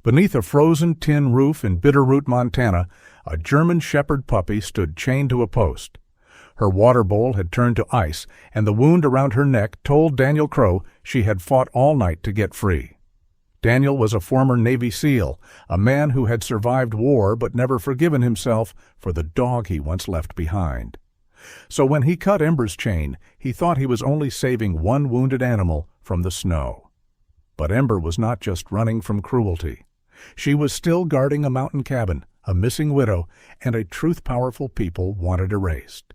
Beneath a frozen tin roof in Bitterroot, Montana, a German shepherd puppy stood chained to a post. Her water bowl had turned to ice, and the wound around her neck told Daniel Crowe she had fought all night to get free. Daniel was a former Navy SEAL, a man who had survived war but never forgiven himself for the dog he once left behind. So when he cut Ember's chain, he thought he was only saving one wounded animal from the snow. But Ember was not just running from cruelty. She was still guarding a mountain cabin, a missing widow, and a truth powerful people wanted erased.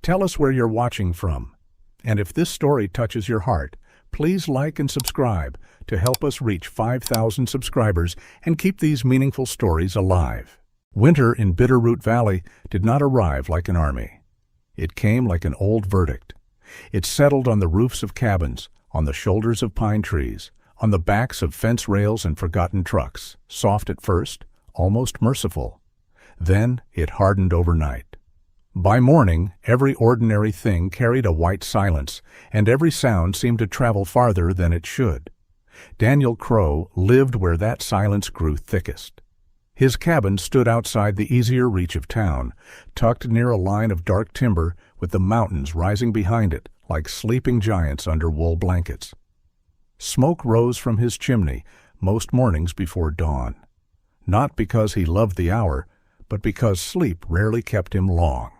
Tell us where you're watching from, and if this story touches your heart, please like and subscribe to help us reach 5,000 subscribers and keep these meaningful stories alive. Winter in Bitterroot Valley did not arrive like an army. It came like an old verdict. It settled on the roofs of cabins, on the shoulders of pine trees, on the backs of fence rails and forgotten trucks, soft at first, almost merciful. Then it hardened overnight. By morning, every ordinary thing carried a white silence, and every sound seemed to travel farther than it should. Daniel Crowe lived where that silence grew thickest. His cabin stood outside the easier reach of town, tucked near a line of dark timber with the mountains rising behind it like sleeping giants under wool blankets. Smoke rose from his chimney most mornings before dawn, not because he loved the hour, but because sleep rarely kept him long.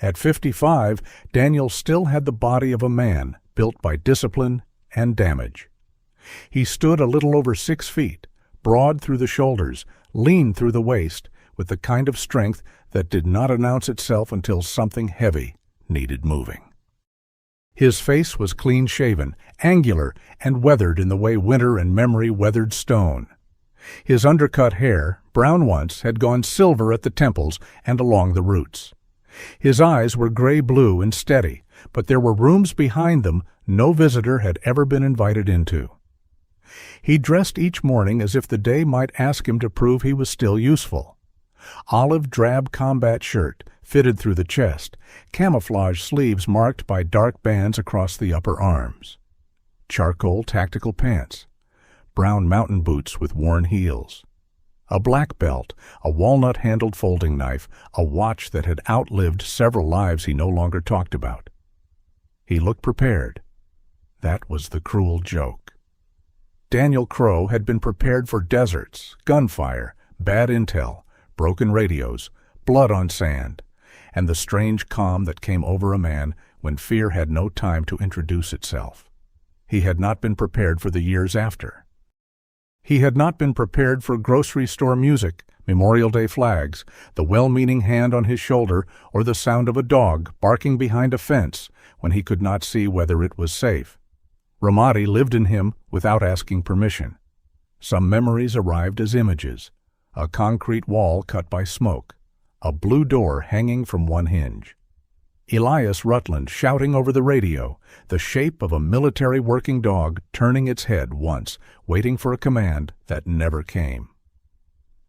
At 55, Daniel still had the body of a man built by discipline and damage. He stood a little over 6 feet, broad through the shoulders, lean through the waist, with the kind of strength that did not announce itself until something heavy needed moving. His face was clean-shaven, angular, and weathered in the way winter and memory weathered stone. His undercut hair, brown once, had gone silver at the temples and along the roots. His eyes were gray-blue and steady, but there were rooms behind them no visitor had ever been invited into. He dressed each morning as if the day might ask him to prove he was still useful. Olive-drab combat shirt, fitted through the chest, camouflage sleeves marked by dark bands across the upper arms. Charcoal tactical pants, brown mountain boots with worn heels. A black belt, a walnut-handled folding knife, a watch that had outlived several lives he no longer talked about. He looked prepared. That was the cruel joke. Daniel Crowe had been prepared for deserts, gunfire, bad intel, broken radios, blood on sand, and the strange calm that came over a man when fear had no time to introduce itself. He had not been prepared for the years after. He had not been prepared for grocery store music, Memorial Day flags, the well-meaning hand on his shoulder, or the sound of a dog barking behind a fence when he could not see whether it was safe. Ramadi lived in him without asking permission. Some memories arrived as images: a concrete wall cut by smoke, a blue door hanging from one hinge. Elias Rutland shouting over the radio, the shape of a military working dog turning its head once, waiting for a command that never came.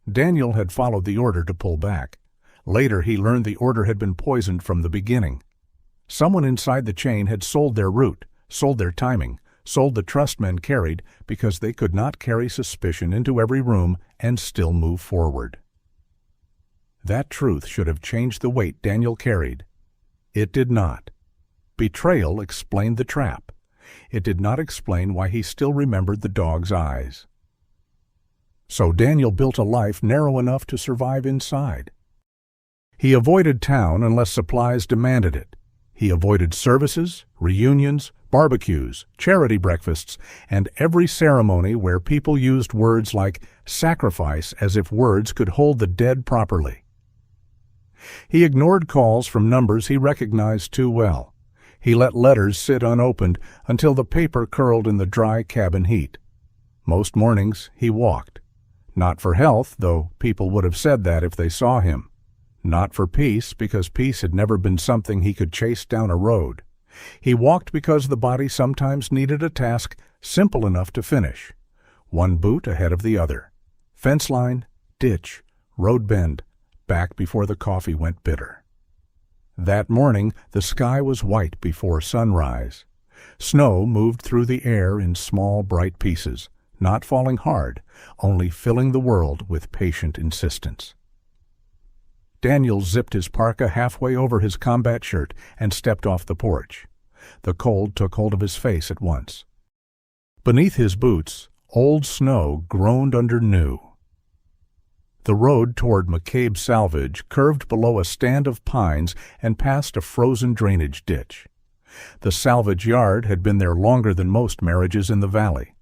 Daniel had followed the order to pull back. Later he learned the order had been poisoned from the beginning. Someone inside the chain had sold their route, sold their timing, sold the trust men carried because they could not carry suspicion into every room and still move forward. That truth should have changed the weight Daniel carried. It did not. Betrayal explained the trap. It did not explain why he still remembered the dog's eyes. So Daniel built a life narrow enough to survive inside. He avoided town unless supplies demanded it. He avoided services, reunions, barbecues, charity breakfasts, and every ceremony where people used words like sacrifice as if words could hold the dead properly. He ignored calls from numbers he recognized too well. He let letters sit unopened until the paper curled in the dry cabin heat. Most mornings he walked. Not for health, though people would have said that if they saw him. Not for peace, because peace had never been something he could chase down a road. He walked because the body sometimes needed a task simple enough to finish. One boot ahead of the other. Fence line, ditch, road bend, back before the coffee went bitter. That morning the sky was white before sunrise. Snow moved through the air in small, bright pieces, not falling hard, only filling the world with patient insistence. Daniel zipped his parka halfway over his combat shirt and stepped off the porch. The cold took hold of his face at once. Beneath his boots, old snow groaned under new. The road toward McCabe Salvage curved below a stand of pines and past a frozen drainage ditch. The salvage yard had been there longer than most marriages in the valley,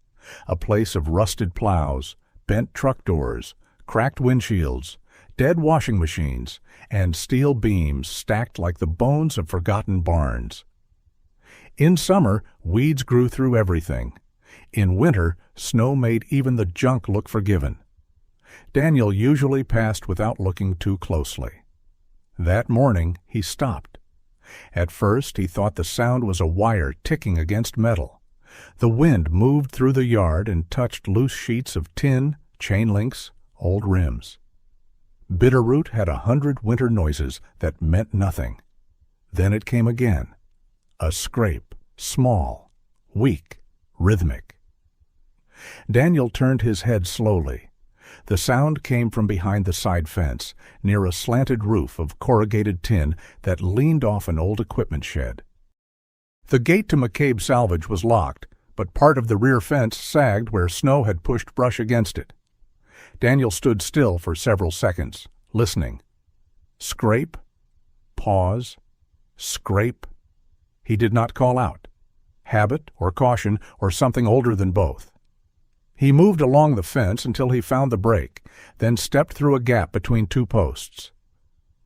a place of rusted plows, bent truck doors, cracked windshields, dead washing machines, and steel beams stacked like the bones of forgotten barns. In summer, weeds grew through everything. In winter, snow made even the junk look forgiven. Daniel usually passed without looking too closely. That morning, he stopped. At first, he thought the sound was a wire ticking against metal. The wind moved through the yard and touched loose sheets of tin, chain links, old rims. Bitterroot had 100 winter noises that meant nothing. Then it came again. A scrape, small, weak, rhythmic. Daniel turned his head slowly. The sound came from behind the side fence, near a slanted roof of corrugated tin that leaned off an old equipment shed. The gate to McCabe Salvage was locked, but part of the rear fence sagged where snow had pushed brush against it. Daniel stood still for several seconds, listening. Scrape, pause, scrape. He did not call out. Habit or caution or something older than both. He moved along the fence until he found the break, then stepped through a gap between two posts.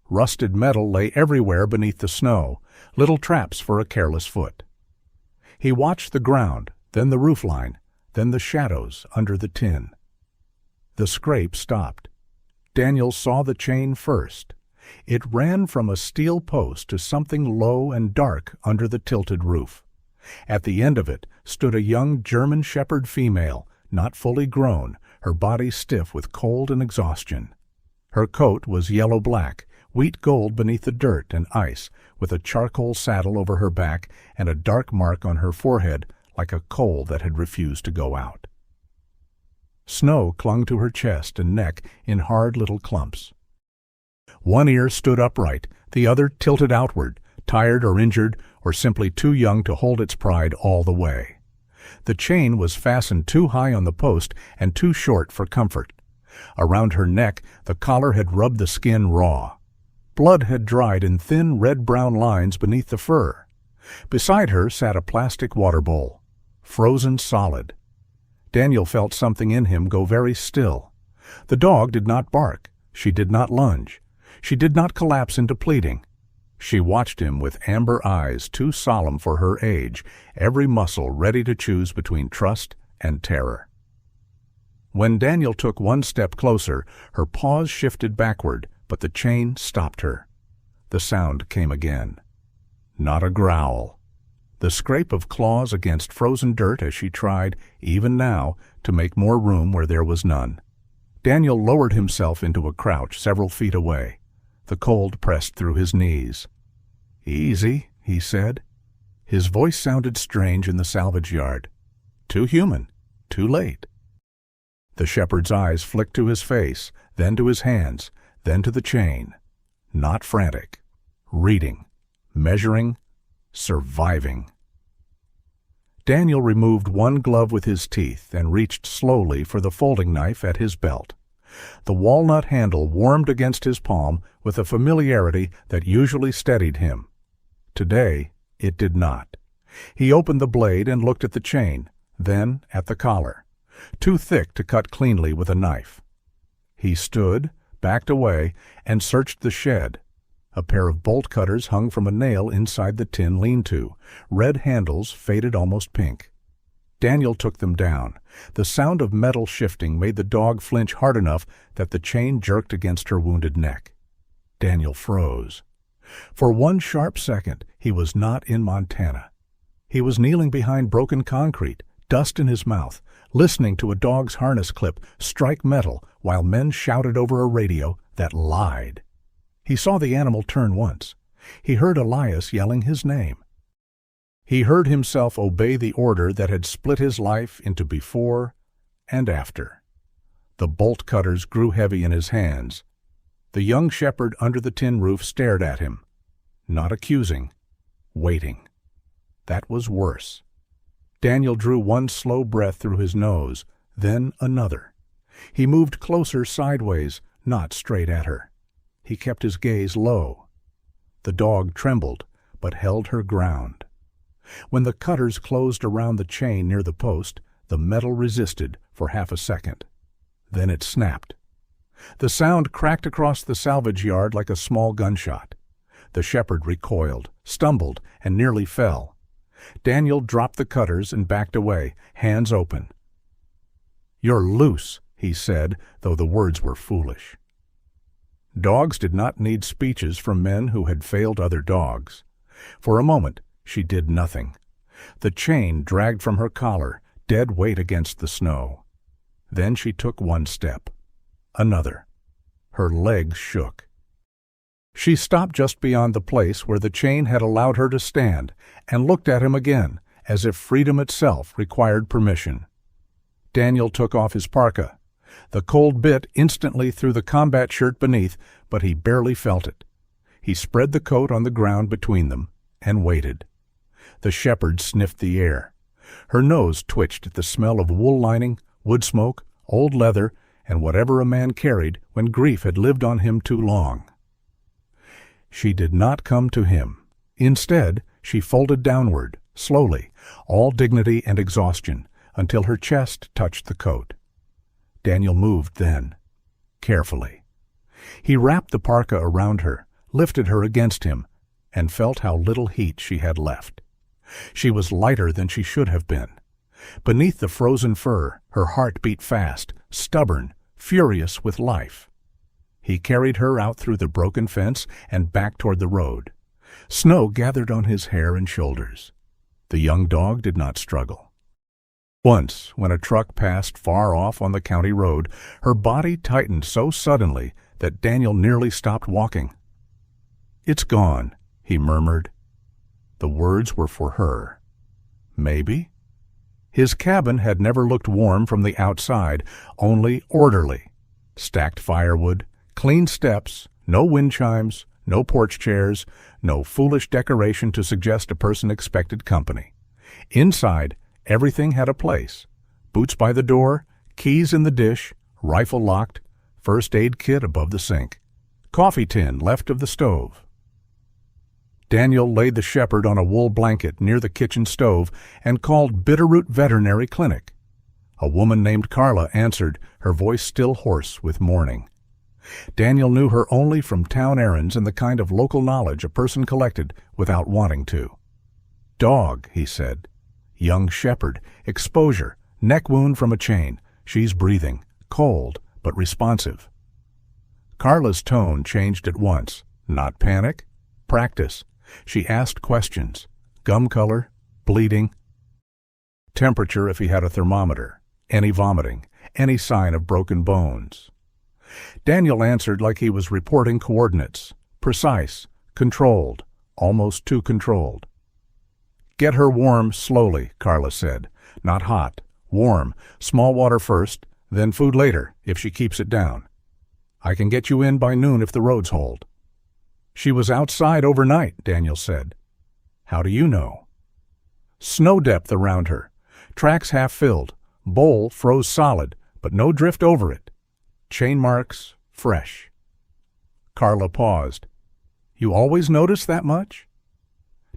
Rusted metal lay everywhere beneath the snow, little traps for a careless foot. He watched the ground, then the roofline, then the shadows under the tin. The scrape stopped. Daniel saw the chain first. It ran from a steel post to something low and dark under the tilted roof. At the end of it stood a young German shepherd female, not fully grown, her body stiff with cold and exhaustion. Her coat was yellow-black, wheat gold beneath the dirt and ice, with a charcoal saddle over her back and a dark mark on her forehead like a coal that had refused to go out. Snow clung to her chest and neck in hard little clumps. One ear stood upright, the other tilted outward, tired or injured or simply too young to hold its pride all the way. The chain was fastened too high on the post and too short for comfort. Around her neck, the collar had rubbed the skin raw. Blood had dried in thin red-brown lines beneath the fur. Beside her sat a plastic water bowl, frozen solid. Daniel felt something in him go very still. The dog did not bark. She did not lunge. She did not collapse into pleading. She watched him with amber eyes too solemn for her age, every muscle ready to choose between trust and terror. When Daniel took one step closer, her paws shifted backward, but the chain stopped her. The sound came again. Not a growl. The scrape of claws against frozen dirt as she tried, even now, to make more room where there was none. Daniel lowered himself into a crouch several feet away. The cold pressed through his knees. "Easy," he said. His voice sounded strange in the salvage yard. Too human. Too late. The shepherd's eyes flicked to his face, then to his hands, then to the chain. Not frantic. Reading. Measuring. Surviving. Daniel removed one glove with his teeth and reached slowly for the folding knife at his belt. The walnut handle warmed against his palm with a familiarity that usually steadied him. Today, it did not. He opened the blade and looked at the chain, then at the collar, too thick to cut cleanly with a knife. He stood, backed away, and searched the shed. A pair of bolt cutters hung from a nail inside the tin lean-to, red handles faded almost pink. Daniel took them down. The sound of metal shifting made the dog flinch hard enough that the chain jerked against her wounded neck. Daniel froze. For one sharp second, he was not in Montana. He was kneeling behind broken concrete, dust in his mouth, listening to a dog's harness clip strike metal while men shouted over a radio that lied. He saw the animal turn once. He heard Elias yelling his name. He heard himself obey the order that had split his life into before and after. The bolt cutters grew heavy in his hands. The young shepherd under the tin roof stared at him, not accusing, waiting. That was worse. Daniel drew one slow breath through his nose, then another. He moved closer sideways, not straight at her. He kept his gaze low. The dog trembled, but held her ground. When the cutters closed around the chain near the post, the metal resisted for half a second. Then it snapped. The sound cracked across the salvage yard like a small gunshot. The shepherd recoiled, stumbled, and nearly fell. Daniel dropped the cutters and backed away, hands open. "You're loose," he said, though the words were foolish. Dogs did not need speeches from men who had failed other dogs. For a moment, she did nothing. The chain dragged from her collar, dead weight against the snow. Then she took one step, another. Her legs shook. She stopped just beyond the place where the chain had allowed her to stand and looked at him again, as if freedom itself required permission. Daniel took off his parka. The cold bit instantly through the combat shirt beneath, but he barely felt it. He spread the coat on the ground between them and waited. The shepherd sniffed the air. Her nose twitched at the smell of wool lining, wood smoke, old leather, and whatever a man carried when grief had lived on him too long. She did not come to him. Instead, she folded downward, slowly, all dignity and exhaustion, until her chest touched the coat. Daniel moved then, carefully. He wrapped the parka around her, lifted her against him, and felt how little heat she had left. She was lighter than she should have been. Beneath the frozen fur, her heart beat fast, stubborn, furious with life. He carried her out through the broken fence and back toward the road. Snow gathered on his hair and shoulders. The young dog did not struggle. Once, when a truck passed far off on the county road, her body tightened so suddenly that Daniel nearly stopped walking. "It's gone," he murmured. The words were for her. Maybe? His cabin had never looked warm from the outside, only orderly. Stacked firewood, clean steps, no wind chimes, no porch chairs, no foolish decoration to suggest a person expected company. Inside, everything had a place. Boots by the door, keys in the dish, rifle locked, first aid kit above the sink, coffee tin left of the stove. Daniel laid the shepherd on a wool blanket near the kitchen stove and called Bitterroot Veterinary Clinic. A woman named Carla answered, her voice still hoarse with mourning. Daniel knew her only from town errands and the kind of local knowledge a person collected without wanting to. "Dog," he said. "Young shepherd, exposure, neck wound from a chain. She's breathing, cold, but responsive." Carla's tone changed at once. Not panic, practice. She asked questions. Gum color, bleeding. Temperature if he had a thermometer. Any vomiting, any sign of broken bones. Daniel answered like he was reporting coordinates. Precise, controlled, almost too controlled. "Get her warm slowly," Carla said. "Not hot, warm, small water first, then food later if she keeps it down. I can get you in by noon if the roads hold." "She was outside overnight," Daniel said. "How do you know?" "Snow depth around her. Tracks half filled. Bowl froze solid, but no drift over it. Chain marks, fresh." Carla paused. "You always notice that much?"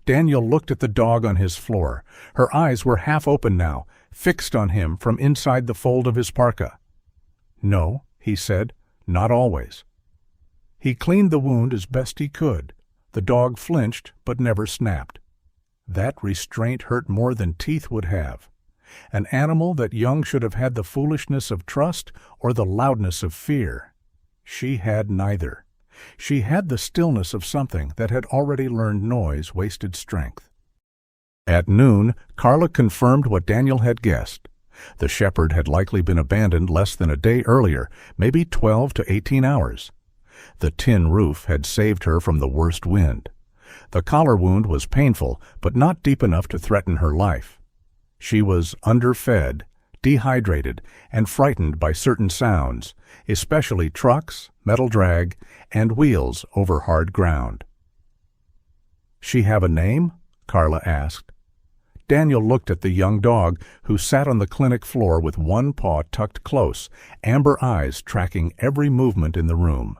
Daniel looked at the dog on his floor. Her eyes were half open now, fixed on him from inside the fold of his parka. "No," he said, "not always." He cleaned the wound as best he could. The dog flinched, but never snapped. That restraint hurt more than teeth would have. An animal that young should have had the foolishness of trust or the loudness of fear. She had neither. She had the stillness of something that had already learned noise wasted strength. At noon, Carla confirmed what Daniel had guessed. The shepherd had likely been abandoned less than a day earlier, maybe 12 to 18 hours. The tin roof had saved her from the worst wind. The collar wound was painful, but not deep enough to threaten her life. She was underfed, dehydrated and frightened by certain sounds, especially trucks, metal drag, and wheels over hard ground. "She have a name?" Carla asked. Daniel looked at the young dog who sat on the clinic floor with one paw tucked close, amber eyes tracking every movement in the room.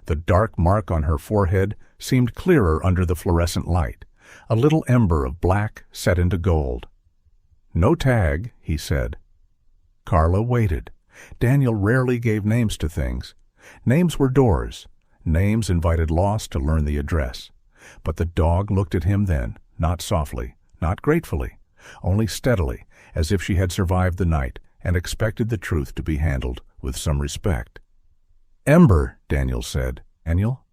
The dark mark on her forehead seemed clearer under the fluorescent light, a little ember of black set into gold. "No tag," he said. Carla waited. Daniel rarely gave names to things. Names were doors. Names invited lost to learn the address. But the dog looked at him then, not softly, not gratefully, only steadily, as if she had survived the night and expected the truth to be handled with some respect. "Ember," Daniel said. "Daniel?"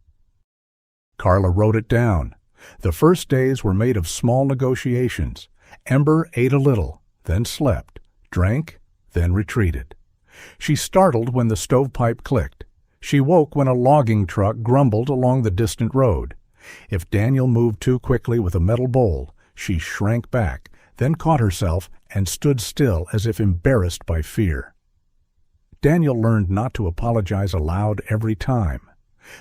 Carla wrote it down. The first days were made of small negotiations. Ember ate a little, then slept, drank, then retreated. She startled when the stovepipe clicked. She woke when a logging truck grumbled along the distant road. If Daniel moved too quickly with a metal bowl, she shrank back, then caught herself and stood still as if embarrassed by fear. Daniel learned not to apologize aloud every time.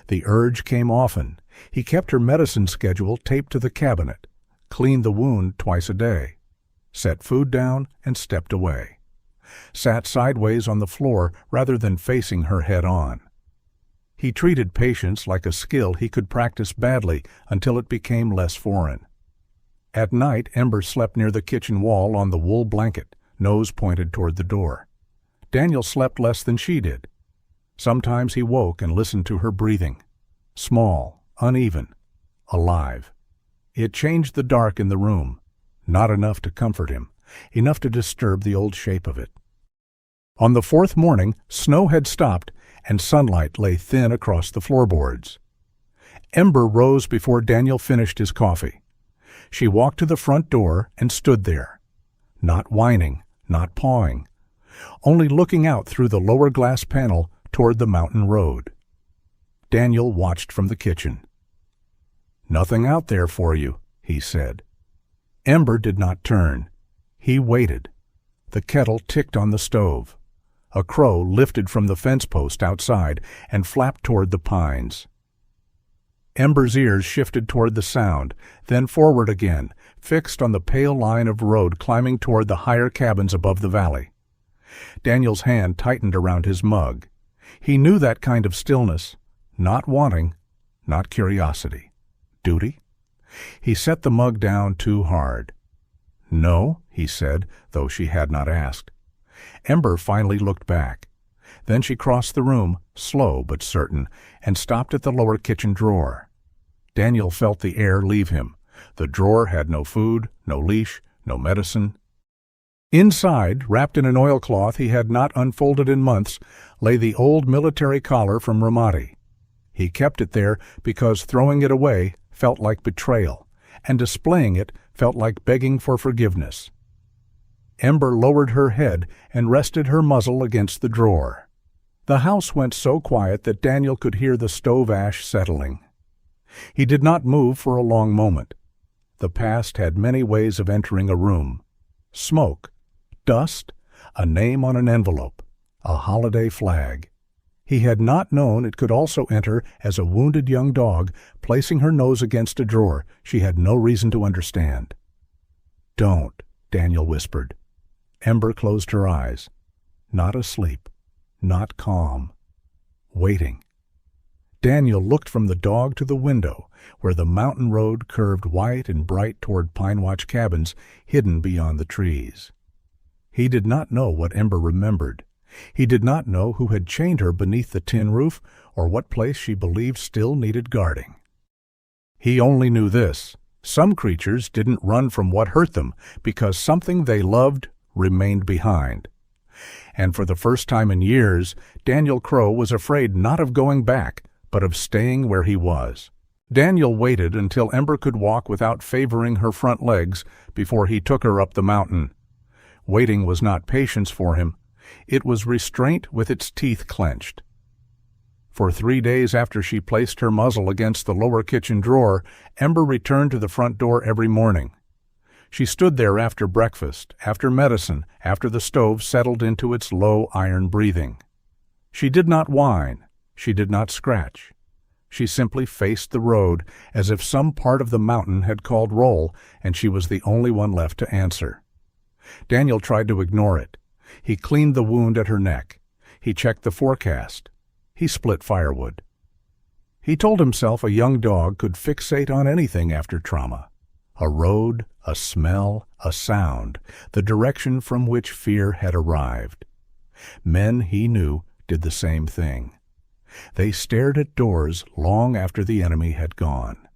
The urge came often. He kept her medicine schedule taped to the cabinet, cleaned the wound twice a day, set food down and stepped away, sat sideways on the floor rather than facing her head on. He treated patience like a skill he could practice badly until it became less foreign. At night, Ember slept near the kitchen wall on the wool blanket, nose pointed toward the door. Daniel slept less than she did. Sometimes he woke and listened to her breathing. Small, uneven, alive. It changed the dark in the room. Not enough to comfort him, enough to disturb the old shape of it. On the fourth morning, snow had stopped, and sunlight lay thin across the floorboards. Ember rose before Daniel finished his coffee. She walked to the front door and stood there, not whining, not pawing, only looking out through the lower glass panel toward the mountain road. Daniel watched from the kitchen. "Nothing out there for you," he said. Ember did not turn. He waited. The kettle ticked on the stove. A crow lifted from the fence post outside and flapped toward the pines. Ember's ears shifted toward the sound, then forward again, fixed on the pale line of road climbing toward the higher cabins above the valley. Daniel's hand tightened around his mug. He knew that kind of stillness, not wanting, not curiosity. Duty? He set the mug down too hard. "No," he said, though she had not asked. Ember finally looked back. Then she crossed the room, slow but certain, and stopped at the lower kitchen drawer. Daniel felt the air leave him. The drawer had no food, no leash, no medicine. Inside, wrapped in an oilcloth he had not unfolded in months, lay the old military collar from Ramadi. He kept it there because throwing it away felt like betrayal, and displaying it felt like begging for forgiveness. Ember lowered her head and rested her muzzle against the drawer. The house went so quiet that Daniel could hear the stove ash settling. He did not move for a long moment. The past had many ways of entering a room. Smoke, dust, a name on an envelope, a holiday flag. He had not known it could also enter as a wounded young dog, placing her nose against a drawer she had no reason to understand. "Don't," Daniel whispered. Ember closed her eyes. Not asleep, not calm, waiting. Daniel looked from the dog to the window, where the mountain road curved white and bright toward Pinewatch Cabins, hidden beyond the trees. He did not know what Ember remembered. He did not know who had chained her beneath the tin roof or what place she believed still needed guarding. He only knew this: some creatures didn't run from what hurt them because something they loved remained behind. And for the first time in years, Daniel Crowe was afraid not of going back, but of staying where he was. Daniel waited until Ember could walk without favoring her front legs before he took her up the mountain. Waiting was not patience for him. It was restraint with its teeth clenched. For 3 days after she placed her muzzle against the lower kitchen drawer, Ember returned to the front door every morning. She stood there after breakfast, after medicine, after the stove settled into its low iron breathing. She did not whine. She did not scratch. She simply faced the road as if some part of the mountain had called roll and she was the only one left to answer. Daniel tried to ignore it. He cleaned the wound at her neck. He checked the forecast. He split firewood. He told himself a young dog could fixate on anything after trauma. A road, a smell, a sound, the direction from which fear had arrived. Men, he knew, did the same thing. They stared at doors long after the enemy had gone.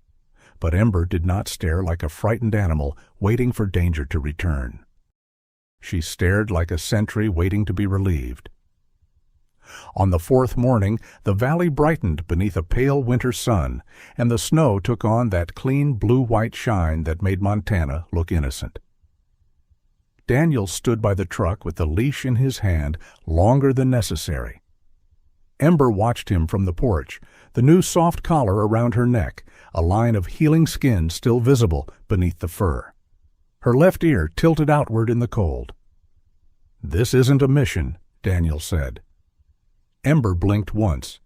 But Ember did not stare like a frightened animal waiting for danger to return. She stared like a sentry waiting to be relieved. On the fourth morning, the valley brightened beneath a pale winter sun, and the snow took on that clean blue-white shine that made Montana look innocent. Daniel stood by the truck with the leash in his hand longer than necessary. Ember watched him from the porch, the new soft collar around her neck, a line of healing skin still visible beneath the fur. Her left ear tilted outward in the cold. "This isn't a mission," Daniel said. Ember blinked once.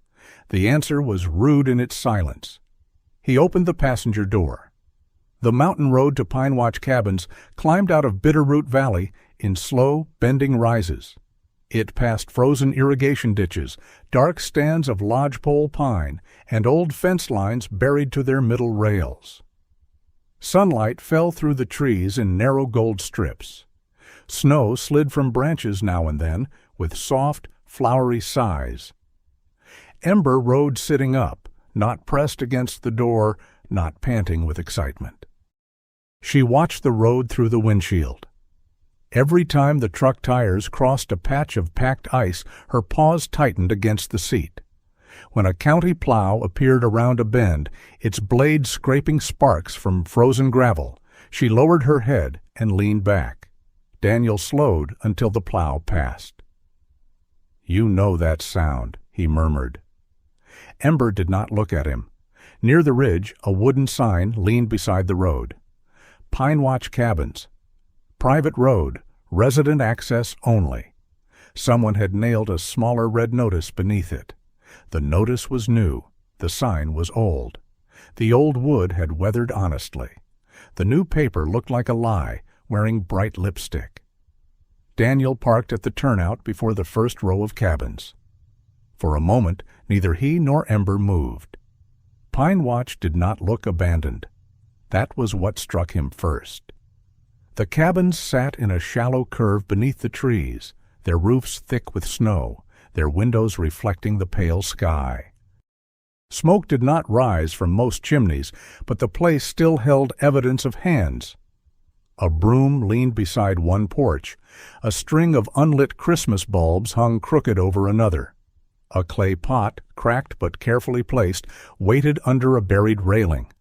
The answer was rude in its silence. He opened the passenger door. The mountain road to Pinewatch Cabins climbed out of Bitterroot Valley in slow, bending rises. It passed frozen irrigation ditches, dark stands of lodgepole pine, and old fence lines buried to their middle rails. Sunlight fell through the trees in narrow gold strips. Snow slid from branches now and then, with soft, flowery sighs. Ember rode sitting up, not pressed against the door, not panting with excitement. She watched the road through the windshield. Every time the truck tires crossed a patch of packed ice, her paws tightened against the seat. When a county plow appeared around a bend, its blade scraping sparks from frozen gravel, she lowered her head and leaned back. Daniel slowed until the plow passed. "You know that sound," he murmured. Ember did not look at him. Near the ridge, a wooden sign leaned beside the road. Pinewatch Cabins. Private road, resident access only. Someone had nailed a smaller red notice beneath it. The notice was new. The sign was old. The old wood had weathered honestly. The new paper looked like a lie, wearing bright lipstick. Daniel parked at the turnout before the first row of cabins. For a moment, neither he nor Ember moved. Pinewatch did not look abandoned. That was what struck him first. The cabins sat in a shallow curve beneath the trees, their roofs thick with snow, their windows reflecting the pale sky. Smoke did not rise from most chimneys, but the place still held evidence of hands. A broom leaned beside one porch. A string of unlit Christmas bulbs hung crooked over another. A clay pot, cracked but carefully placed, waited under a buried railing.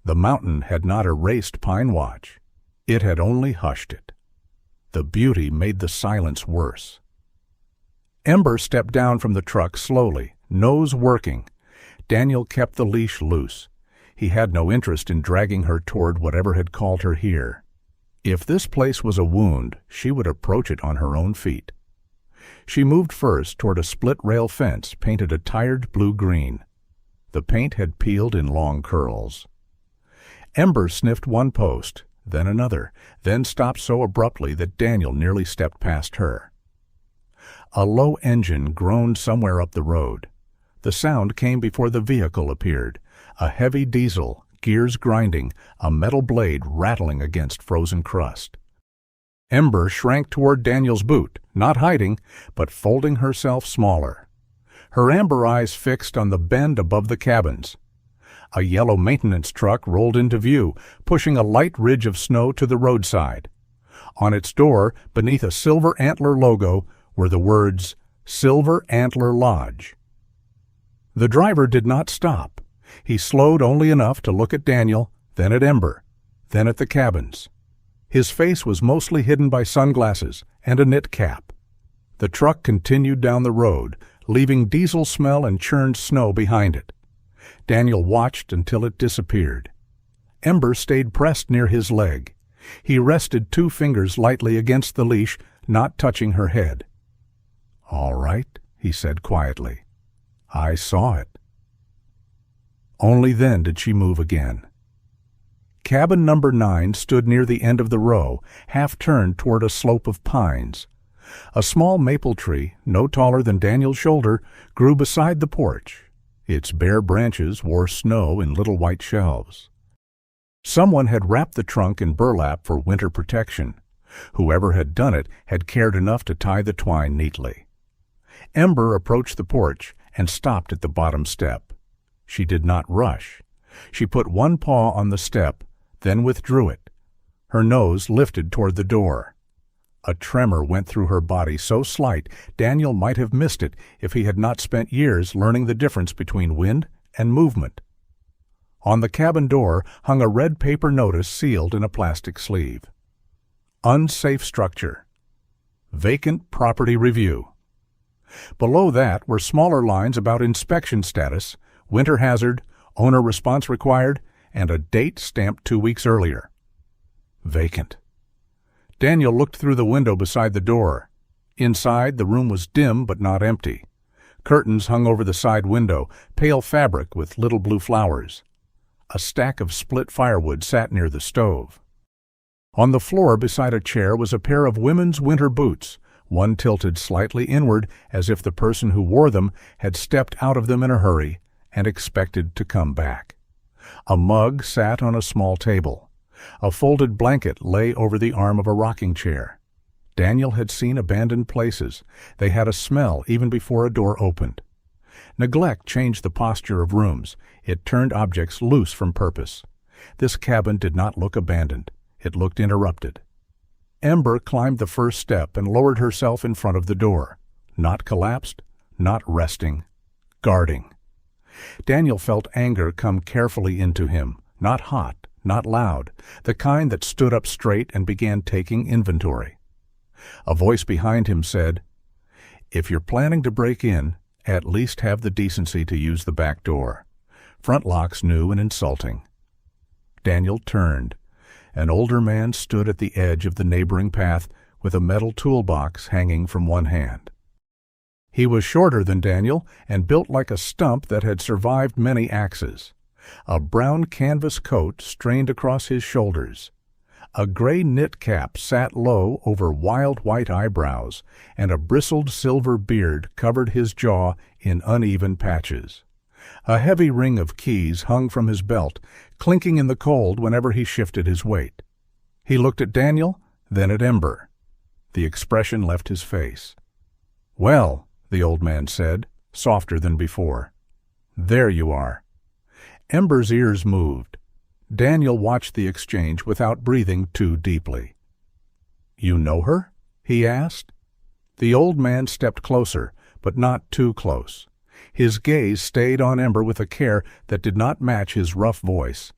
The mountain had not erased Pinewatch. It had only hushed it. The beauty made the silence worse. Ember stepped down from the truck slowly, nose working. Daniel kept the leash loose. He had no interest in dragging her toward whatever had called her here. If this place was a wound, she would approach it on her own feet. She moved first toward a split-rail fence painted a tired blue-green. The paint had peeled in long curls. Ember sniffed one post, then another, then stopped so abruptly that Daniel nearly stepped past her. A low engine groaned somewhere up the road. The sound came before the vehicle appeared, a heavy diesel, gears grinding, a metal blade rattling against frozen crust. Ember shrank toward Daniel's boot, not hiding, but folding herself smaller. Her amber eyes fixed on the bend above the cabins. A yellow maintenance truck rolled into view, pushing a light ridge of snow to the roadside. On its door, beneath a silver antler logo, were the words, "Silver Antler Lodge." The driver did not stop. He slowed only enough to look at Daniel, then at Ember, then at the cabins. His face was mostly hidden by sunglasses and a knit cap. The truck continued down the road, leaving diesel smell and churned snow behind it. Daniel watched until it disappeared. Ember stayed pressed near his leg. He rested 2 fingers lightly against the leash, not touching her head. "All right," he said quietly. "I saw it." Only then did she move again. Cabin number 9 stood near the end of the row, half turned toward a slope of pines. A small maple tree, no taller than Daniel's shoulder, grew beside the porch. Its bare branches wore snow in little white shelves. Someone had wrapped the trunk in burlap for winter protection. Whoever had done it had cared enough to tie the twine neatly. Ember approached the porch and stopped at the bottom step. She did not rush. She put one paw on the step, then withdrew it. Her nose lifted toward the door. A tremor went through her body so slight Daniel might have missed it if he had not spent years learning the difference between wind and movement. On the cabin door hung a red paper notice sealed in a plastic sleeve. Unsafe structure. Vacant property review. Below that were smaller lines about inspection status, winter hazard, owner response required, and a date stamped 2 weeks earlier. Vacant. Daniel looked through the window beside the door. Inside, the room was dim but not empty. Curtains hung over the side window, pale fabric with little blue flowers. A stack of split firewood sat near the stove. On the floor beside a chair was a pair of women's winter boots, one tilted slightly inward as if the person who wore them had stepped out of them in a hurry and expected to come back. A mug sat on a small table. A folded blanket lay over the arm of a rocking chair. Daniel had seen abandoned places. They had a smell even before a door opened. Neglect changed the posture of rooms. It turned objects loose from purpose. This cabin did not look abandoned. It looked interrupted. Ember climbed the first step and lowered herself in front of the door. Not collapsed, not resting, guarding. Daniel felt anger come carefully into him, not hot, not loud, the kind that stood up straight and began taking inventory. A voice behind him said, "If you're planning to break in, at least have the decency to use the back door. Front lock's new and insulting." Daniel turned. An older man stood at the edge of the neighboring path with a metal toolbox hanging from one hand. He was shorter than Daniel and built like a stump that had survived many axes. A brown canvas coat strained across his shoulders. A gray knit cap sat low over wild white eyebrows, and a bristled silver beard covered his jaw in uneven patches. A heavy ring of keys hung from his belt, clinking in the cold whenever he shifted his weight. He looked at Daniel, then at Ember. The expression left his face. "Well," the old man said, softer than before. "There you are." Ember's ears moved. Daniel watched the exchange without breathing too deeply. "You know her?" he asked. The old man stepped closer, but not too close. His gaze stayed on Ember with a care that did not match his rough voice.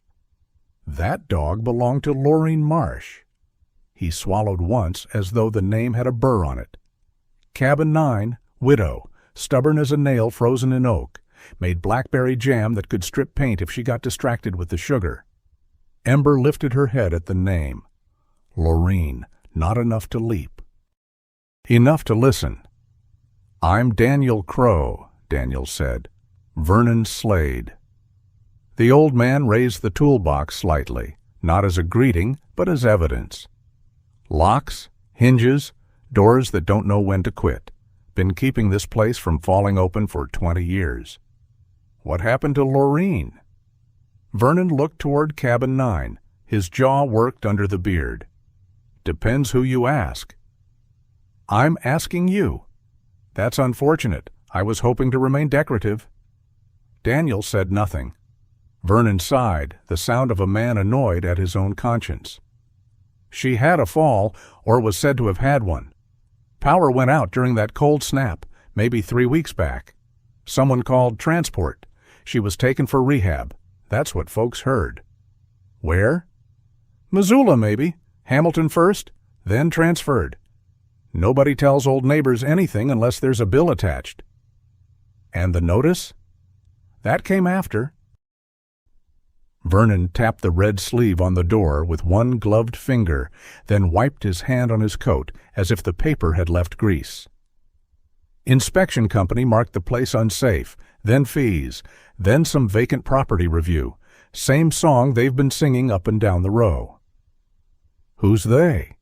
"That dog belonged to Laureen Marsh." He swallowed once as though the name had a burr on it. Cabin 9, widow, stubborn as a nail frozen in oak, made blackberry jam that could strip paint if she got distracted with the sugar. Ember lifted her head at the name. Laureen, not enough to leap. Enough to listen. "I'm Daniel Crowe," Daniel said. "Vernon Slade." The old man raised the toolbox slightly, not as a greeting, but as evidence. "Locks, hinges, doors that don't know when to quit. Been keeping this place from falling open for 20 years. What happened to Laureen?" Vernon looked toward cabin 9. His jaw worked under the beard. "Depends who you ask." "I'm asking you." "That's unfortunate. I was hoping to remain decorative." Daniel said nothing. Vernon sighed, the sound of a man annoyed at his own conscience. "She had a fall, or was said to have had one. Power went out during that cold snap, maybe 3 weeks back. Someone called transport. She was taken for rehab. That's what folks heard." "Where?" "Missoula, maybe. Hamilton first, then transferred. Nobody tells old neighbors anything unless there's a bill attached." "And the notice?" "That came after." Vernon tapped the red sleeve on the door with one gloved finger, then wiped his hand on his coat as if the paper had left grease. Inspection company marked the place unsafe, then fees, then some vacant property review. Same song they've been singing up and down the row. Who's they?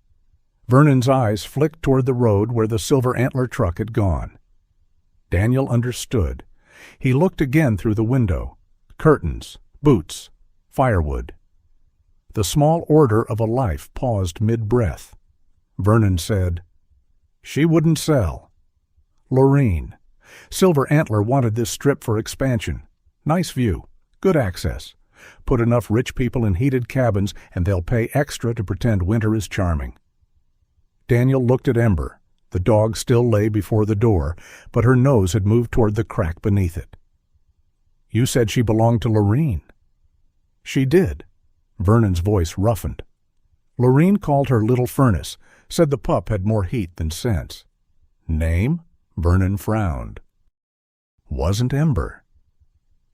Vernon's eyes flicked toward the road where the silver antler truck had gone. Daniel understood. He looked again through the window. Curtains, boots, firewood. The small order of a life paused mid-breath. Vernon said, "She wouldn't sell." Lorene. Silver Antler wanted this strip for expansion. Nice view, good access. Put enough rich people in heated cabins and they'll pay extra to pretend winter is charming. Daniel looked at Ember. The dog still lay before the door, but her nose had moved toward the crack beneath it. "You said she belonged to Lorene." "She did." Vernon's voice roughened. Lorene called her Little Furnace, said the pup had more heat than sense. Name? Vernon frowned. Wasn't Ember.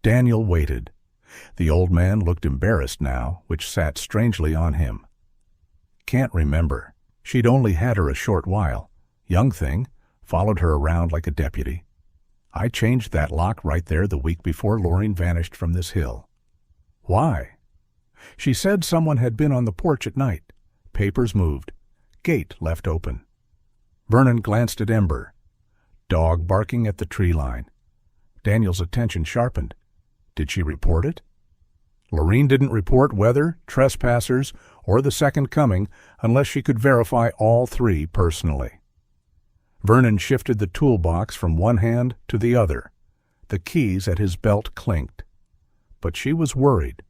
Daniel waited. The old man looked embarrassed now, which sat strangely on him. "Can't remember. She'd only had her a short while. Young thing, followed her around like a deputy. I changed that lock right there the week before Lorene vanished from this hill." "Why?" "She said someone had been on the porch at night. Papers moved. Gate left open." Vernon glanced at Ember. Dog barking at the tree line. Daniel's attention sharpened. Did she report it? Lorene didn't report weather, trespassers, or the second coming unless she could verify all three personally. Vernon shifted the toolbox from one hand to the other. The keys at his belt clinked. But she was worried.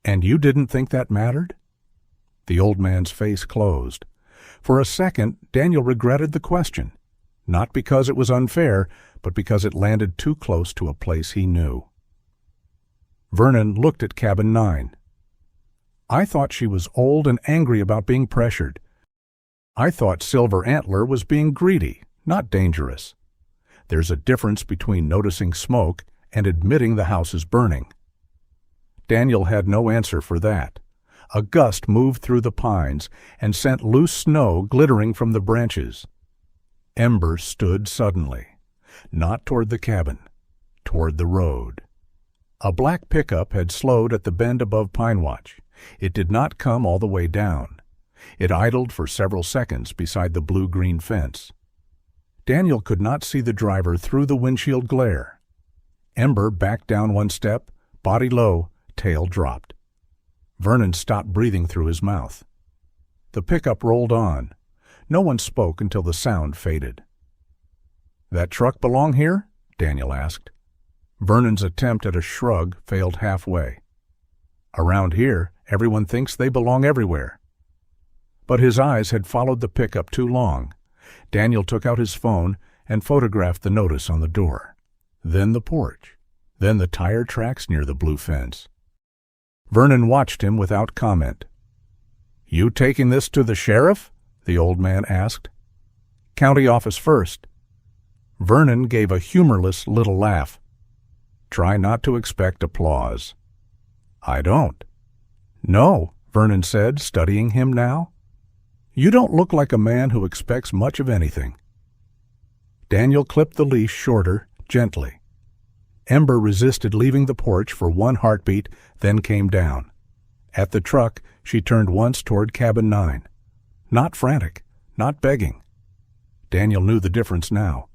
"And you didn't think that mattered?" The old man's face closed. For a second, Daniel regretted the question, not because it was unfair, but because it landed too close to a place he knew. Vernon looked at Cabin 9. "I thought she was old and angry about being pressured. I thought Silver Antler was being greedy, not dangerous. There's a difference between noticing smoke and admitting the house is burning." Daniel had no answer for that. A gust moved through the pines and sent loose snow glittering from the branches. Ember stood suddenly, not toward the cabin, toward the road. A black pickup had slowed at the bend above Pinewatch. It did not come all the way down. It idled for several seconds beside the blue-green fence. Daniel could not see the driver through the windshield glare. Ember backed down one step, body low, tail dropped. Vernon stopped breathing through his mouth. The pickup rolled on. No one spoke until the sound faded. "That truck belong here?" Daniel asked. Vernon's attempt at a shrug failed halfway. "Around here, everyone thinks they belong everywhere." But his eyes had followed the pickup too long. Daniel took out his phone and photographed the notice on the door. Then the porch. Then the tire tracks near the blue fence. Vernon watched him without comment. "You taking this to the sheriff?" the old man asked. "County office first." Vernon gave a humorless little laugh. "Try not to expect applause." "I don't." "No," Vernon said, studying him now. "You don't look like a man who expects much of anything." Daniel clipped the leash shorter, gently. Ember resisted leaving the porch for one heartbeat, then came down. At the truck, she turned once toward Cabin 9. Not frantic, not begging. Daniel knew the difference now.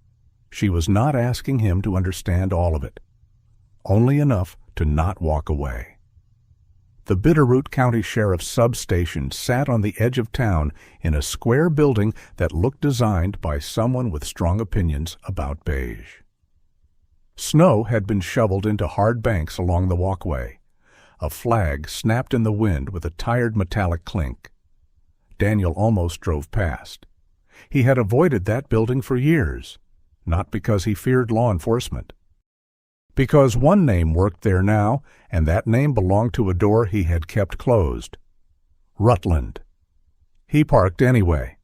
She was not asking him to understand all of it. Only enough to not walk away. The Bitterroot County Sheriff's substation sat on the edge of town in a square building that looked designed by someone with strong opinions about beige. Snow had been shoveled into hard banks along the walkway. A flag snapped in the wind with a tired metallic clink. Daniel almost drove past. He had avoided that building for years, not because he feared law enforcement. Because one name worked there now, and that name belonged to a door he had kept closed. Rutland. He parked anyway.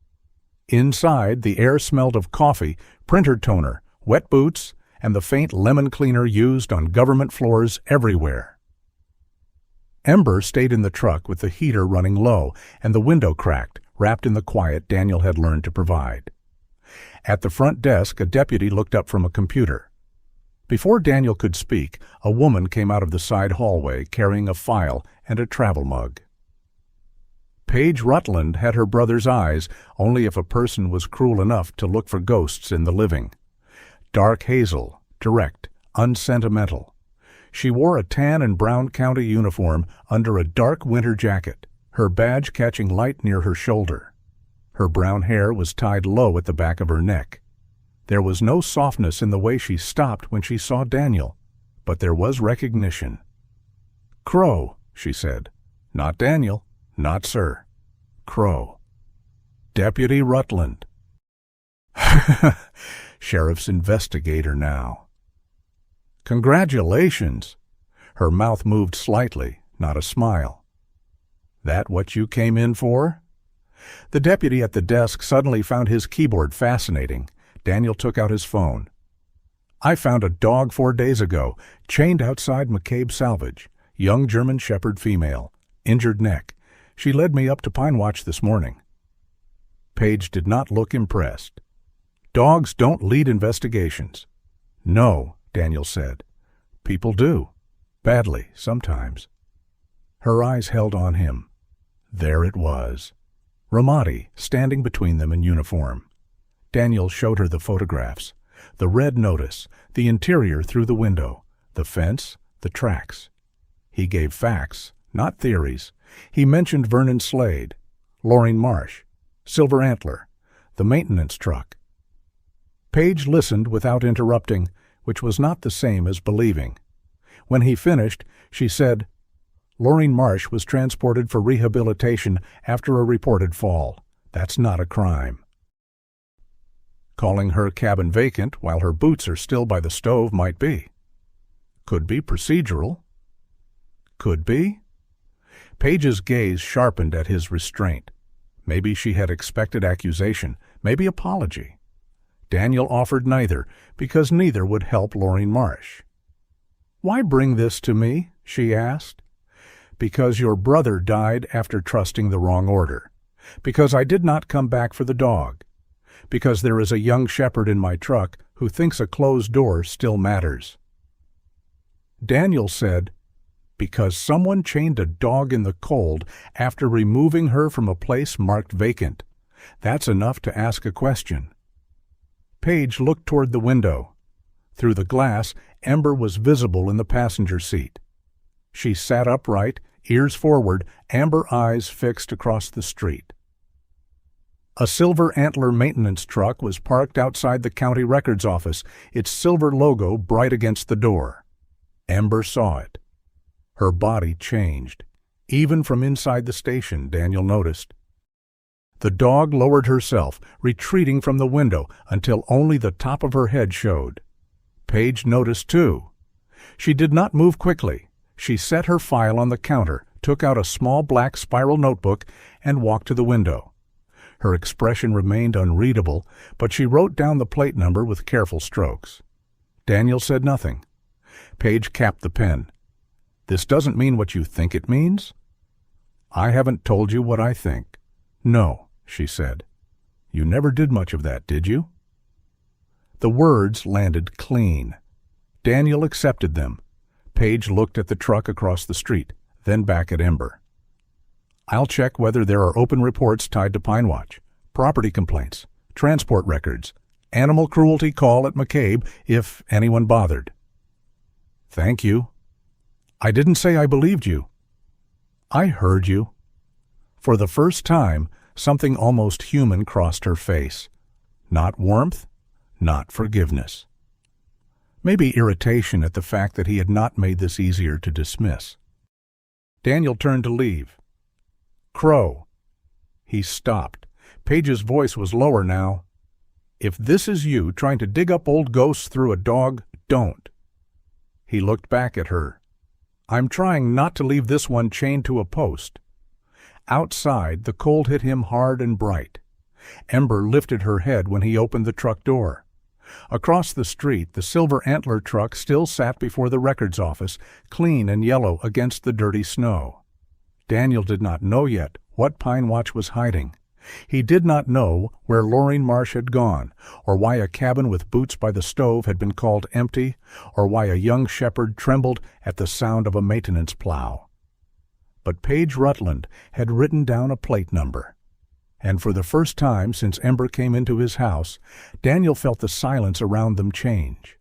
Inside, the air smelled of coffee, printer toner, wet boots, and the faint lemon cleaner used on government floors everywhere. Ember stayed in the truck with the heater running low and the window cracked, wrapped in the quiet Daniel had learned to provide. At the front desk, a deputy looked up from a computer. Before Daniel could speak, a woman came out of the side hallway carrying a file and a travel mug. Paige Rutland had her brother's eyes, only if a person was cruel enough to look for ghosts in the living. Dark hazel, direct, unsentimental. She wore a tan and brown county uniform under a dark winter jacket, her badge catching light near her shoulder. Her brown hair was tied low at the back of her neck. There was no softness in the way she stopped when she saw Daniel, but there was recognition. "Crowe," she said. "Not Daniel, not sir. Crowe. Deputy Rutland." Sheriff's investigator now. "Congratulations." Her mouth moved slightly, not a smile. "That what you came in for?" The deputy at the desk suddenly found his keyboard fascinating. Daniel took out his phone. "I found a dog 4 days ago, chained outside McCabe Salvage. Young German Shepherd female. Injured neck. She led me up to Pinewatch this morning." Paige did not look impressed. "Dogs don't lead investigations." "No," Daniel said. "People do. Badly, sometimes." Her eyes held on him. There it was. Ramadi, standing between them in uniform. Daniel showed her the photographs, the red notice, the interior through the window, the fence, the tracks. He gave facts, not theories. He mentioned Vernon Slade, Loring Marsh, Silver Antler, the maintenance truck. Paige listened without interrupting, which was not the same as believing. When he finished, she said, "Loring Marsh was transported for rehabilitation after a reported fall. That's not a crime. Calling her cabin vacant while her boots are still by the stove might be. Could be procedural. Could be." Paige's gaze sharpened at his restraint. Maybe she had expected accusation, maybe apology. Daniel offered neither, because neither would help Loring Marsh. "Why bring this to me?" she asked. "Because your brother died after trusting the wrong order. Because I did not come back for the dog. Because there is a young shepherd in my truck who thinks a closed door still matters." Daniel said, "Because someone chained a dog in the cold after removing her from a place marked vacant. That's enough to ask a question." Paige looked toward the window. Through the glass, Ember was visible in the passenger seat. She sat upright, ears forward, amber eyes fixed across the street. A Silver Antler maintenance truck was parked outside the county records office, its silver logo bright against the door. Ember saw it. Her body changed. Even from inside the station, Daniel noticed. The dog lowered herself, retreating from the window until only the top of her head showed. Paige noticed too. She did not move quickly. She set her file on the counter, took out a small black spiral notebook, and walked to the window. Her expression remained unreadable, but she wrote down the plate number with careful strokes. Daniel said nothing. Paige capped the pen. "This doesn't mean what you think it means?" "I haven't told you what I think." "No," she said. "You never did much of that, did you?" The words landed clean. Daniel accepted them. Paige looked at the truck across the street, then back at Ember. "I'll check whether there are open reports tied to Pinewatch, property complaints, transport records, animal cruelty call at McCabe if anyone bothered." "Thank you." "I didn't say I believed you." "I heard you." For the first time, something almost human crossed her face. Not warmth, not forgiveness. Maybe irritation at the fact that he had not made this easier to dismiss. Daniel turned to leave. "Crowe." He stopped. Paige's voice was lower now. "If this is you trying to dig up old ghosts through a dog, don't." He looked back at her. "I'm trying not to leave this one chained to a post." Outside, the cold hit him hard and bright. Ember lifted her head when he opened the truck door. Across the street, the silver antler truck still sat before the records office, clean and yellow against the dirty snow. Daniel did not know yet what Pinewatch was hiding. He did not know where Lorraine Marsh had gone, or why a cabin with boots by the stove had been called empty, or why a young shepherd trembled at the sound of a maintenance plow. But Paige Rutland had written down a plate number. And for the first time since Ember came into his house, Daniel felt the silence around them change.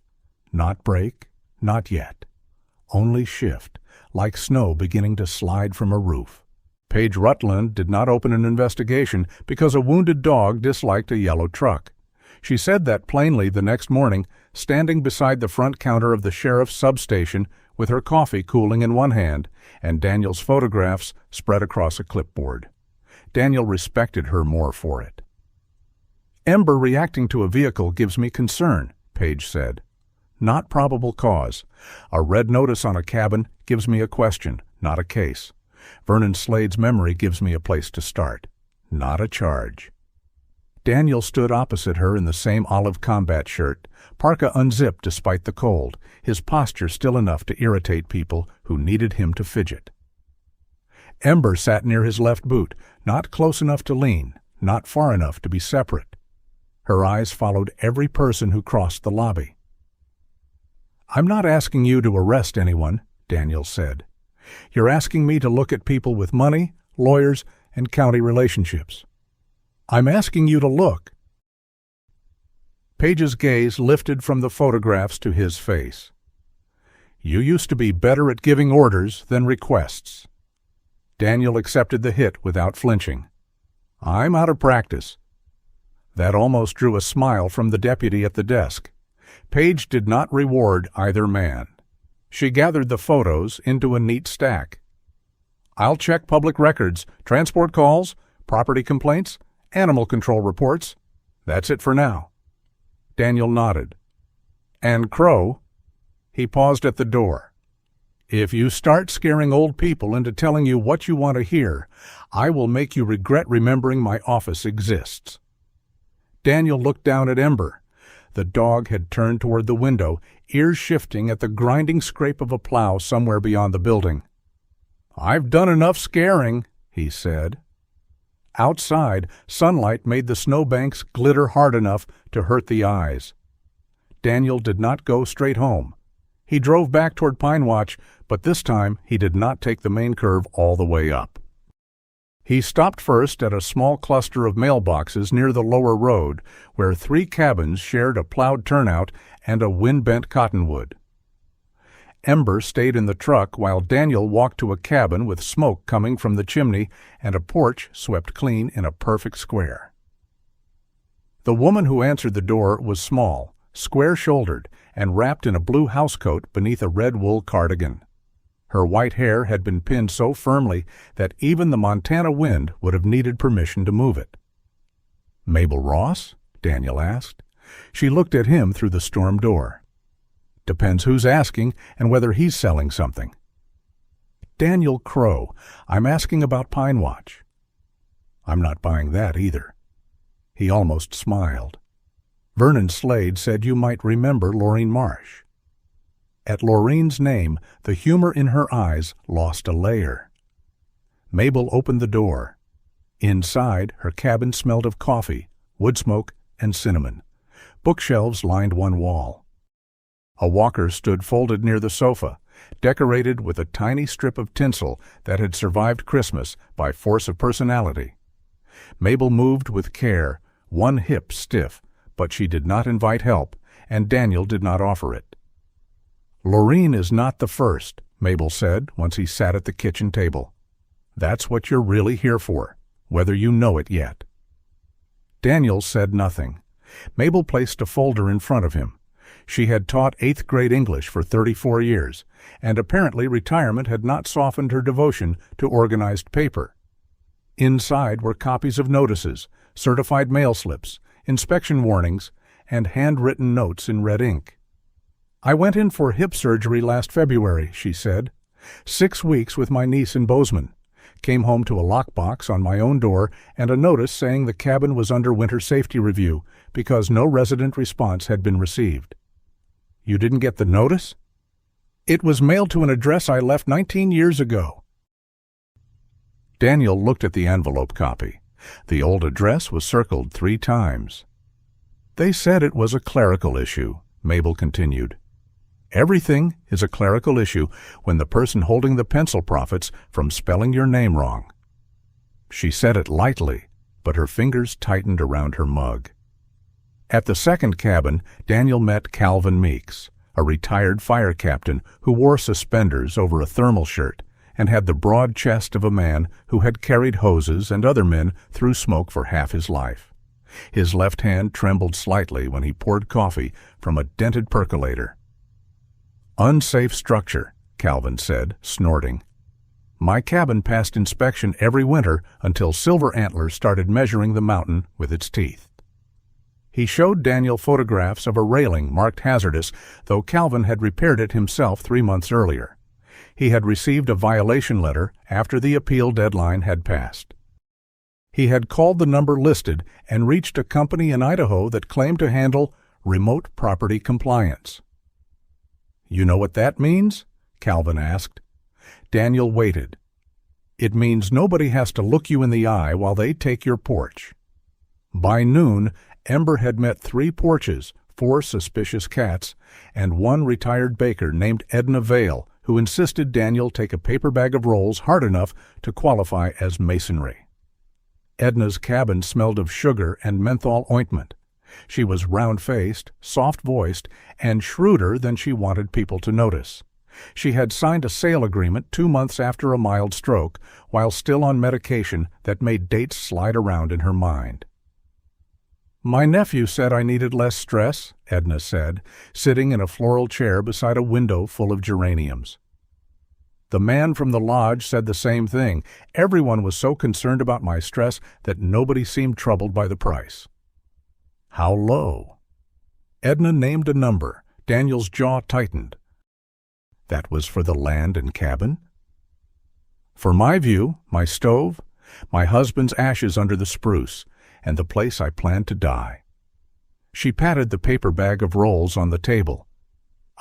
Not break, not yet. Only shift, like snow beginning to slide from a roof. Paige Rutland did not open an investigation because a wounded dog disliked a yellow truck. She said that plainly the next morning, standing beside the front counter of the sheriff's substation with her coffee cooling in one hand and Daniel's photographs spread across a clipboard. Daniel respected her more for it. "Ember reacting to a vehicle gives me concern," Paige said. "Not probable cause. A red notice on a cabin gives me a question, not a case. Vernon Slade's memory gives me a place to start, not a charge." Daniel stood opposite her in the same olive combat shirt, parka unzipped despite the cold, his posture still enough to irritate people who needed him to fidget. Ember sat near his left boot, not close enough to lean, not far enough to be separate. Her eyes followed every person who crossed the lobby. "I'm not asking you to arrest anyone," Daniel said. "You're asking me to look at people with money, lawyers, and county relationships. I'm asking you to look." Paige's gaze lifted from the photographs to his face. "You used to be better at giving orders than requests." Daniel accepted the hit without flinching. "I'm out of practice." That almost drew a smile from the deputy at the desk. Paige did not reward either man. She gathered the photos into a neat stack. "I'll check public records, transport calls, property complaints, animal control reports. That's it for now." Daniel nodded. "And Crowe?" He paused at the door. "If you start scaring old people into telling you what you want to hear, I will make you regret remembering my office exists." Daniel looked down at Ember. The dog had turned toward the window, ears shifting at the grinding scrape of a plow somewhere beyond the building. "I've done enough scaring," he said. Outside, sunlight made the snowbanks glitter hard enough to hurt the eyes. Daniel did not go straight home. He drove back toward Pinewatch, but this time he did not take the main curve all the way up. He stopped first at a small cluster of mailboxes near the lower road, where 3 cabins shared a plowed turnout and a wind-bent cottonwood. Ember stayed in the truck while Daniel walked to a cabin with smoke coming from the chimney and a porch swept clean in a perfect square. The woman who answered the door was small, square-shouldered, and wrapped in a blue housecoat beneath a red wool cardigan. Her white hair had been pinned so firmly that even the Montana wind would have needed permission to move it. "Mabel Ross?" Daniel asked. She looked at him through the storm door. "Depends who's asking and whether he's selling something." "Daniel Crowe. I'm asking about Pinewatch." "I'm not buying that either." He almost smiled. "Vernon Slade said you might remember Lorraine Marsh." At Lorraine's name, the humor in her eyes lost a layer. Mabel opened the door. Inside, her cabin smelled of coffee, wood smoke, and cinnamon. Bookshelves lined one wall. A walker stood folded near the sofa, decorated with a tiny strip of tinsel that had survived Christmas by force of personality. Mabel moved with care, one hip stiff, but she did not invite help, and Daniel did not offer it. "Lorraine is not the first," Mabel said once he sat at the kitchen table. "That's what you're really here for, whether you know it yet." Daniel said nothing. Mabel placed a folder in front of him. She had taught 8th grade English for 34 years, and apparently retirement had not softened her devotion to organized paper. Inside were copies of notices, certified mail slips, inspection warnings, and handwritten notes in red ink. "I went in for hip surgery last February," she said. 6 weeks with my niece in Bozeman. came home to a lockbox on my own door and a notice saying the cabin was under winter safety review because no resident response had been received. You didn't get the notice? It was mailed to an address I left 19 years ago. Daniel looked at the envelope copy. The old address was circled 3 times. They said it was a clerical issue, Mabel continued. Everything is a clerical issue when the person holding the pencil profits from spelling your name wrong. She said it lightly, but her fingers tightened around her mug. At the second cabin, Daniel met Calvin Meeks, a retired fire captain who wore suspenders over a thermal shirt and had the broad chest of a man who had carried hoses and other men through smoke for half his life. His left hand trembled slightly when he poured coffee from a dented percolator. Unsafe structure, Calvin said, snorting. My cabin passed inspection every winter until Silver Antler started measuring the mountain with its teeth. He showed Daniel photographs of a railing marked hazardous, though Calvin had repaired it himself 3 months earlier. He had received a violation letter after the appeal deadline had passed. He had called the number listed and reached a company in Idaho that claimed to handle remote property compliance. You know what that means? Calvin asked. Daniel waited. It means nobody has to look you in the eye while they take your porch. By noon, Ember had met 3 porches, 4 suspicious cats, and 1 retired baker named Edna Vale, who insisted Daniel take a paper bag of rolls hard enough to qualify as masonry. Edna's cabin smelled of sugar and menthol ointment. She was round-faced, soft-voiced, and shrewder than she wanted people to notice. She had signed a sale agreement 2 months after a mild stroke, while still on medication that made dates slide around in her mind. My nephew said I needed less stress, Edna said, sitting in a floral chair beside a window full of geraniums. The man from the lodge said the same thing. Everyone was so concerned about my stress that nobody seemed troubled by the price. How low? Edna named a number. Daniel's jaw tightened. That was for the land and cabin? For my view, my stove, my husband's ashes under the spruce, and the place I planned to die. She patted the paper bag of rolls on the table.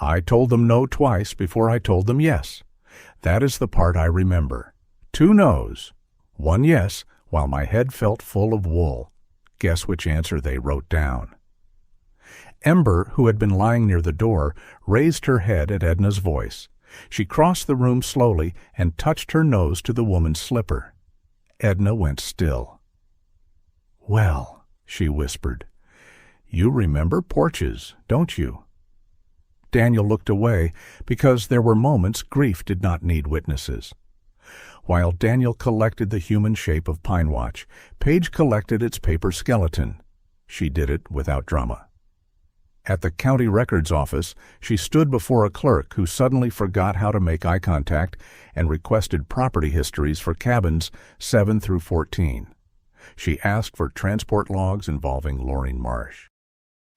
I told them no twice before I told them yes. That is the part I remember. 2 no's, 1 yes, while my head felt full of wool. Guess which answer they wrote down. Ember, who had been lying near the door, raised her head at Edna's voice. She crossed the room slowly and touched her nose to the woman's slipper. Edna went still. Well, she whispered, you remember porches, don't you? Daniel looked away because there were moments grief did not need witnesses. While Daniel collected the human shape of Pinewatch, Paige collected its paper skeleton. She did it without drama. At the county records office, she stood before a clerk who suddenly forgot how to make eye contact and requested property histories for cabins 7 through 14. She asked for transport logs involving Loring Marsh.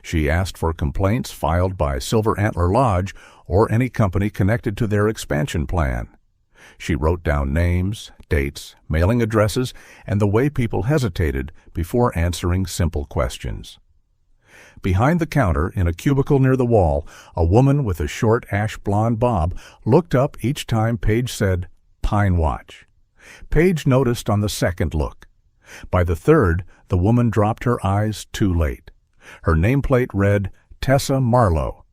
She asked for complaints filed by Silver Antler Lodge or any company connected to their expansion plan. She wrote down names, dates, mailing addresses, and the way people hesitated before answering simple questions. Behind the counter, in a cubicle near the wall, a woman with a short ash-blonde bob looked up each time Paige said, Pinewatch. Paige noticed on the second look. By the third, the woman dropped her eyes too late. Her nameplate read, Tessa Marlowe.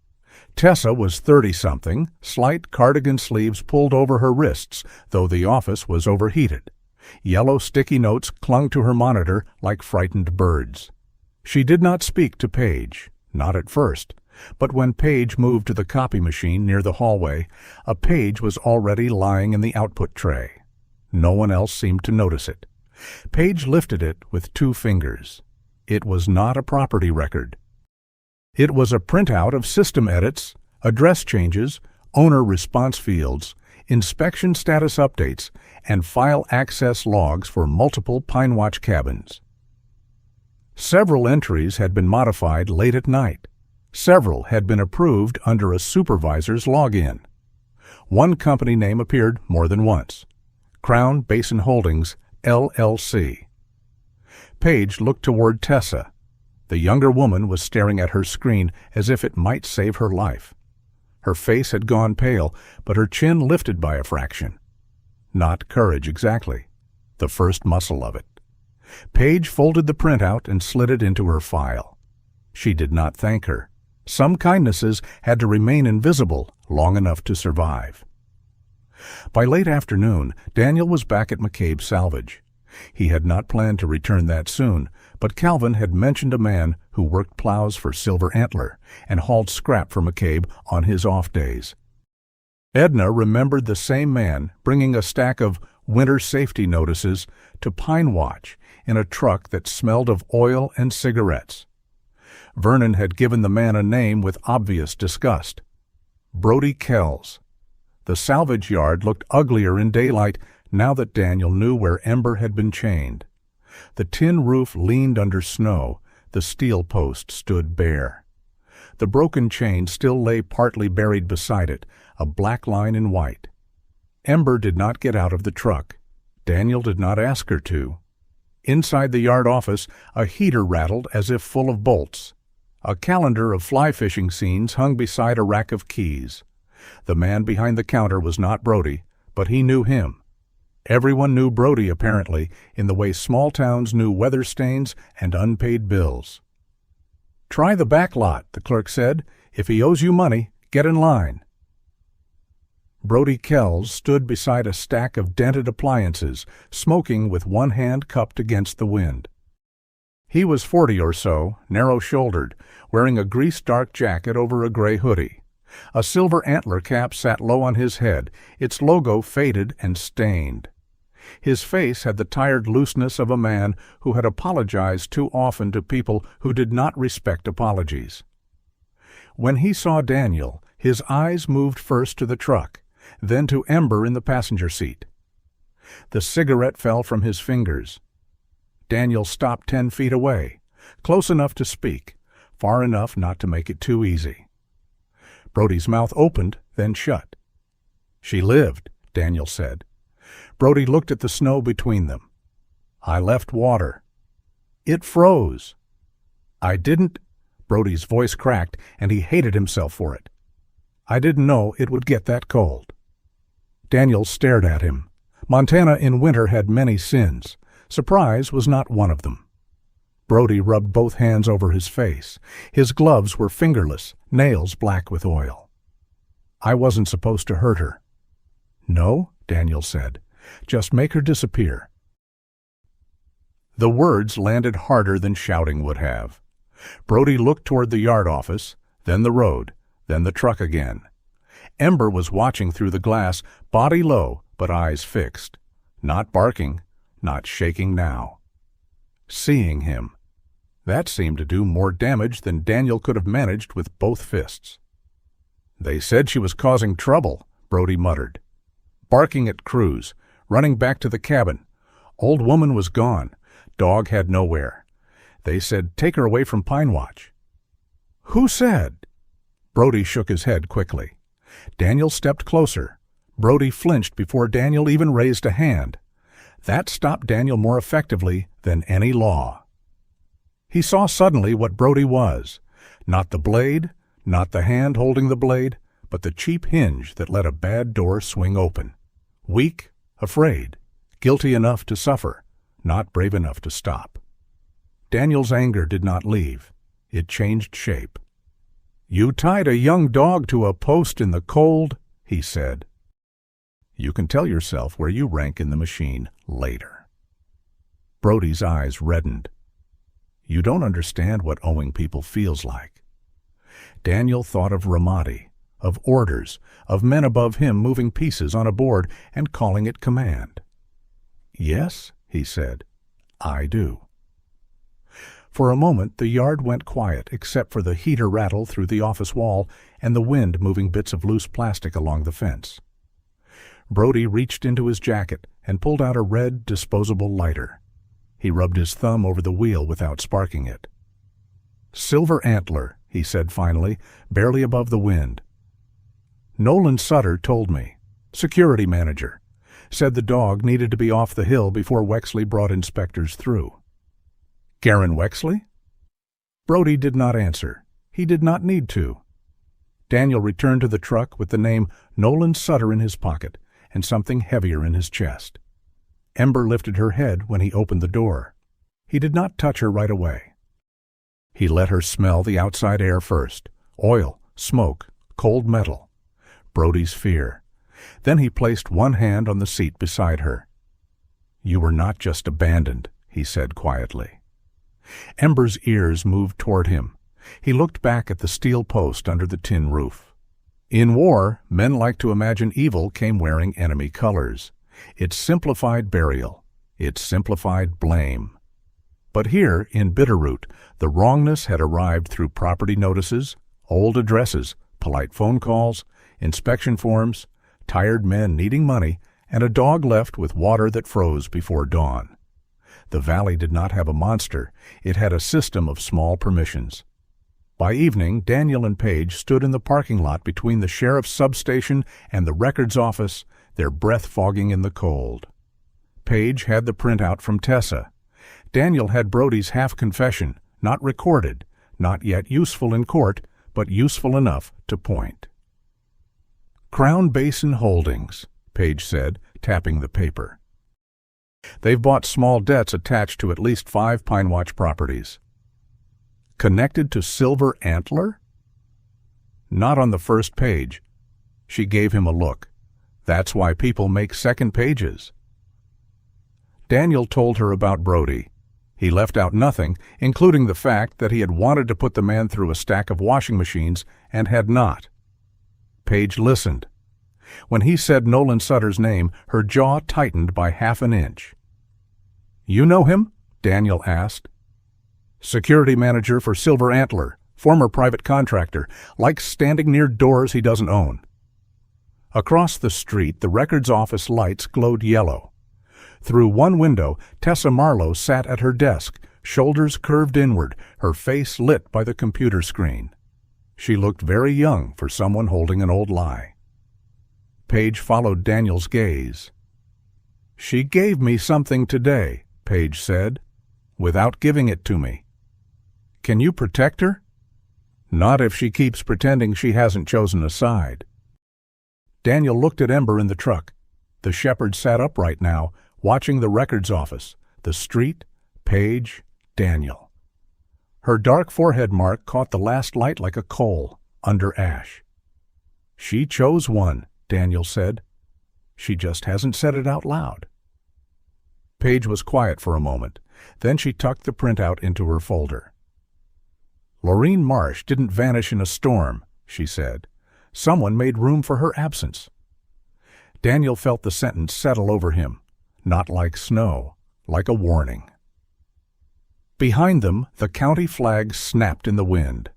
Tessa was 30-something, slight cardigan sleeves pulled over her wrists, though the office was overheated. Yellow sticky notes clung to her monitor like frightened birds. She did not speak to Paige, not at first, but when Paige moved to the copy machine near the hallway, a page was already lying in the output tray. No one else seemed to notice it. Paige lifted it with 2 fingers. It was not a property record. It was a printout of system edits, address changes, owner response fields, inspection status updates, and file access logs for multiple Pinewatch cabins. Several entries had been modified late at night. Several had been approved under a supervisor's login. One company name appeared more than once. Crown Basin Holdings, LLC. Paige looked toward Tessa. The younger woman was staring at her screen as if it might save her life. Her face had gone pale, but her chin lifted by a fraction. Not courage exactly, the first muscle of it. Paige folded the printout and slid it into her file. She did not thank her. Some kindnesses had to remain invisible long enough to survive. By late afternoon, Daniel was back at McCabe's salvage. He had not planned to return that soon, but Calvin had mentioned a man who worked plows for Silver Antler and hauled scrap for McCabe on his off days. Edna remembered the same man bringing a stack of winter safety notices to Pinewatch in a truck that smelled of oil and cigarettes. Vernon had given the man a name with obvious disgust: Brody Kells. The salvage yard looked uglier in daylight now that Daniel knew where Ember had been chained. The tin roof leaned under snow. The steel post stood bare. The broken chain still lay partly buried beside it, a black line in white. Ember did not get out of the truck. Daniel did not ask her to. Inside the yard office, a heater rattled as if full of bolts. A calendar of fly fishing scenes hung beside a rack of keys. The man behind the counter was not Brody, but he knew him. Everyone knew Brody, apparently, in the way small towns knew weather stains and unpaid bills. "Try the back lot," the clerk said. "If he owes you money, get in line." Brody Kells stood beside a stack of dented appliances, smoking with one hand cupped against the wind. He was 40 or so, narrow-shouldered, wearing a grease-dark jacket over a gray hoodie. A silver antler cap sat low on his head, its logo faded and stained. His face had the tired looseness of a man who had apologized too often to people who did not respect apologies. When he saw Daniel, his eyes moved first to the truck, then to Ember in the passenger seat. The cigarette fell from his fingers. Daniel stopped 10 feet away, close enough to speak, far enough not to make it too easy. Brody's mouth opened, then shut. "She lived," Daniel said. Brody looked at the snow between them. "I left water. It froze." "I didn't—" Brody's voice cracked, and he hated himself for it. "I didn't know it would get that cold." Daniel stared at him. Montana in winter had many sins. Surprise was not one of them. Brody rubbed both hands over his face. His gloves were fingerless, nails black with oil. "I wasn't supposed to hurt her." "No," Daniel said. "Just make her disappear." The words landed harder than shouting would have. Brody looked toward the yard office, then the road, then the truck again. Ember was watching through the glass, body low but eyes fixed, not barking, not shaking now. Seeing him. That seemed to do more damage than Daniel could have managed with both fists. "They said she was causing trouble," Brody muttered. "Barking at Cruz, running back to the cabin. Old woman was gone. Dog had nowhere. They said take her away from Pinewatch." "Who said?" Brody shook his head quickly. Daniel stepped closer. Brody flinched before Daniel even raised a hand. That stopped Daniel more effectively than any law. He saw suddenly what Brody was. Not the blade, not the hand holding the blade, but the cheap hinge that let a bad door swing open. Weak, afraid, guilty enough to suffer, not brave enough to stop. Daniel's anger did not leave. It changed shape. "You tied a young dog to a post in the cold," he said. "You can tell yourself where you rank in the machine later." Brody's eyes reddened. "You don't understand what owing people feels like." Daniel thought of Ramadi, of orders, of men above him moving pieces on a board and calling it command. "Yes," he said, "I do." For a moment the yard went quiet except for the heater rattle through the office wall and the wind moving bits of loose plastic along the fence. Brody reached into his jacket and pulled out a red, disposable lighter. He rubbed his thumb over the wheel without sparking it. "Silver Antler," he said finally, barely above the wind. "Nolan Sutter told me. Security manager. Said the dog needed to be off the hill before Wexley brought inspectors through. Garen Wexley? Brody did not answer. He did not need to. Daniel returned to the truck with the name Nolan Sutter in his pocket and something heavier in his chest. Ember lifted her head when he opened the door. He did not touch her right away. He let her smell the outside air first. Oil, smoke, cold metal. Brody's fear. Then he placed one hand on the seat beside her. "You were not just abandoned," he said quietly. Ember's ears moved toward him. He looked back at the steel post under the tin roof. In war, men like to imagine evil came wearing enemy colors. It simplified burial. It simplified blame. But here, in Bitterroot, the wrongness had arrived through property notices, old addresses, polite phone calls, inspection forms, tired men needing money, and a dog left with water that froze before dawn. The valley did not have a monster. It had a system of small permissions. By evening, Daniel and Paige stood in the parking lot between the sheriff's substation and the records office, their breath fogging in the cold. Paige had the printout from Tessa. Daniel had Brody's half-confession, not recorded, not yet useful in court, but useful enough to point. "Crown Basin Holdings," Paige said, tapping the paper. "They've bought small debts attached to at least 5 Pinewatch properties." "Connected to Silver Antler?" "Not on the first page." She gave him a look. "That's why people make second pages." Daniel told her about Brody. He left out nothing, including the fact that he had wanted to put the man through a stack of washing machines and had not. Paige listened. When he said Nolan Sutter's name, her jaw tightened by half an inch. "You know him?" Daniel asked. "Security manager for Silver Antler, former private contractor, likes standing near doors he doesn't own." Across the street, the records office lights glowed yellow. Through one window, Tessa Marlowe sat at her desk, shoulders curved inward, her face lit by the computer screen. She looked very young for someone holding an old lie. Paige followed Daniel's gaze. "She gave me something today," Paige said, "without giving it to me. Can you protect her?" "Not if she keeps pretending she hasn't chosen a side." Daniel looked at Ember in the truck. The shepherd sat upright now, watching the records office, the street, Paige, Daniel. Her dark forehead mark caught the last light like a coal, under ash. "She chose one," Daniel said. "She just hasn't said it out loud." Paige was quiet for a moment. Then she tucked the printout into her folder. "Lorene Marsh didn't vanish in a storm," she said. "Someone made room for her absence." Daniel felt the sentence settle over him, not like snow, like a warning. Behind them, the county flag snapped in the wind.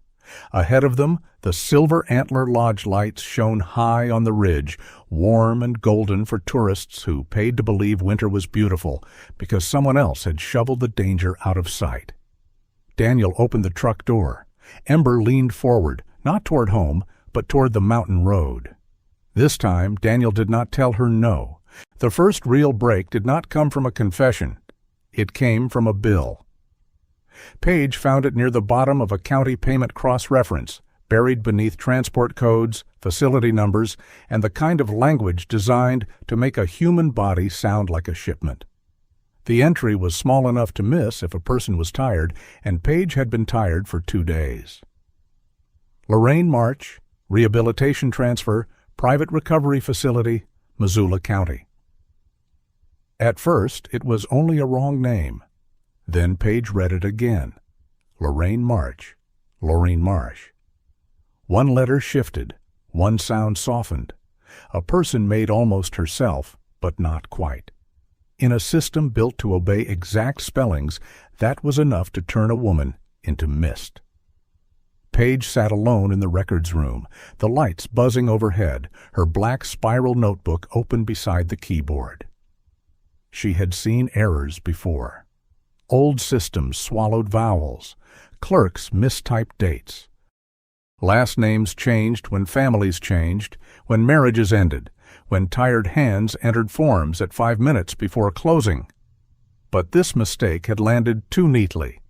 Ahead of them, the Silver Antler Lodge lights shone high on the ridge, warm and golden for tourists who paid to believe winter was beautiful because someone else had shoveled the danger out of sight. Daniel opened the truck door. Ember leaned forward, not toward home, but toward the mountain road. This time, Daniel did not tell her no. The first real break did not come from a confession. It came from a bill. Paige found it near the bottom of a county payment cross-reference, buried beneath transport codes, facility numbers, and the kind of language designed to make a human body sound like a shipment. The entry was small enough to miss if a person was tired, and Paige had been tired for 2 days. Lorene Marsh, Rehabilitation Transfer, Private Recovery Facility, Missoula County. At first, it was only a wrong name. Then Paige read it again. Lorene Marsh, Lorene Marsh. One letter shifted, one sound softened. A person made almost herself, but not quite. In a system built to obey exact spellings, that was enough to turn a woman into mist. Paige sat alone in the records room, the lights buzzing overhead, her black spiral notebook open beside the keyboard. She had seen errors before. Old systems swallowed vowels. Clerks mistyped dates. Last names changed when families changed, when marriages ended, when tired hands entered forms at 5 minutes before closing. But this mistake had landed too neatly.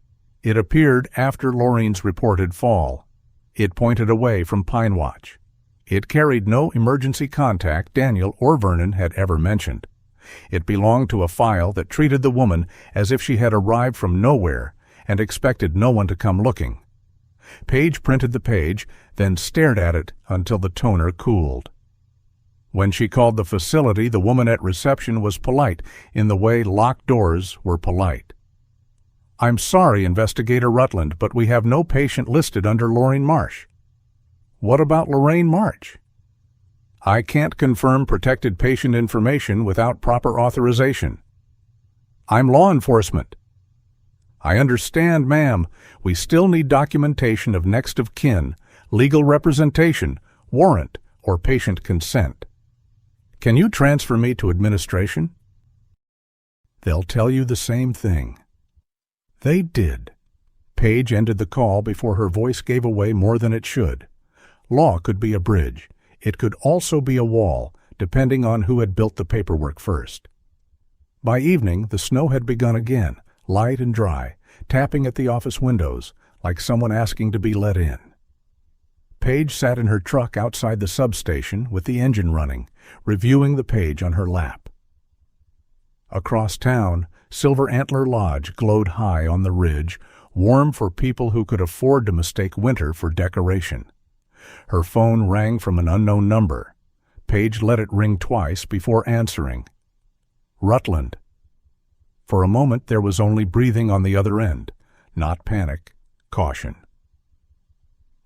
It appeared after Lorraine's reported fall. It pointed away from Pinewatch. It carried no emergency contact Daniel or Vernon had ever mentioned. It belonged to a file that treated the woman as if she had arrived from nowhere and expected no one to come looking. Paige printed the page, then stared at it until the toner cooled. When she called the facility, the woman at reception was polite in the way locked doors were polite. "I'm sorry, Investigator Rutland, but we have no patient listed under Lorraine Marsh." "What about Lorraine Marsh?" "I can't confirm protected patient information without proper authorization." "I'm law enforcement." "I understand, ma'am. We still need documentation of next of kin, legal representation, warrant, or patient consent." "Can you transfer me to administration?" "They'll tell you the same thing." They did. Paige ended the call before her voice gave away more than it should. Law could be a bridge. It could also be a wall, depending on who had built the paperwork first. By evening, the snow had begun again, light and dry, tapping at the office windows, like someone asking to be let in. Paige sat in her truck outside the substation with the engine running, reviewing the page on her lap. Across town, Silver Antler Lodge glowed high on the ridge, warm for people who could afford to mistake winter for decoration. Her phone rang from an unknown number. Paige let it ring twice before answering. Rutland. For a moment there was only breathing on the other end, not panic, caution.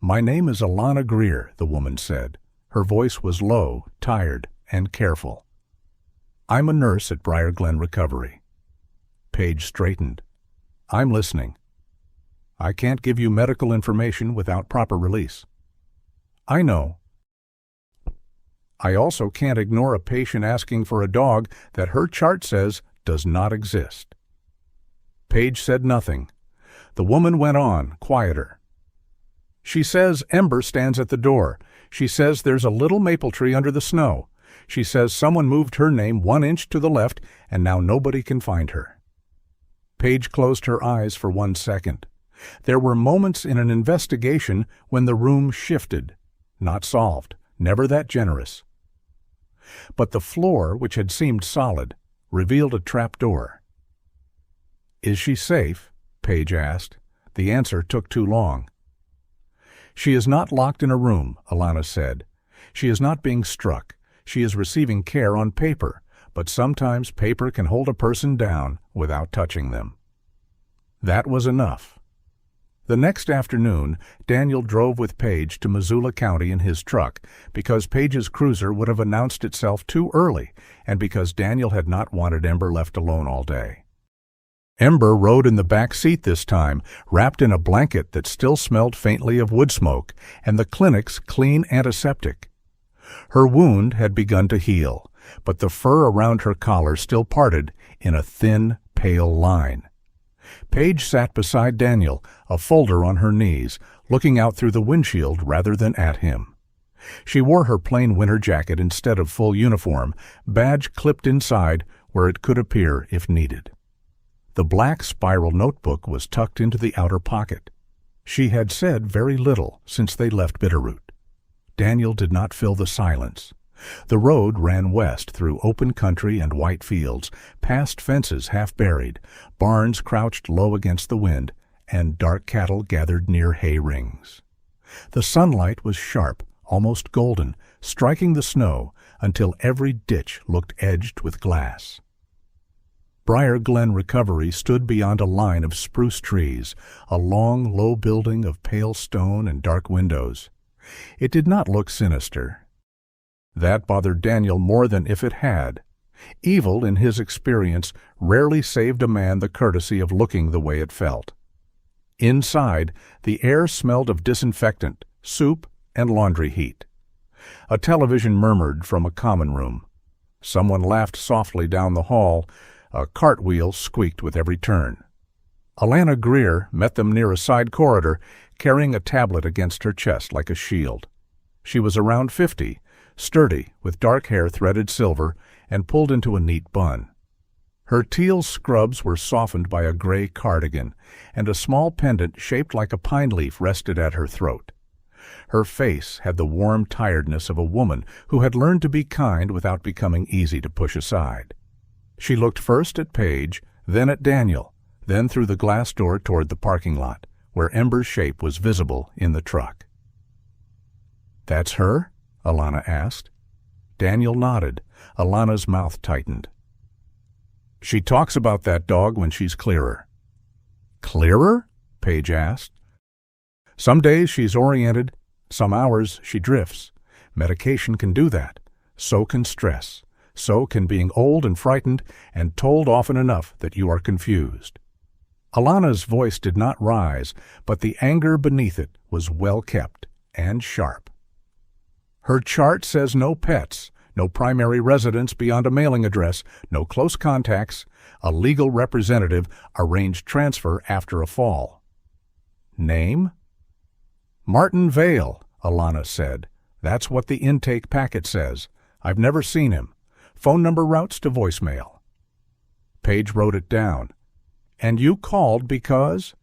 "My name is Alana Greer," the woman said. Her voice was low, tired, and careful. "I'm a nurse at Briar Glen Recovery." Paige straightened. "I'm listening." "I can't give you medical information without proper release." "I know." "I also can't ignore a patient asking for a dog that her chart says does not exist." Paige said nothing. The woman went on, quieter. "She says Ember stands at the door. She says there's a little maple tree under the snow. She says someone moved her name 1 inch to the left and now nobody can find her." Paige closed her eyes for 1 second. There were moments in an investigation when the room shifted. Not solved, never that generous. But the floor, which had seemed solid, revealed a trap door. "Is she safe?" Paige asked. The answer took too long. "She is not locked in a room," Alana said. "She is not being struck. She is receiving care on paper, but sometimes paper can hold a person down without touching them." That was enough. The next afternoon, Daniel drove with Paige to Missoula County in his truck because Paige's cruiser would have announced itself too early and because Daniel had not wanted Ember left alone all day. Ember rode in the back seat this time, wrapped in a blanket that still smelled faintly of wood smoke and the clinic's clean antiseptic. Her wound had begun to heal, but the fur around her collar still parted in a thin, pale line. Paige sat beside Daniel, a folder on her knees, looking out through the windshield rather than at him. She wore her plain winter jacket instead of full uniform, badge clipped inside where it could appear if needed. The black spiral notebook was tucked into the outer pocket. She had said very little since they left Bitterroot. Daniel did not fill the silence. The road ran west through open country and white fields, past fences half buried, barns crouched low against the wind, and dark cattle gathered near hay rings. The sunlight was sharp, almost golden, striking the snow until every ditch looked edged with glass. Briar Glen Recovery stood beyond a line of spruce trees, a long, low building of pale stone and dark windows. It did not look sinister. That bothered Daniel more than if it had. Evil, in his experience, rarely saved a man the courtesy of looking the way it felt. Inside, the air smelled of disinfectant, soup, and laundry heat. A television murmured from a common room. Someone laughed softly down the hall. A cartwheel squeaked with every turn. Alana Greer met them near a side corridor, carrying a tablet against her chest like a shield. She was around 50, sturdy, with dark hair threaded silver and pulled into a neat bun. Her teal scrubs were softened by a gray cardigan, and a small pendant shaped like a pine leaf rested at her throat. Her face had the warm tiredness of a woman who had learned to be kind without becoming easy to push aside. She looked first at Paige, then at Daniel, then through the glass door toward the parking lot, where Ember's shape was visible in the truck. "That's her?" Alana asked. Daniel nodded. Alana's mouth tightened. "She talks about that dog when she's clearer." "Clearer?" Paige asked. "Some days she's oriented, some hours she drifts. Medication can do that. So can stress. So can being old and frightened and told often enough that you are confused." Alana's voice did not rise, but the anger beneath it was well kept and sharp. "Her chart says no pets, no primary residence beyond a mailing address, no close contacts, a legal representative, arranged transfer after a fall." "Name?" "Martin Vale," Alana said. "That's what the intake packet says. I've never seen him. Phone number routes to voicemail." Paige wrote it down. "And you called because—"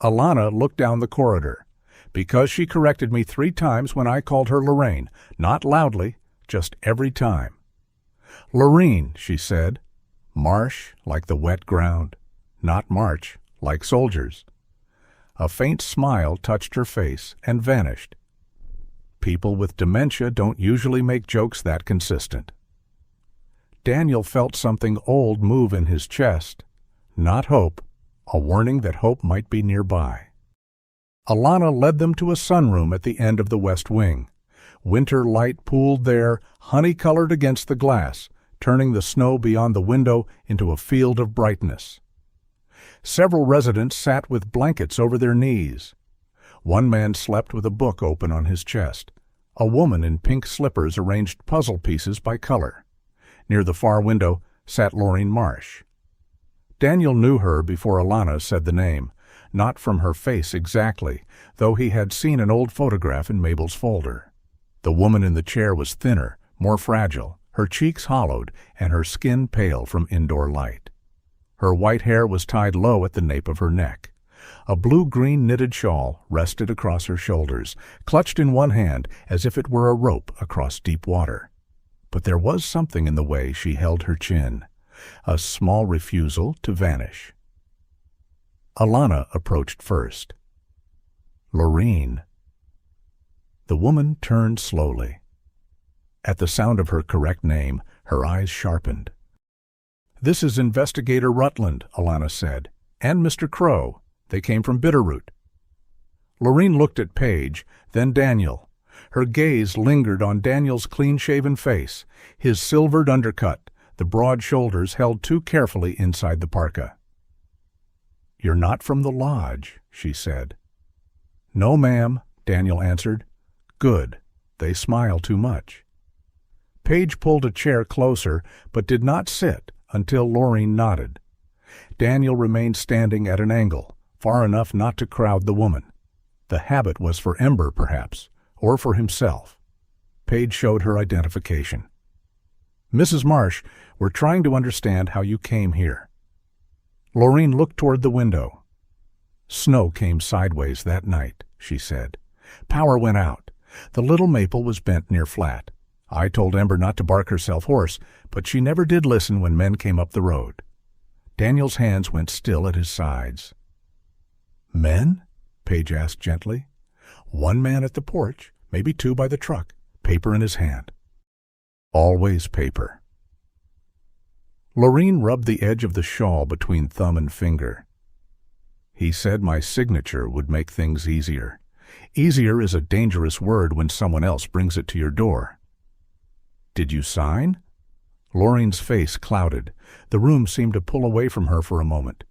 Alana looked down the corridor. "Because she corrected me 3 times when I called her Lorraine. Not loudly, just every time." "Lorraine," she said. "Marsh, like the wet ground. Not march, like soldiers." A faint smile touched her face and vanished. People with dementia don't usually make jokes that consistent. Daniel felt something old move in his chest. Not hope, a warning that hope might be nearby. Alana led them to a sunroom at the end of the west wing. Winter light pooled there, honey-colored against the glass, turning the snow beyond the window into a field of brightness. Several residents sat with blankets over their knees. One man slept with a book open on his chest. A woman in pink slippers arranged puzzle pieces by color. Near the far window sat Lorraine Marsh. Daniel knew her before Alana said the name, not from her face exactly, though he had seen an old photograph in Mabel's folder. The woman in the chair was thinner, more fragile, her cheeks hollowed, and her skin pale from indoor light. Her white hair was tied low at the nape of her neck. A blue-green knitted shawl rested across her shoulders, clutched in one hand as if it were a rope across deep water. But there was something in the way she held her chin, a small refusal to vanish. Alana approached first. "Lorraine." The woman turned slowly. At the sound of her correct name, her eyes sharpened. "This is Investigator Rutland," Alana said, "and Mr. Crowe. They came from Bitterroot." Lorraine looked at Paige, then Daniel. Her gaze lingered on Daniel's clean-shaven face, his silvered undercut, the broad shoulders held too carefully inside the parka. "You're not from the lodge," she said. "No, ma'am," Daniel answered. "Good. They smile too much." Paige pulled a chair closer, but did not sit until Lorraine nodded. Daniel remained standing at an angle, far enough not to crowd the woman. The habit was for Ember, perhaps, or for himself. Paige showed her identification. "Mrs. Marsh, we're trying to understand how you came here." Lorraine looked toward the window. "Snow came sideways that night," she said. "Power went out. The little maple was bent near flat. I told Ember not to bark herself hoarse, but she never did listen when men came up the road." Daniel's hands went still at his sides. "Men?" Paige asked gently. "One man at the porch, maybe 2 by the truck, paper in his hand." "Always paper." Lorraine rubbed the edge of the shawl between thumb and finger. "He said my signature would make things easier. Easier is a dangerous word when someone else brings it to your door." "Did you sign?" Lorraine's face clouded. The room seemed to pull away from her for a moment.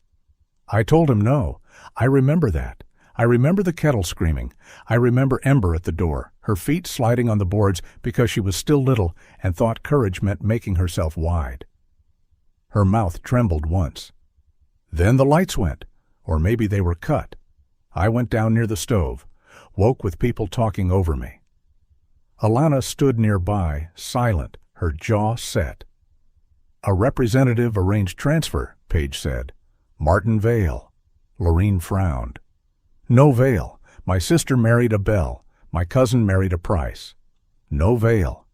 "I told him no. I remember that. I remember the kettle screaming. I remember Ember at the door, her feet sliding on the boards because she was still little and thought courage meant making herself wide." Her mouth trembled once. "Then the lights went, or maybe they were cut. I went down near the stove, woke with people talking over me." Alana stood nearby, silent, her jaw set. "A representative arranged transfer," Paige said. "Martin Vale." Lorene frowned. "No Vale. My sister married a Bell. My cousin married a Price. No Vale."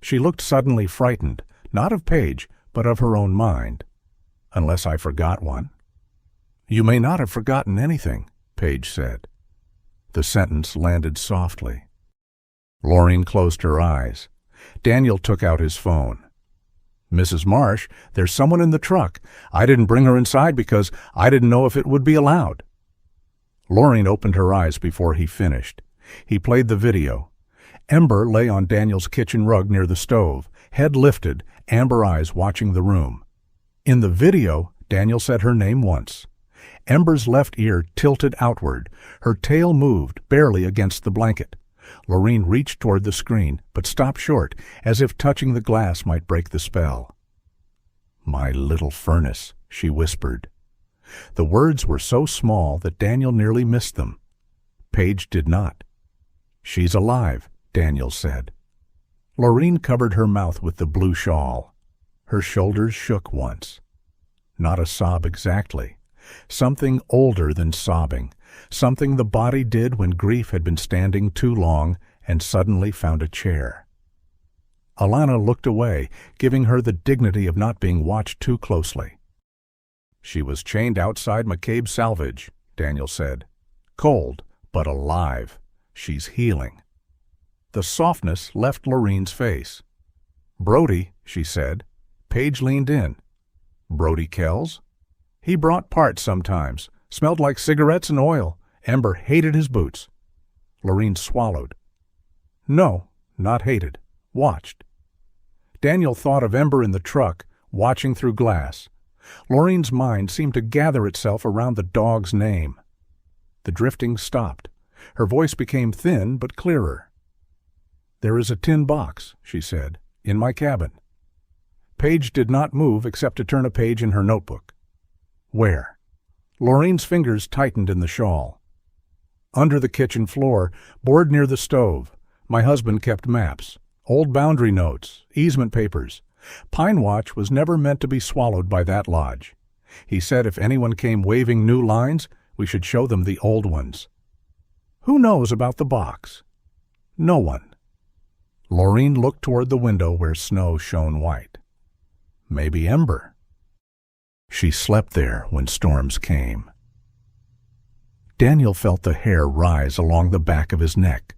She looked suddenly frightened, not of Paige, but of her own mind. "Unless I forgot one." "You may not have forgotten anything," Paige said. The sentence landed softly. Lorene closed her eyes. Daniel took out his phone. "Mrs. Marsh, there's someone in the truck. I didn't bring her inside because I didn't know if it would be allowed." Lorene opened her eyes before he finished. He played the video. Ember lay on Daniel's kitchen rug near the stove, head lifted, amber eyes watching the room. In the video, Daniel said her name once. Ember's left ear tilted outward. Her tail moved, barely against the blanket. Lorene reached toward the screen, but stopped short, as if touching the glass might break the spell. "My little furnace," she whispered. The words were so small that Daniel nearly missed them. Paige did not. "She's alive," Daniel said. Lorene covered her mouth with the blue shawl. Her shoulders shook once. Not a sob exactly. Something older than sobbing. Something the body did when grief had been standing too long and suddenly found a chair. Alana looked away, giving her the dignity of not being watched too closely. "She was chained outside McCabe's salvage," Daniel said. "Cold, but alive. She's healing." The softness left Lorene's face. "Brody," she said. Paige leaned in. "Brody Kells?" "He brought parts sometimes. Smelled like cigarettes and oil. Ember hated his boots." Lorene swallowed. "No, not hated. Watched." Daniel thought of Ember in the truck, watching through glass. Lorene's mind seemed to gather itself around the dog's name. The drifting stopped. Her voice became thin but clearer. "There is a tin box," she said, "in my cabin." Paige did not move except to turn a page in her notebook. "Where?" Lorene's fingers tightened in the shawl. "Under the kitchen floor, board near the stove. My husband kept maps, old boundary notes, easement papers. Pinewatch was never meant to be swallowed by that lodge. He said if anyone came waving new lines, we should show them the old ones." "Who knows about the box?" "No one." Lorene looked toward the window where snow shone white. "Maybe Ember." She slept there when storms came. Daniel felt the hair rise along the back of his neck,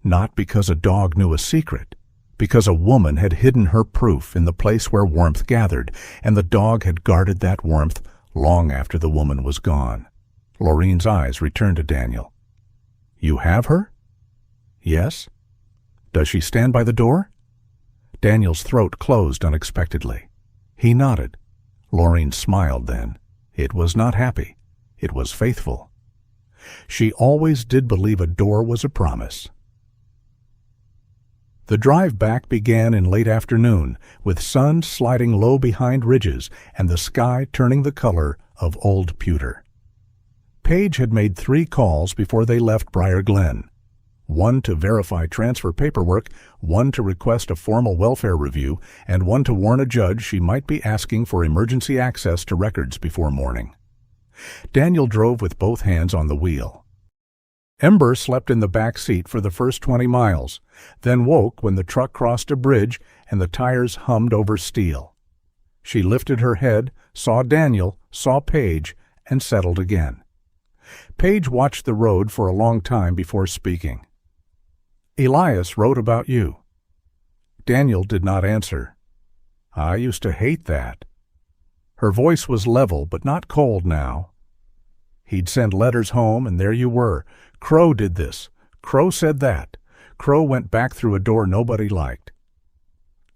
not because a dog knew a secret, because a woman had hidden her proof in the place where warmth gathered, and the dog had guarded that warmth long after the woman was gone. Lorene's eyes returned to Daniel. "You have her?" "Yes." "Does she stand by the door?" Daniel's throat closed unexpectedly. He nodded. Lorene smiled then. It was not happy. It was faithful. She always did believe a door was a promise. The drive back began in late afternoon, with sun sliding low behind ridges and the sky turning the color of old pewter. Paige had made 3 calls before they left Briar Glen. 1 to verify transfer paperwork, 1 to request a formal welfare review, and 1 to warn a judge she might be asking for emergency access to records before morning. Daniel drove with both hands on the wheel. Ember slept in the back seat for the first 20 miles, then woke when the truck crossed a bridge and the tires hummed over steel. She lifted her head, saw Daniel, saw Paige, and settled again. Paige watched the road for a long time before speaking. "Elias wrote about you." Daniel did not answer. "I used to hate that." Her voice was level but not cold now. "He'd send letters home, and there you were. Crowe did this. Crowe said that. Crowe went back through a door nobody liked.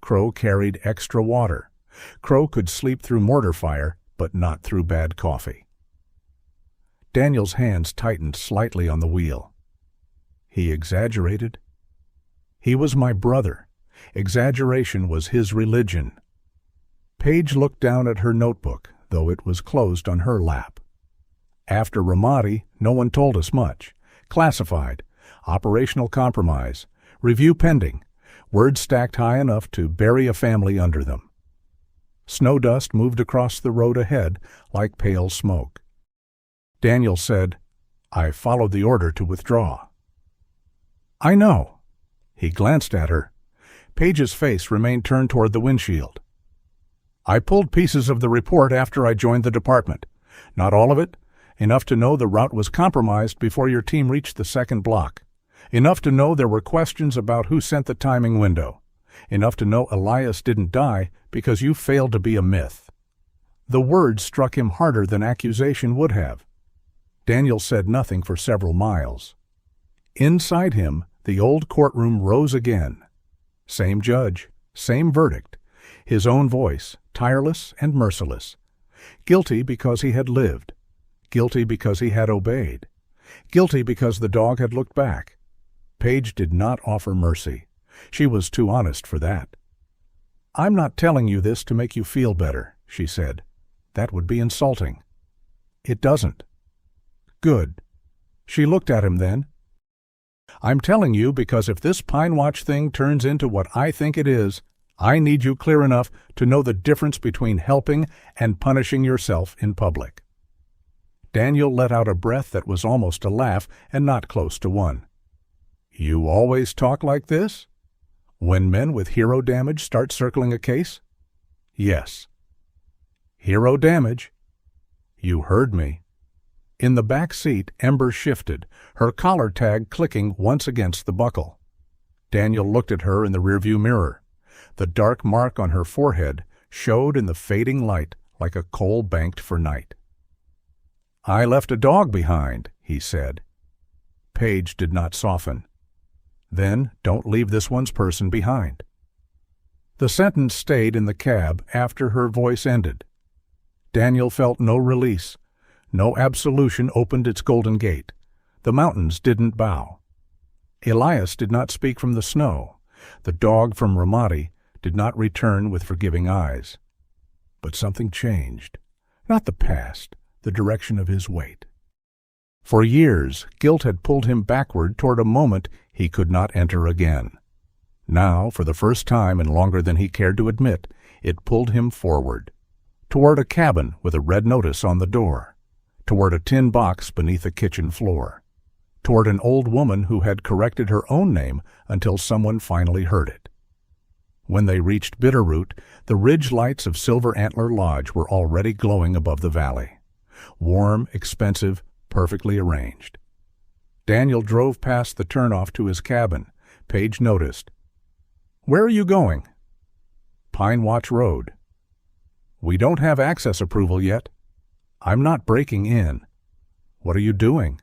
Crowe carried extra water. Crowe could sleep through mortar fire, but not through bad coffee." Daniel's hands tightened slightly on the wheel. "He exaggerated?" "He was my brother. Exaggeration was his religion." Paige looked down at her notebook, though it was closed on her lap. "After Ramadi, no one told us much. Classified. Operational compromise. Review pending. Words stacked high enough to bury a family under them. Snow dust moved across the road ahead like pale smoke. Daniel said, "I followed the order to withdraw." "I know." He glanced at her. Paige's face remained turned toward the windshield. "I pulled pieces of the report after I joined the department. Not all of it. Enough to know the route was compromised before your team reached the second block. Enough to know there were questions about who sent the timing window. Enough to know Elias didn't die because you failed to be a myth." The words struck him harder than accusation would have. Daniel said nothing for several miles. Inside him, the old courtroom rose again. Same judge, same verdict, his own voice, tireless and merciless. Guilty because he had lived. Guilty because he had obeyed. Guilty because the dog had looked back. Paige did not offer mercy. She was too honest for that. "I'm not telling you this to make you feel better," she said. "That would be insulting." "It doesn't." "Good." She looked at him then. "I'm telling you because if this Pinewatch thing turns into what I think it is, I need you clear enough to know the difference between helping and punishing yourself in public." Daniel let out a breath that was almost a laugh and not close to one. "You always talk like this? When men with hero damage start circling a case?" "Yes." "Hero damage?" "You heard me." In the back seat, Ember shifted, her collar tag clicking once against the buckle. Daniel looked at her in the rearview mirror. The dark mark on her forehead showed in the fading light like a coal banked for night. "I left a dog behind," he said. Paige did not soften. "Then don't leave this one's person behind." The sentence stayed in the cab after her voice ended. Daniel felt no release. No absolution opened its golden gate. The mountains didn't bow. Elias did not speak from the snow. The dog from Ramadi did not return with forgiving eyes. But something changed. Not the past, the direction of his weight. For years, guilt had pulled him backward toward a moment he could not enter again. Now, for the first time in longer than he cared to admit, it pulled him forward. Toward a cabin with a red notice on the door. Toward a tin box beneath the kitchen floor. Toward an old woman who had corrected her own name until someone finally heard it. When they reached Bitterroot, the ridge lights of Silver Antler Lodge were already glowing above the valley. Warm, expensive, perfectly arranged. Daniel drove past the turnoff to his cabin. Paige noticed. "Where are you going?" "Pinewatch Road." "We don't have access approval yet." "I'm not breaking in." "What are you doing?"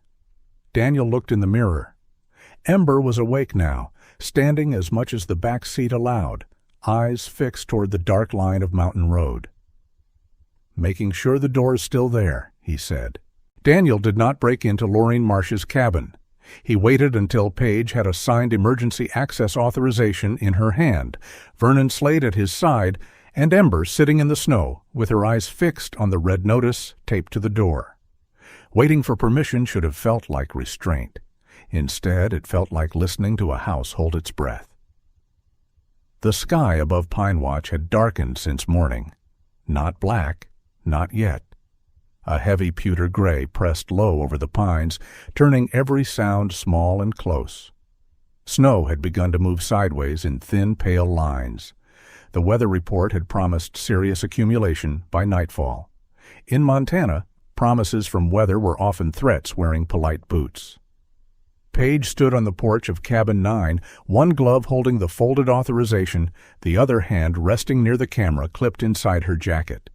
Daniel looked in the mirror. Ember was awake now, standing as much as the back seat allowed, eyes fixed toward the dark line of mountain road. "Making sure the door is still there," he said. Daniel did not break into Laureen Marsh's cabin. He waited until Paige had a signed emergency access authorization in her hand, Vernon Slade at his side, and Ember sitting in the snow with her eyes fixed on the red notice taped to the door. Waiting for permission should have felt like restraint. Instead, it felt like listening to a house hold its breath. The sky above Pinewatch had darkened since morning. Not black, not yet. A heavy pewter gray pressed low over the pines, turning every sound small and close. Snow had begun to move sideways in thin, pale lines. The weather report had promised serious accumulation by nightfall. In Montana, promises from weather were often threats wearing polite boots. Paige stood on the porch of Cabin 9, one glove holding the folded authorization, the other hand resting near the camera clipped inside her jacket.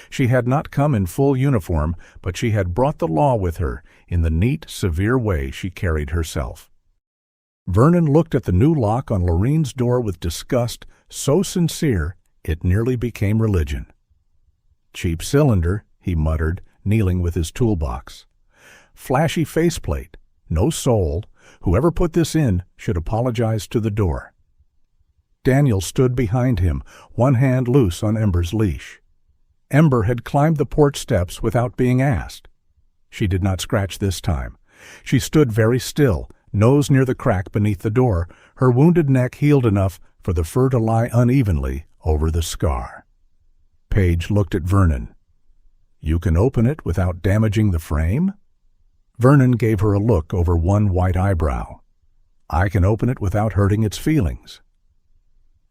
She had not come in full uniform, but she had brought the law with her in the neat, severe way she carried herself. Vernon looked at the new lock on Laureen's door with disgust so sincere it nearly became religion. "Cheap cylinder," he muttered, kneeling with his toolbox. "Flashy faceplate. No soul. Whoever put this in should apologize to the door." Daniel stood behind him, one hand loose on Ember's leash. Ember had climbed the porch steps without being asked. She did not scratch this time. She stood very still, nose near the crack beneath the door, her wounded neck healed enough for the fur to lie unevenly over the scar. Paige looked at Vernon. "You can open it without damaging the frame?" Vernon gave her a look over one white eyebrow. "I can open it without hurting its feelings."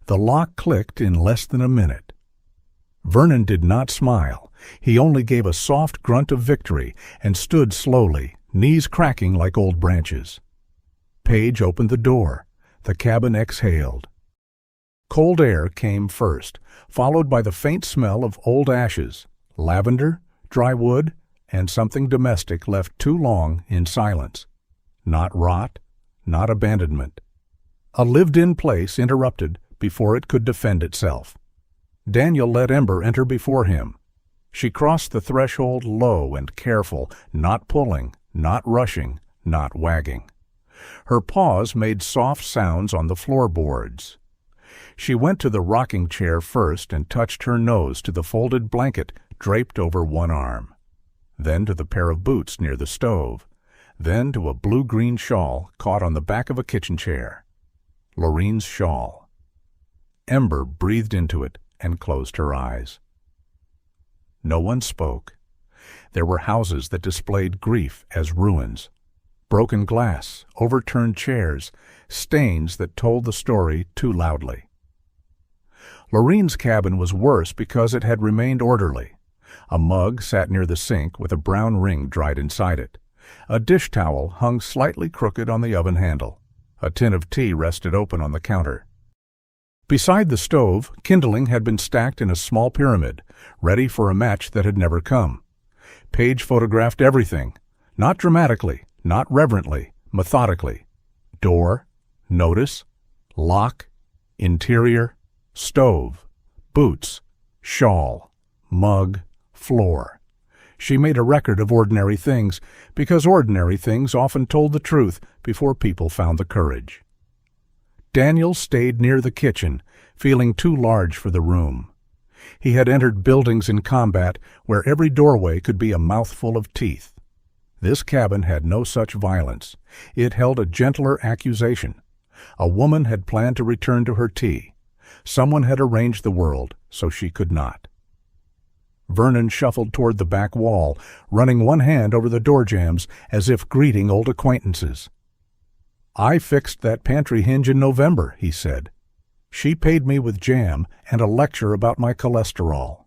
The lock clicked in less than a minute. Vernon did not smile. He only gave a soft grunt of victory and stood slowly, knees cracking like old branches. Paige opened the door. The cabin exhaled. Cold air came first, followed by the faint smell of old ashes, lavender, dry wood, and something domestic left too long in silence. Not rot, not abandonment. A lived-in place interrupted before it could defend itself. Daniel let Ember enter before him. She crossed the threshold low and careful, not pulling, not rushing, not wagging. Her paws made soft sounds on the floorboards. She went to the rocking chair first and touched her nose to the folded blanket draped over one arm, then to the pair of boots near the stove, then to a blue-green shawl caught on the back of a kitchen chair. Lorraine's shawl. Ember breathed into it and closed her eyes. No one spoke. There were houses that displayed grief as ruins. Broken glass, overturned chairs, stains that told the story too loudly. Lorraine's cabin was worse because it had remained orderly. A mug sat near the sink with a brown ring dried inside it. A dish towel hung slightly crooked on the oven handle. A tin of tea rested open on the counter. Beside the stove, kindling had been stacked in a small pyramid, ready for a match that had never come. Paige photographed everything, not dramatically, not reverently, methodically. Door, notice, lock, interior, stove, boots, shawl, mug, floor. She made a record of ordinary things because ordinary things often told the truth before people found the courage. Daniel stayed near the kitchen, feeling too large for the room. He had entered buildings in combat where every doorway could be a mouthful of teeth. This cabin had no such violence. It held a gentler accusation. A woman had planned to return to her tea. Someone had arranged the world so she could not. Vernon shuffled toward the back wall, running one hand over the door jambs as if greeting old acquaintances. "I fixed that pantry hinge in November," he said. "She paid me with jam and a lecture about my cholesterol."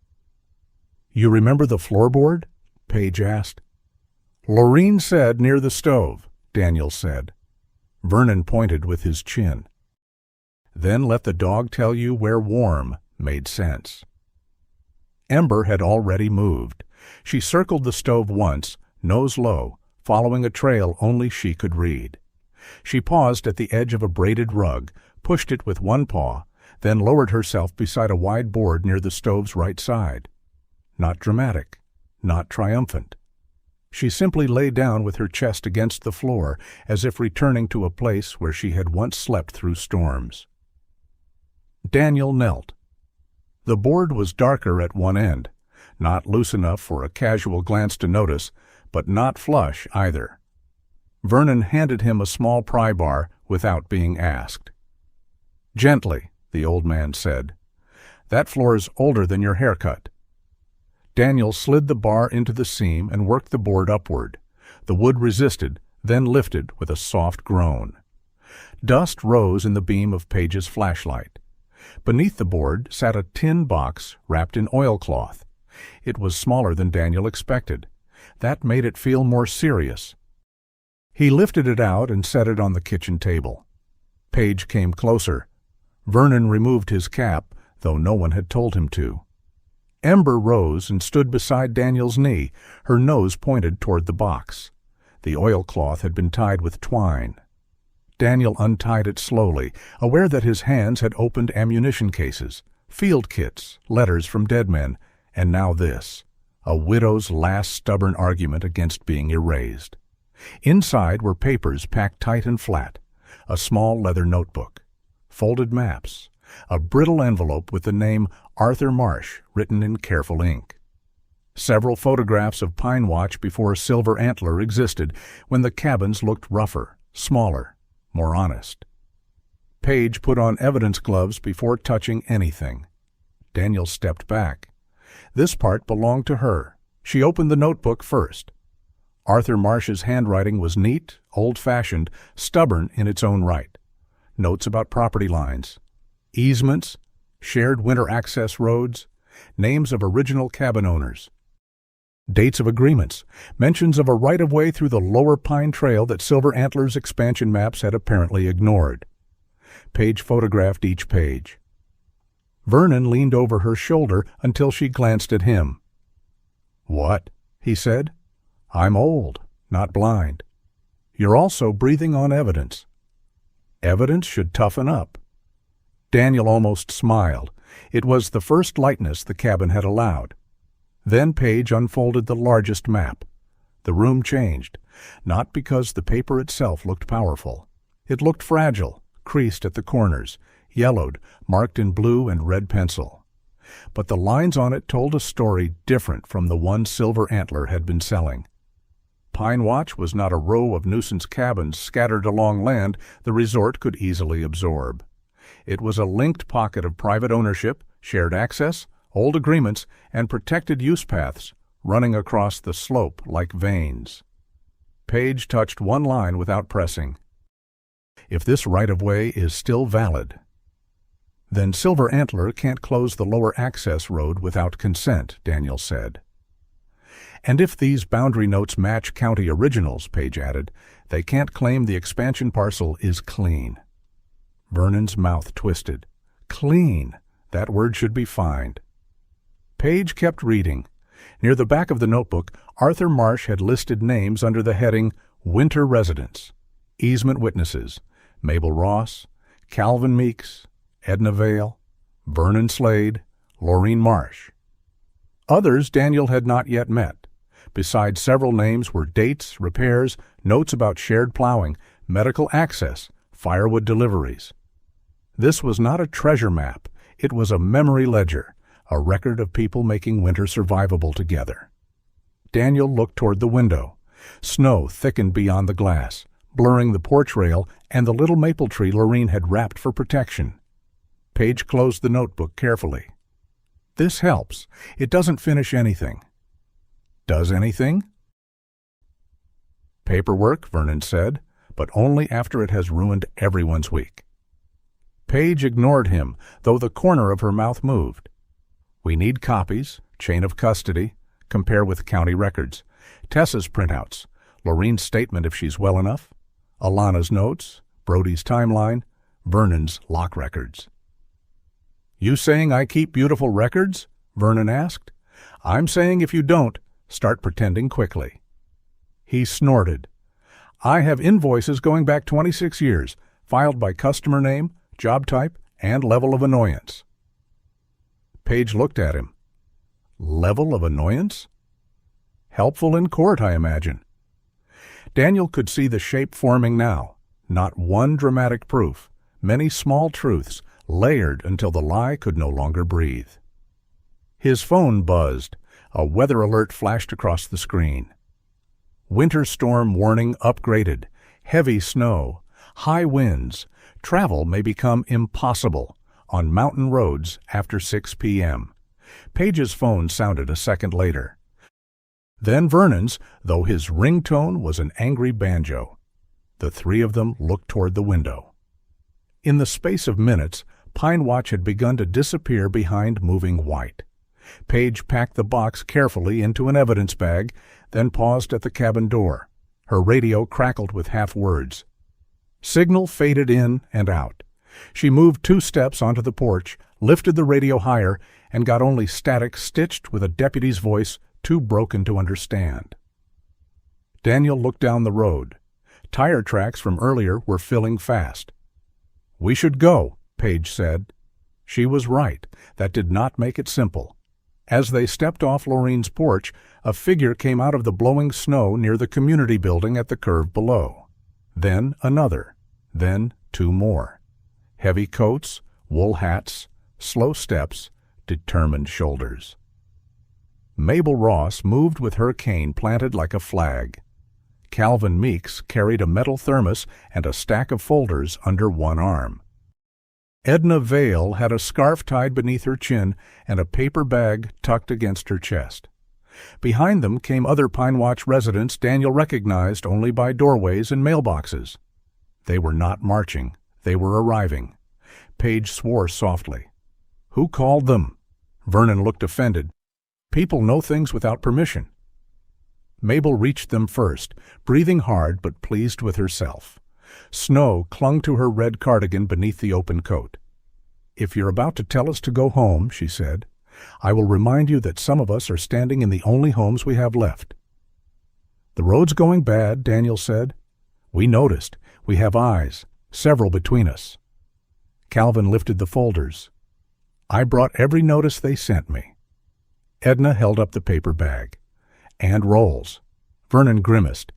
"You remember the floorboard?" Paige asked. "Lorraine said near the stove," Daniel said. Vernon pointed with his chin. "Then let the dog tell you where warm made sense." Ember had already moved. She circled the stove once, nose low, following a trail only she could read. She paused at the edge of a braided rug, pushed it with one paw, then lowered herself beside a wide board near the stove's right side. Not dramatic, not triumphant. She simply lay down with her chest against the floor, as if returning to a place where she had once slept through storms. Daniel knelt. The board was darker at one end, not loose enough for a casual glance to notice, but not flush either. Vernon handed him a small pry bar without being asked. "Gently," the old man said. "That floor's older than your haircut." Daniel slid the bar into the seam and worked the board upward. The wood resisted, then lifted with a soft groan. Dust rose in the beam of Paige's flashlight. Beneath the board sat a tin box wrapped in oilcloth. It was smaller than Daniel expected. That made it feel more serious. He lifted it out and set it on the kitchen table. Paige came closer. Vernon removed his cap, though no one had told him to. Ember rose and stood beside Daniel's knee, her nose pointed toward the box. The oilcloth had been tied with twine. Daniel untied it slowly, aware that his hands had opened ammunition cases, field kits, letters from dead men, and now this, a widow's last stubborn argument against being erased. Inside were papers packed tight and flat, a small leather notebook, folded maps, a brittle envelope with the name Arthur Marsh written in careful ink. Several photographs of Pinewatch before Silver Antler existed when the cabins looked rougher, smaller, more honest. Paige put on evidence gloves before touching anything. Daniel stepped back. This part belonged to her. She opened the notebook first. Arthur Marsh's handwriting was neat, old-fashioned, stubborn in its own right. Notes about property lines, easements, shared winter access roads, names of original cabin owners, dates of agreements, mentions of a right-of-way through the Lower Pine Trail that Silver Antler's expansion maps had apparently ignored. Paige photographed each page. Vernon leaned over her shoulder until she glanced at him. "What?" he said. "I'm old, not blind. You're also breathing on evidence. Evidence should toughen up." Daniel almost smiled. It was the first lightness the cabin had allowed. Then Paige unfolded the largest map. The room changed, not because the paper itself looked powerful. It looked fragile, creased at the corners, yellowed, marked in blue and red pencil. But the lines on it told a story different from the one Silver Antler had been selling. Pinewatch was not a row of nuisance cabins scattered along land the resort could easily absorb. It was a linked pocket of private ownership, shared access, old agreements, and protected use paths running across the slope like veins. Paige touched one line without pressing. "If this right-of-way is still valid, then Silver Antler can't close the lower access road without consent," Daniel said. "And if these boundary notes match county originals," Paige added, "they can't claim the expansion parcel is clean." Vernon's mouth twisted. Clean! That word should be fined. Paige kept reading. Near the back of the notebook, Arthur Marsh had listed names under the heading Winter Residents, Easement Witnesses, Mabel Ross, Calvin Meeks, Edna Vale, Vernon Slade, Laureen Marsh. Others Daniel had not yet met. Besides several names were dates, repairs, notes about shared plowing, medical access, firewood deliveries. This was not a treasure map. It was a memory ledger, a record of people making winter survivable together. Daniel looked toward the window. Snow thickened beyond the glass, blurring the porch rail and the little maple tree Laureen had wrapped for protection. Paige closed the notebook carefully. "This helps. It doesn't finish anything." "Does anything?" "Paperwork," Vernon said, "but only after it has ruined everyone's week." Paige ignored him, though the corner of her mouth moved. "We need copies, chain of custody, compare with county records, Tessa's printouts, Laureen's statement if she's well enough, Alana's notes, Brody's timeline, Vernon's lock records." "You saying I keep beautiful records?" Vernon asked. "I'm saying if you don't, start pretending quickly." He snorted. "I have invoices going back 26 years, filed by customer name, job type, and level of annoyance." Paige looked at him. "Level of annoyance?" "Helpful in court, I imagine." Daniel could see the shape forming now. Not one dramatic proof, many small truths, layered until the lie could no longer breathe. His phone buzzed. A weather alert flashed across the screen. Winter storm warning upgraded. Heavy snow. High winds. Travel may become impossible on mountain roads after 6 p.m. Paige's phone sounded a second later. Then Vernon's, though his ringtone was an angry banjo. The three of them looked toward the window. In the space of minutes, Pinewatch had begun to disappear behind moving white. Paige packed the box carefully into an evidence bag, then paused at the cabin door. Her radio crackled with half-words. Signal faded in and out. She moved 2 steps onto the porch, lifted the radio higher, and got only static stitched with a deputy's voice too broken to understand. Daniel looked down the road. Tire tracks from earlier were filling fast. "We should go," Paige said. She was right. That did not make it simple. As they stepped off Laureen's porch, a figure came out of the blowing snow near the community building at the curve below. Then another. Then 2 more. Heavy coats, wool hats, slow steps, determined shoulders. Mabel Ross moved with her cane planted like a flag. Calvin Meeks carried a metal thermos and a stack of folders under one arm. Edna Vale had a scarf tied beneath her chin and a paper bag tucked against her chest. Behind them came other Pinewatch residents Daniel recognized only by doorways and mailboxes. They were not marching. They were arriving. Paige swore softly. "Who called them?" Vernon looked offended. "People know things without permission." Mabel reached them first, breathing hard but pleased with herself. Snow clung to her red cardigan beneath the open coat. "If you're about to tell us to go home," she said, "I will remind you that some of us are standing in the only homes we have left." "The road's going bad," Daniel said. "We noticed. We have eyes, several between us." Calvin lifted the folders. "I brought every notice they sent me." Edna held up the paper bag. "And rolls." Vernon grimaced.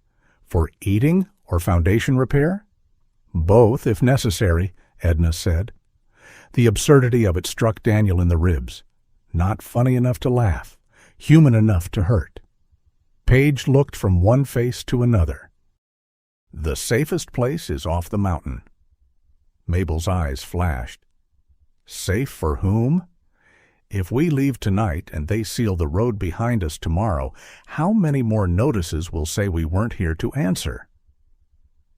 "For eating or foundation repair?" "Both, if necessary," Edna said. The absurdity of it struck Daniel in the ribs. Not funny enough to laugh, human enough to hurt. Paige looked from one face to another. "The safest place is off the mountain." Mabel's eyes flashed. "Safe for whom? If we leave tonight and they seal the road behind us tomorrow, how many more notices will say we weren't here to answer?"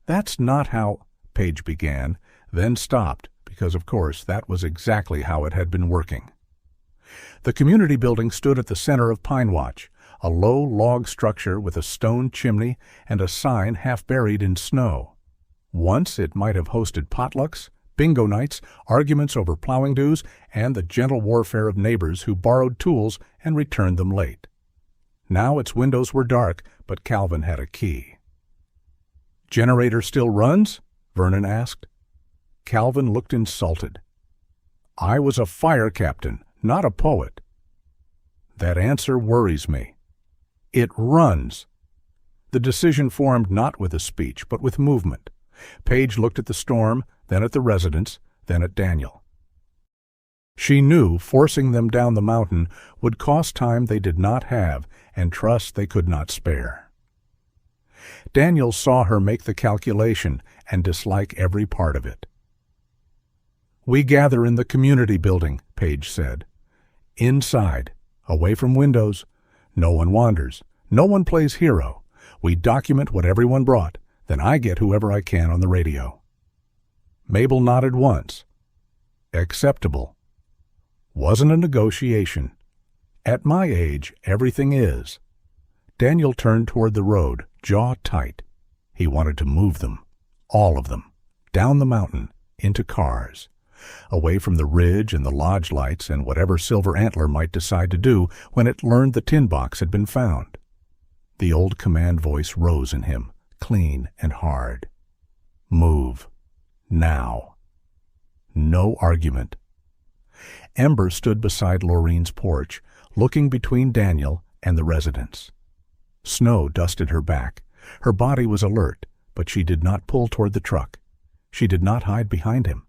"That's not how—" Paige began, then stopped, because of course that was exactly how it had been working. The community building stood at the center of Pinewatch, a low log structure with a stone chimney and a sign half buried in snow. Once it might have hosted potlucks, bingo nights, arguments over plowing dues, and the gentle warfare of neighbors who borrowed tools and returned them late. Now its windows were dark, but Calvin had a key. "Generator still runs?" Vernon asked. Calvin looked insulted. "I was a fire captain, not a poet." "That answer worries me." "It runs." The decision formed not with a speech, but with movement. Paige looked at the storm, then at the residents, then at Daniel. She knew forcing them down the mountain would cost time they did not have and trust they could not spare. Daniel saw her make the calculation and dislike every part of it. "We gather in the community building," Paige said. "Inside, away from windows. No one wanders. No one plays hero. We document what everyone brought. Then I get whoever I can on the radio." Mabel nodded once. "Acceptable." Wasn't a negotiation. At my age, everything is. Daniel turned toward the road, jaw tight. He wanted to move them, all of them, down the mountain, into cars, away from the ridge and the lodge lights and whatever Silver Antler might decide to do when it learned the tin box had been found. The old command voice rose in him, clean and hard. Move. Now. No argument. Ember stood beside Laureen's porch, looking between Daniel and the residents. Snow dusted her back. Her body was alert, but she did not pull toward the truck. She did not hide behind him.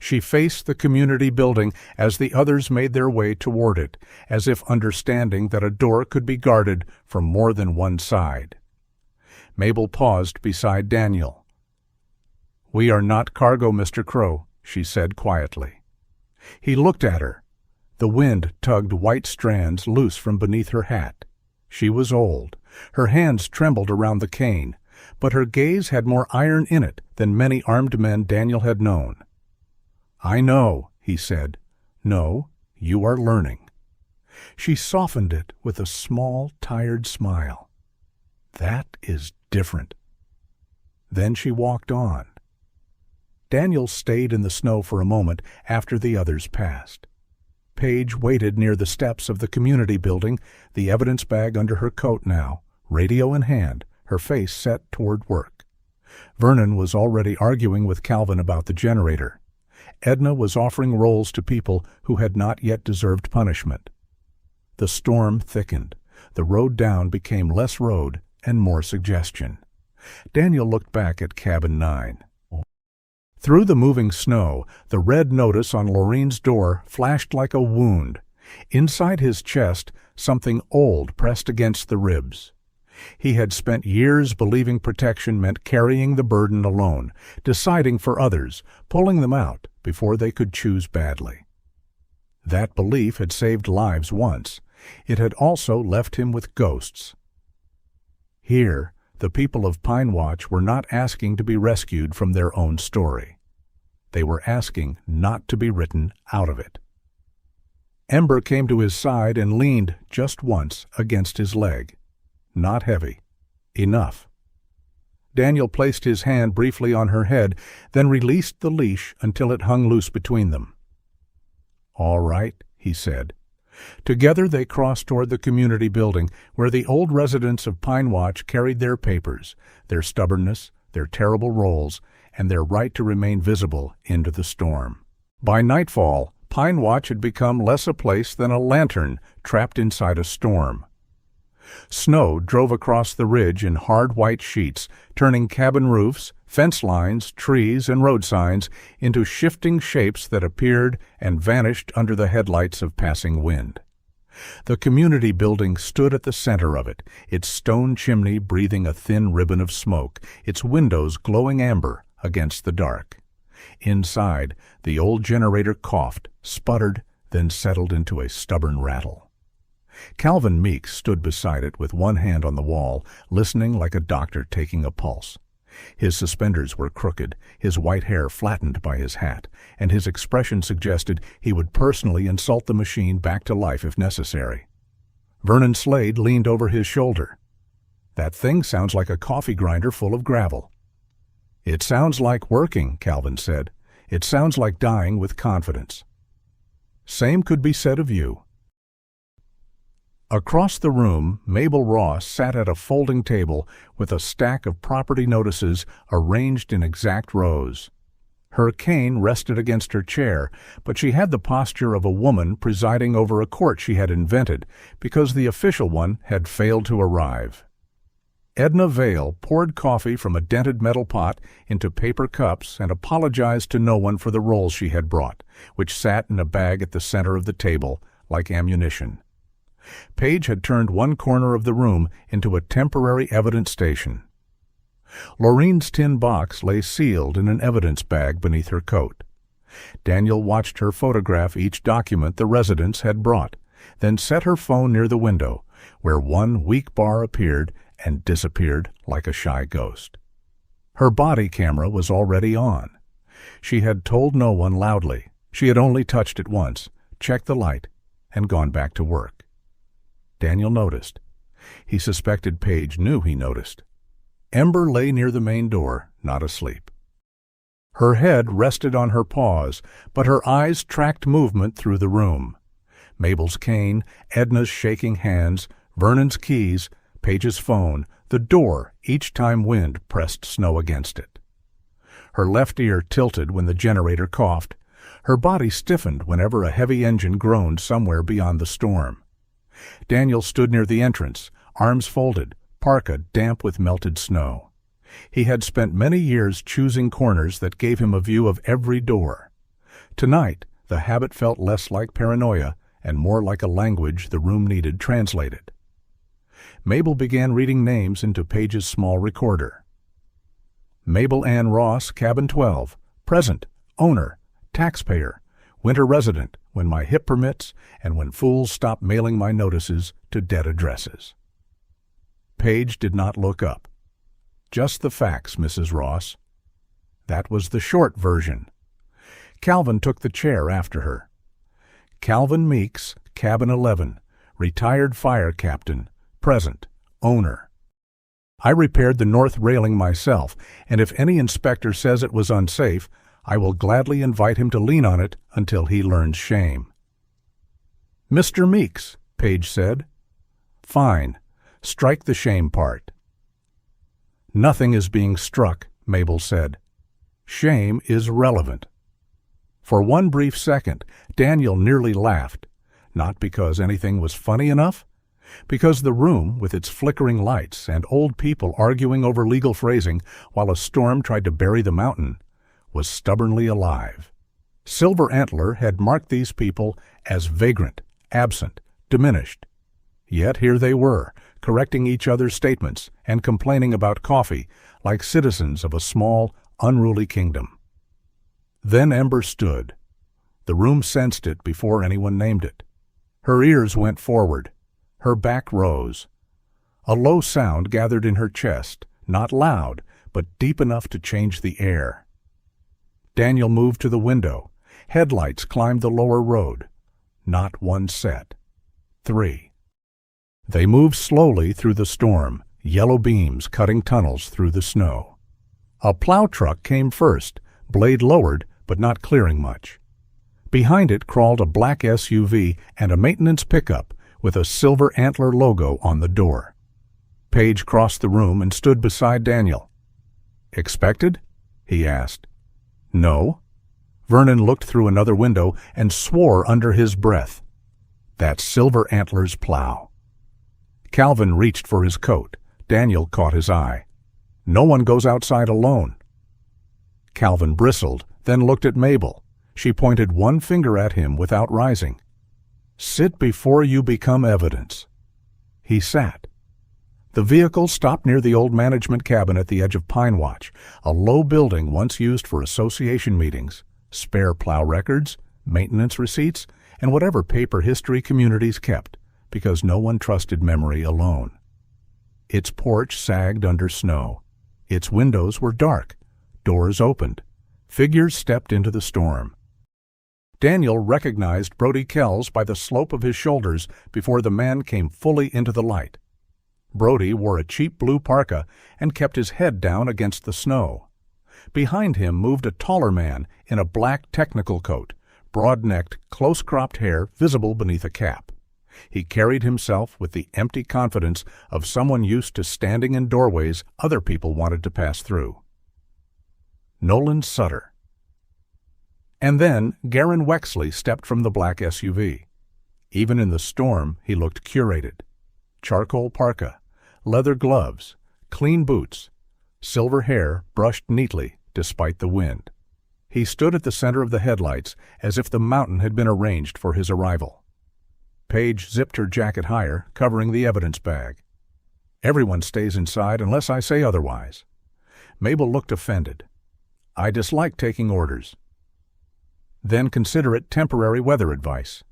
She faced the community building as the others made their way toward it, as if understanding that a door could be guarded from more than one side. Mabel paused beside Daniel. "We are not cargo, Mr. Crowe," she said quietly. He looked at her. The wind tugged white strands loose from beneath her hat. She was old. Her hands trembled around the cane, but her gaze had more iron in it than many armed men Daniel had known. "I know," he said. "No, you are learning." She softened it with a small, tired smile. "That is different." Then she walked on. Daniel stayed in the snow for a moment after the others passed. Paige waited near the steps of the community building, the evidence bag under her coat now, radio in hand, her face set toward work. Vernon was already arguing with Calvin about the generator. Edna was offering rolls to people who had not yet deserved punishment. The storm thickened. The road down became less road and more suggestion. Daniel looked back at Cabin 9. Through the moving snow, the red notice on Laureen's door flashed like a wound. Inside his chest, something old pressed against the ribs. He had spent years believing protection meant carrying the burden alone, deciding for others, pulling them out before they could choose badly. That belief had saved lives once. It had also left him with ghosts. Here, the people of Pinewatch were not asking to be rescued from their own story. They were asking not to be written out of it. Ember came to his side and leaned just once against his leg. Not heavy. Enough. Daniel placed his hand briefly on her head, then released the leash until it hung loose between them. "All right," he said. Together they crossed toward the community building, where the old residents of Pinewatch carried their papers, their stubbornness, their terrible roles, and their right to remain visible into the storm. By nightfall, Pinewatch had become less a place than a lantern trapped inside a storm. Snow drove across the ridge in hard white sheets, turning cabin roofs, fence lines, trees, and road signs into shifting shapes that appeared and vanished under the headlights of passing wind. The community building stood at the center of it, its stone chimney breathing a thin ribbon of smoke, its windows glowing amber against the dark. Inside, the old generator coughed, sputtered, then settled into a stubborn rattle. Calvin Meeks stood beside it with one hand on the wall, listening like a doctor taking a pulse. His suspenders were crooked, his white hair flattened by his hat, and his expression suggested he would personally insult the machine back to life if necessary. Vernon Slade leaned over his shoulder. "That thing sounds like a coffee grinder full of gravel." "It sounds like working," Calvin said. "It sounds like dying with confidence." "Same could be said of you." Across the room, Mabel Ross sat at a folding table with a stack of property notices arranged in exact rows. Her cane rested against her chair, but she had the posture of a woman presiding over a court she had invented because the official one had failed to arrive. Edna Vale poured coffee from a dented metal pot into paper cups and apologized to no one for the rolls she had brought, which sat in a bag at the center of the table, like ammunition. Paige had turned one corner of the room into a temporary evidence station. Laureen's tin box lay sealed in an evidence bag beneath her coat. Daniel watched her photograph each document the residents had brought, then set her phone near the window, where one weak bar appeared and disappeared like a shy ghost. Her body camera was already on. She had told no one loudly. She had only touched it once, checked the light, and gone back to work. Daniel noticed. He suspected Paige knew he noticed. Ember lay near the main door, not asleep. Her head rested on her paws, but her eyes tracked movement through the room. Mabel's cane, Edna's shaking hands, Vernon's keys, Paige's phone, the door each time wind pressed snow against it. Her left ear tilted when the generator coughed. Her body stiffened whenever a heavy engine groaned somewhere beyond the storm. Daniel stood near the entrance, arms folded, parka damp with melted snow. He had spent many years choosing corners that gave him a view of every door. Tonight, the habit felt less like paranoia and more like a language the room needed translated. Mabel began reading names into Paige's small recorder. Mabel Ann Ross, Cabin 12, present, owner, taxpayer, winter resident, when my hip permits, and when fools stop mailing my notices to dead addresses. Paige did not look up. "Just the facts, Mrs. Ross." That was the short version. Calvin took the chair after her. "Calvin Meeks, Cabin 11, retired fire captain, present, owner. I repaired the north railing myself, and if any inspector says it was unsafe, I will gladly invite him to lean on it until he learns shame." "Mr. Meeks," Paige said. "Fine. Strike the shame part." "Nothing is being struck," Mabel said. "Shame is relevant." For one brief second, Daniel nearly laughed, not because anything was funny enough, because the room, with its flickering lights and old people arguing over legal phrasing while a storm tried to bury the mountain, was stubbornly alive. Silver Antler had marked these people as vagrant, absent, diminished. Yet here they were, correcting each other's statements and complaining about coffee like citizens of a small, unruly kingdom. Then Ember stood. The room sensed it before anyone named it. Her ears went forward. Her back rose. A low sound gathered in her chest, not loud, but deep enough to change the air. Daniel moved to the window. Headlights climbed the lower road. Not one set. 3. They moved slowly through the storm, yellow beams cutting tunnels through the snow. A plow truck came first, blade lowered, but not clearing much. Behind it crawled a black SUV and a maintenance pickup with a silver antler logo on the door. Paige crossed the room and stood beside Daniel. "Expected?" he asked. "No." Vernon looked through another window and swore under his breath. "That's Silver Antler's plow." Calvin reached for his coat. Daniel caught his eye. "No one goes outside alone." Calvin bristled, then looked at Mabel. She pointed one finger at him without rising. "Sit before you become evidence." He sat. The vehicle stopped near the old management cabin at the edge of Pinewatch, a low building once used for association meetings, spare plow records, maintenance receipts, and whatever paper history communities kept, because no one trusted memory alone. Its porch sagged under snow. Its windows were dark. Doors opened. Figures stepped into the storm. Daniel recognized Brody Kells by the slope of his shoulders before the man came fully into the light. Brody wore a cheap blue parka and kept his head down against the snow. Behind him moved a taller man in a black technical coat, broad-necked, close-cropped hair visible beneath a cap. He carried himself with the empty confidence of someone used to standing in doorways other people wanted to pass through. Nolan Sutter. And then Garen Wexley stepped from the black SUV. Even in the storm, he looked curated. Charcoal parka, leather gloves, clean boots, silver hair brushed neatly despite the wind. He stood at the center of the headlights as if the mountain had been arranged for his arrival. Paige zipped her jacket higher, covering the evidence bag. "Everyone stays inside unless I say otherwise." Mabel looked offended. "I dislike taking orders." "Then consider it temporary weather advice."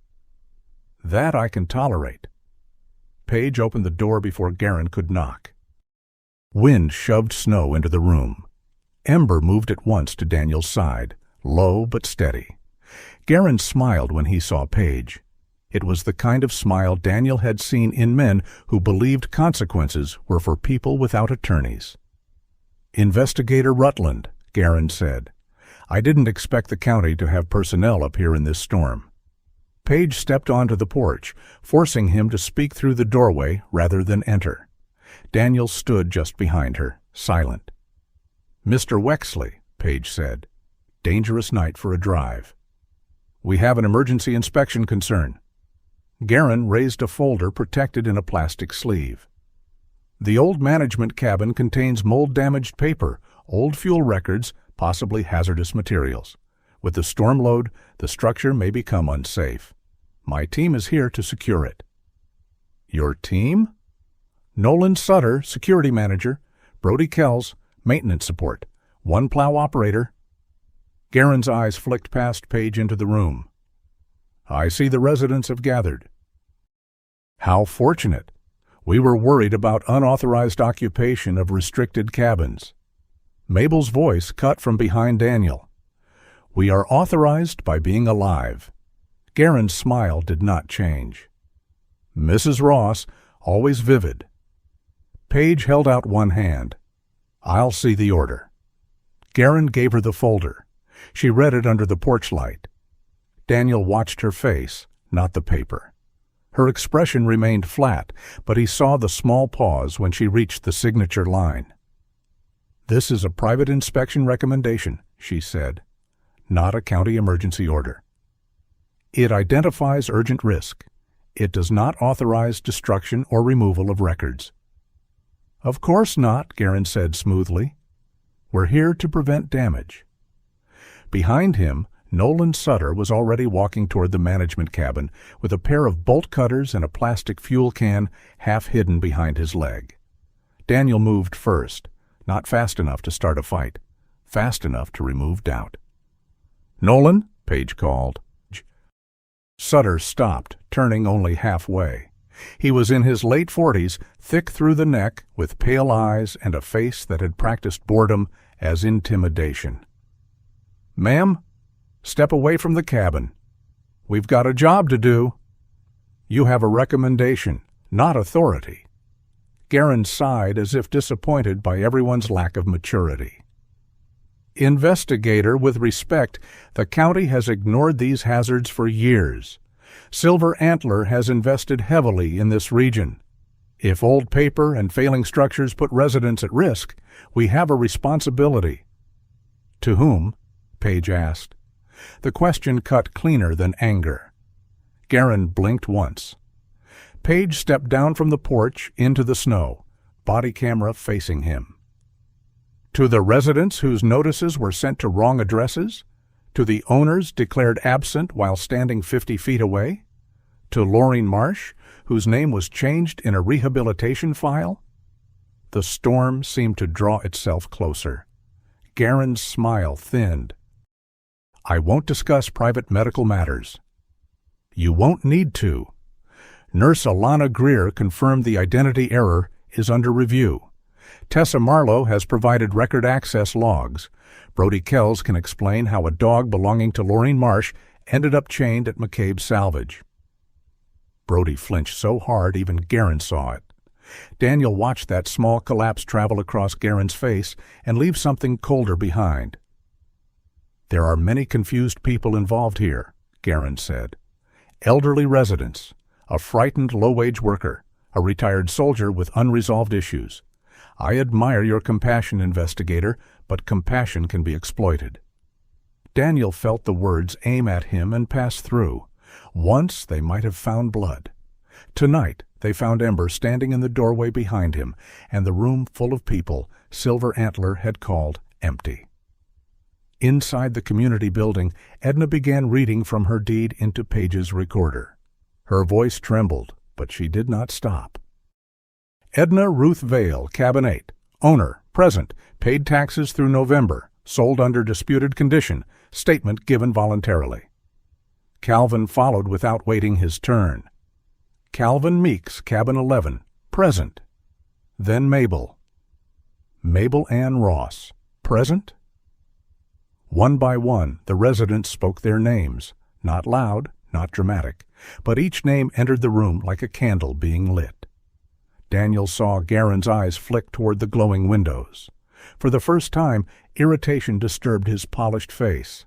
"That I can tolerate." Paige opened the door before Garen could knock. Wind shoved snow into the room. Ember moved at once to Daniel's side, low but steady. Garen smiled when he saw Paige. It was the kind of smile Daniel had seen in men who believed consequences were for people without attorneys. "Investigator Rutland," Garen said. "I didn't expect the county to have personnel up here in this storm." Paige stepped onto the porch, forcing him to speak through the doorway rather than enter. Daniel stood just behind her, silent. "Mr. Wexley," Paige said. "Dangerous night for a drive." "We have an emergency inspection concern." Garen raised a folder protected in a plastic sleeve. "The old management cabin contains mold-damaged paper, old fuel records, possibly hazardous materials. With the storm load, the structure may become unsafe. My team is here to secure it." "Your team?" "Nolan Sutter, security manager. Brody Kells, maintenance support. One plow operator." Garen's eyes flicked past Paige into the room. "I see the residents have gathered." "How fortunate. We were worried about unauthorized occupation of restricted cabins." Mabel's voice cut from behind Daniel. "We are authorized by being alive." Garen's smile did not change. "Mrs. Ross, always vivid." Paige held out one hand. "I'll see the order." Garen gave her the folder. She read it under the porch light. Daniel watched her face, not the paper. Her expression remained flat, but he saw the small pause when she reached the signature line. "This is a private inspection recommendation," she said, "not a county emergency order. It identifies urgent risk. It does not authorize destruction or removal of records." "Of course not," Garen said smoothly. "We're here to prevent damage." Behind him, Nolan Sutter was already walking toward the management cabin with a pair of bolt cutters and a plastic fuel can half hidden behind his leg. Daniel moved first, not fast enough to start a fight, fast enough to remove doubt. "Nolan?" Page called. Sutter stopped, turning only halfway. He was in his late 40s, thick through the neck, with pale eyes and a face that had practiced boredom as intimidation. "Ma'am, step away from the cabin. We've got a job to do." "You have a recommendation, not authority." Guerin sighed as if disappointed by everyone's lack of maturity. "Investigator, with respect, the county has ignored these hazards for years. Silver Antler has invested heavily in this region. If old paper and failing structures put residents at risk, we have a responsibility." "To whom?" Page asked. The question cut cleaner than anger. Guerin blinked once. Page stepped down from the porch into the snow, body camera facing him. "To the residents whose notices were sent to wrong addresses? To the owners declared absent while standing 50 feet away? To Loring Marsh, whose name was changed in a rehabilitation file?" The storm seemed to draw itself closer. Guerin's smile thinned. "I won't discuss private medical matters." "You won't need to." Nurse Alana Greer confirmed the identity error is under review. Tessa Marlowe has provided record access logs. Brody Kells can explain how a dog belonging to Loring Marsh ended up chained at McCabe's salvage. Brody flinched so hard even Guerin saw it. Daniel watched that small collapse travel across Guerin's face and leave something colder behind. "There are many confused people involved here," Guerin said. "Elderly residents, a frightened low-wage worker, a retired soldier with unresolved issues. I admire your compassion, investigator, but compassion can be exploited." Daniel felt the words aim at him and pass through. Once they might have found blood. Tonight they found Ember standing in the doorway behind him, and the room full of people Silver Antler had called empty. Inside the community building, Edna began reading from her deed into Page's recorder. Her voice trembled, but she did not stop. "Edna Ruth Vale, Cabin 8. Owner, present, paid taxes through November, sold under disputed condition, statement given voluntarily." Calvin followed without waiting his turn. "Calvin Meeks, Cabin 11. Present." Then Mabel. "Mabel Ann Ross. Present?" One by one, the residents spoke their names, not loud, not dramatic, but each name entered the room like a candle being lit. Daniel saw Guerin's eyes flick toward the glowing windows. For the first time, irritation disturbed his polished face.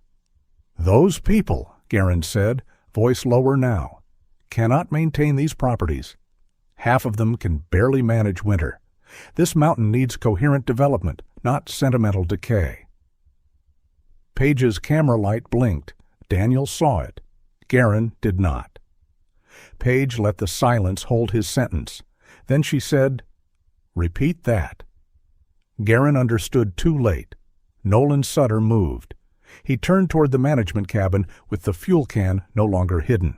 "Those people," Guerin said, voice lower now, "cannot maintain these properties. Half of them can barely manage winter. This mountain needs coherent development, not sentimental decay." Page's camera light blinked. Daniel saw it. Guerin did not. Page let the silence hold his sentence. Then she said, "Repeat that." Guerin understood too late. Nolan Sutter moved. He turned toward the management cabin with the fuel can no longer hidden.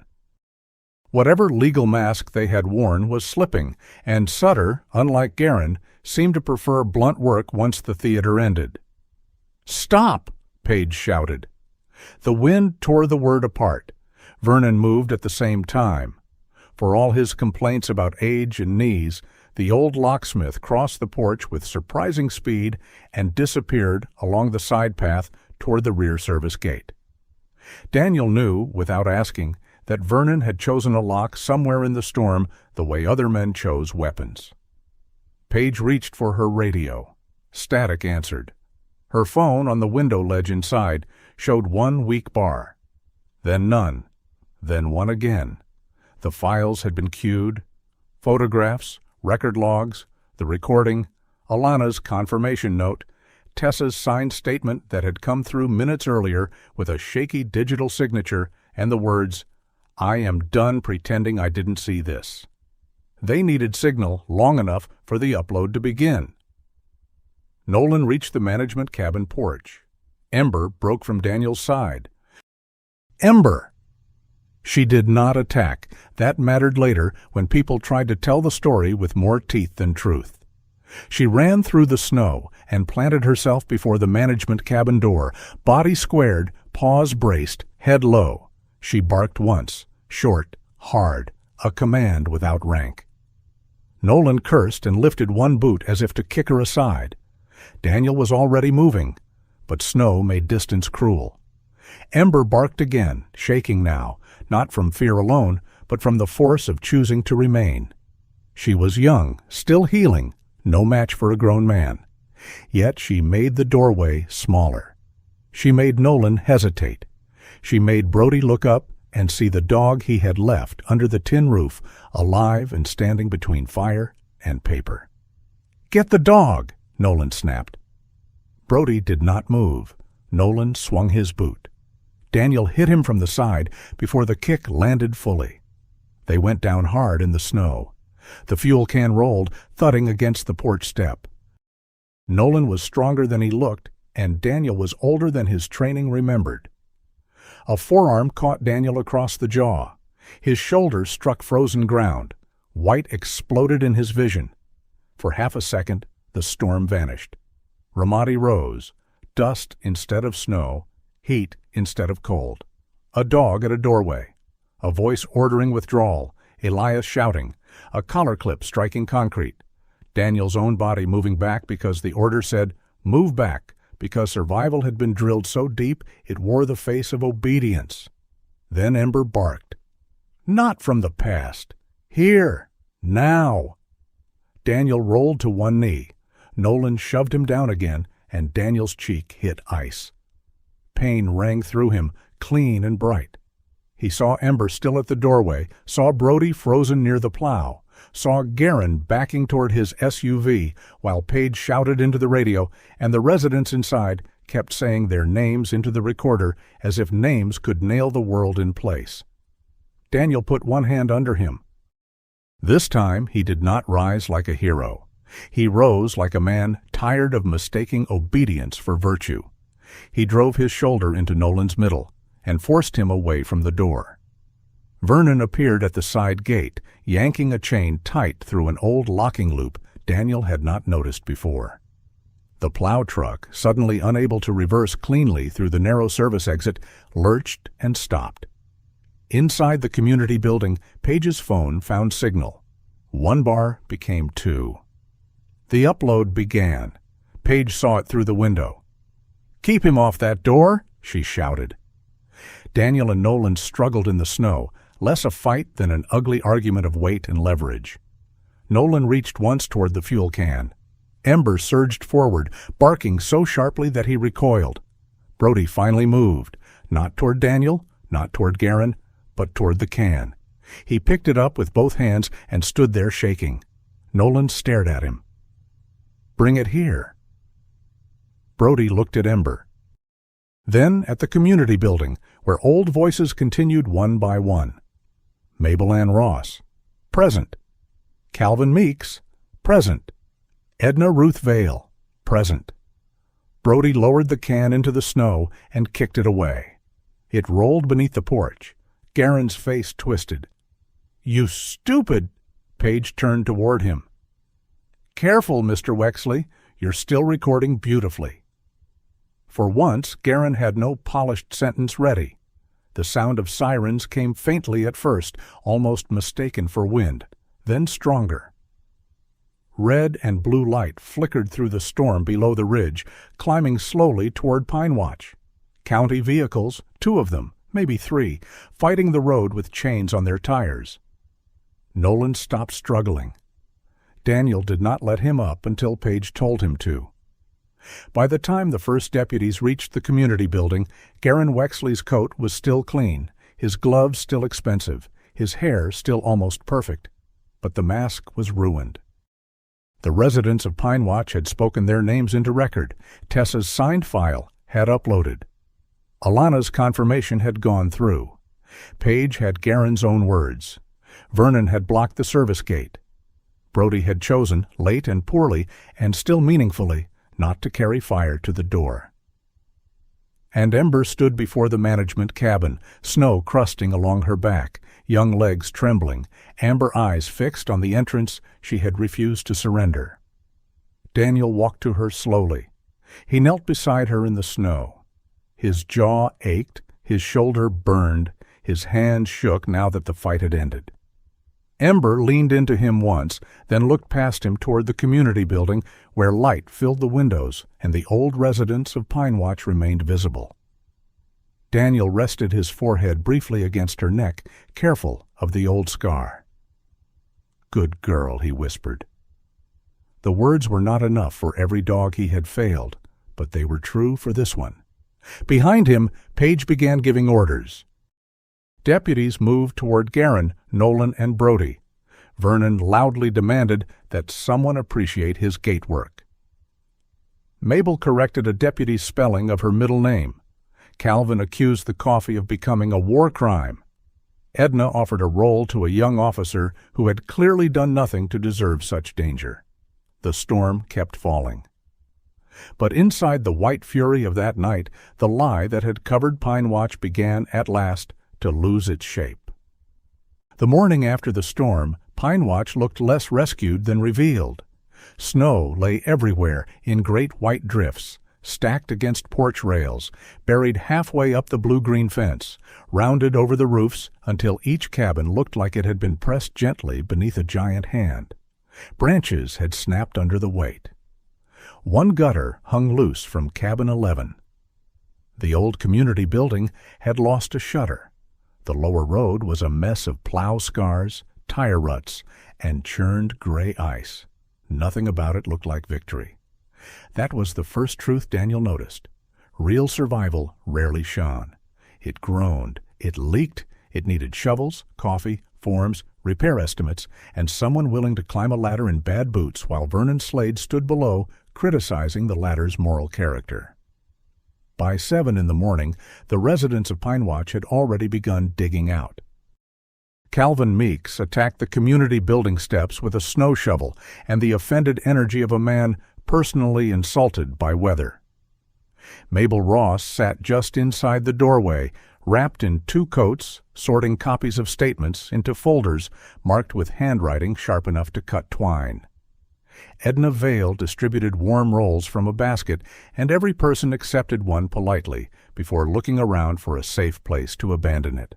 Whatever legal mask they had worn was slipping, and Sutter, unlike Guerin, seemed to prefer blunt work once the theater ended. "Stop!" Page shouted. The wind tore the word apart. Vernon moved at the same time. For all his complaints about age and knees, the old locksmith crossed the porch with surprising speed and disappeared along the side path toward the rear service gate. Daniel knew, without asking, that Vernon had chosen a lock somewhere in the storm the way other men chose weapons. Page reached for her radio. Static answered. Her phone on the window ledge inside showed one weak bar. Then none. Then one again. The files had been queued. Photographs, record logs, the recording, Alana's confirmation note, Tessa's signed statement that had come through minutes earlier with a shaky digital signature and the words, "I am done pretending I didn't see this." They needed signal long enough for the upload to begin. Nolan reached the management cabin porch. Ember broke from Daniel's side. Ember! She did not attack. That mattered later when people tried to tell the story with more teeth than truth. She ran through the snow and planted herself before the management cabin door, body squared, paws braced, head low. She barked once, short, hard, a command without rank. Nolan cursed and lifted one boot as if to kick her aside. Daniel was already moving, but snow made distance cruel. Ember barked again, shaking now, not from fear alone, but from the force of choosing to remain. She was young, still healing, no match for a grown man. Yet she made the doorway smaller. She made Nolan hesitate. She made Brody look up and see the dog he had left under the tin roof, alive and standing between fire and paper. "Get the dog!" Nolan snapped. Brody did not move. Nolan swung his boot. Daniel hit him from the side before the kick landed fully. They went down hard in the snow. The fuel can rolled, thudding against the porch step. Nolan was stronger than he looked, and Daniel was older than his training remembered. A forearm caught Daniel across the jaw. His shoulder struck frozen ground. White exploded in his vision. For half a second, the storm vanished. Ramadi rose, dust instead of snow, heat instead of cold. A dog at a doorway. A voice ordering withdrawal, Elias shouting, a collar clip striking concrete. Daniel's own body moving back because the order said, "Move back," because survival had been drilled so deep it wore the face of obedience. Then Ember barked. Not from the past. Here. Now. Daniel rolled to one knee. Nolan shoved him down again, and Daniel's cheek hit ice. Pain rang through him, clean and bright. He saw Ember still at the doorway, saw Brody frozen near the plow, saw Garen backing toward his SUV while Paige shouted into the radio, and the residents inside kept saying their names into the recorder as if names could nail the world in place. Daniel put one hand under him. This time he did not rise like a hero. He rose like a man tired of mistaking obedience for virtue. He drove his shoulder into Nolan's middle and forced him away from the door. Vernon appeared at the side gate, yanking a chain tight through an old locking loop Daniel had not noticed before. The plow truck, suddenly unable to reverse cleanly through the narrow service exit, lurched and stopped. Inside the community building, Paige's phone found signal. 1 bar became 2. The upload began. Paige saw it through the window. "Keep him off that door," she shouted. Daniel and Nolan struggled in the snow, less a fight than an ugly argument of weight and leverage. Nolan reached once toward the fuel can. Ember surged forward, barking so sharply that he recoiled. Brody finally moved, not toward Daniel, not toward Garen, but toward the can. He picked it up with both hands and stood there shaking. Nolan stared at him. "Bring it here." Brody looked at Ember. Then at the community building, where old voices continued one by one. Mabel Ann Ross, present. Calvin Meeks, present. Edna Ruth Vale, present. Brody lowered the can into the snow and kicked it away. It rolled beneath the porch. Garen's face twisted. "You stupid!" Paige turned toward him. "Careful, Mr. Wexley. You're still recording beautifully." For once, Garen had no polished sentence ready. The sound of sirens came faintly at first, almost mistaken for wind, then stronger. Red and blue light flickered through the storm below the ridge, climbing slowly toward Pinewatch. County vehicles, 2 of them, maybe 3, fighting the road with chains on their tires. Nolan stopped struggling. Daniel did not let him up until Paige told him to. By the time the first deputies reached the community building, Garen Wexley's coat was still clean, his gloves still expensive, his hair still almost perfect, but the mask was ruined. The residents of Pinewatch had spoken their names into record. Tessa's signed file had uploaded. Alana's confirmation had gone through. Paige had Garen's own words. Vernon had blocked the service gate. Brody had chosen, late and poorly, and still meaningfully, not to carry fire to the door. And Ember stood before the management cabin, snow crusting along her back, young legs trembling, amber eyes fixed on the entrance she had refused to surrender. Daniel walked to her slowly. He knelt beside her in the snow. His jaw ached, his shoulder burned, his hand shook now that the fight had ended. Ember leaned into him once, then looked past him toward the community building where light filled the windows and the old residence of Pinewatch remained visible. Daniel rested his forehead briefly against her neck, careful of the old scar. "Good girl," he whispered. The words were not enough for every dog he had failed, but they were true for this one. Behind him, Paige began giving orders. Deputies moved toward Garin, Nolan, and Brody. Vernon loudly demanded that someone appreciate his gate work. Mabel corrected a deputy's spelling of her middle name. Calvin accused the coffee of becoming a war crime. Edna offered a roll to a young officer who had clearly done nothing to deserve such danger. The storm kept falling. But inside the white fury of that night, the lie that had covered Pinewatch began at last to lose its shape. The morning after the storm, Pinewatch looked less rescued than revealed. Snow lay everywhere in great white drifts, stacked against porch rails, buried halfway up the blue-green fence, rounded over the roofs until each cabin looked like it had been pressed gently beneath a giant hand. Branches had snapped under the weight. One gutter hung loose from cabin 11. The old community building had lost a shutter. The lower road was a mess of plow scars, tire ruts, and churned gray ice. Nothing about it looked like victory. That was the first truth Daniel noticed. Real survival rarely shone. It groaned, it leaked, it needed shovels, coffee, forms, repair estimates, and someone willing to climb a ladder in bad boots while Vernon Slade stood below, criticizing the ladder's moral character. By 7 in the morning, the residents of Pinewatch had already begun digging out. Calvin Meeks attacked the community building steps with a snow shovel and the offended energy of a man personally insulted by weather. Mabel Ross sat just inside the doorway, wrapped in 2 coats, sorting copies of statements into folders marked with handwriting sharp enough to cut twine. Edna Vale distributed warm rolls from a basket, and every person accepted one politely before looking around for a safe place to abandon it.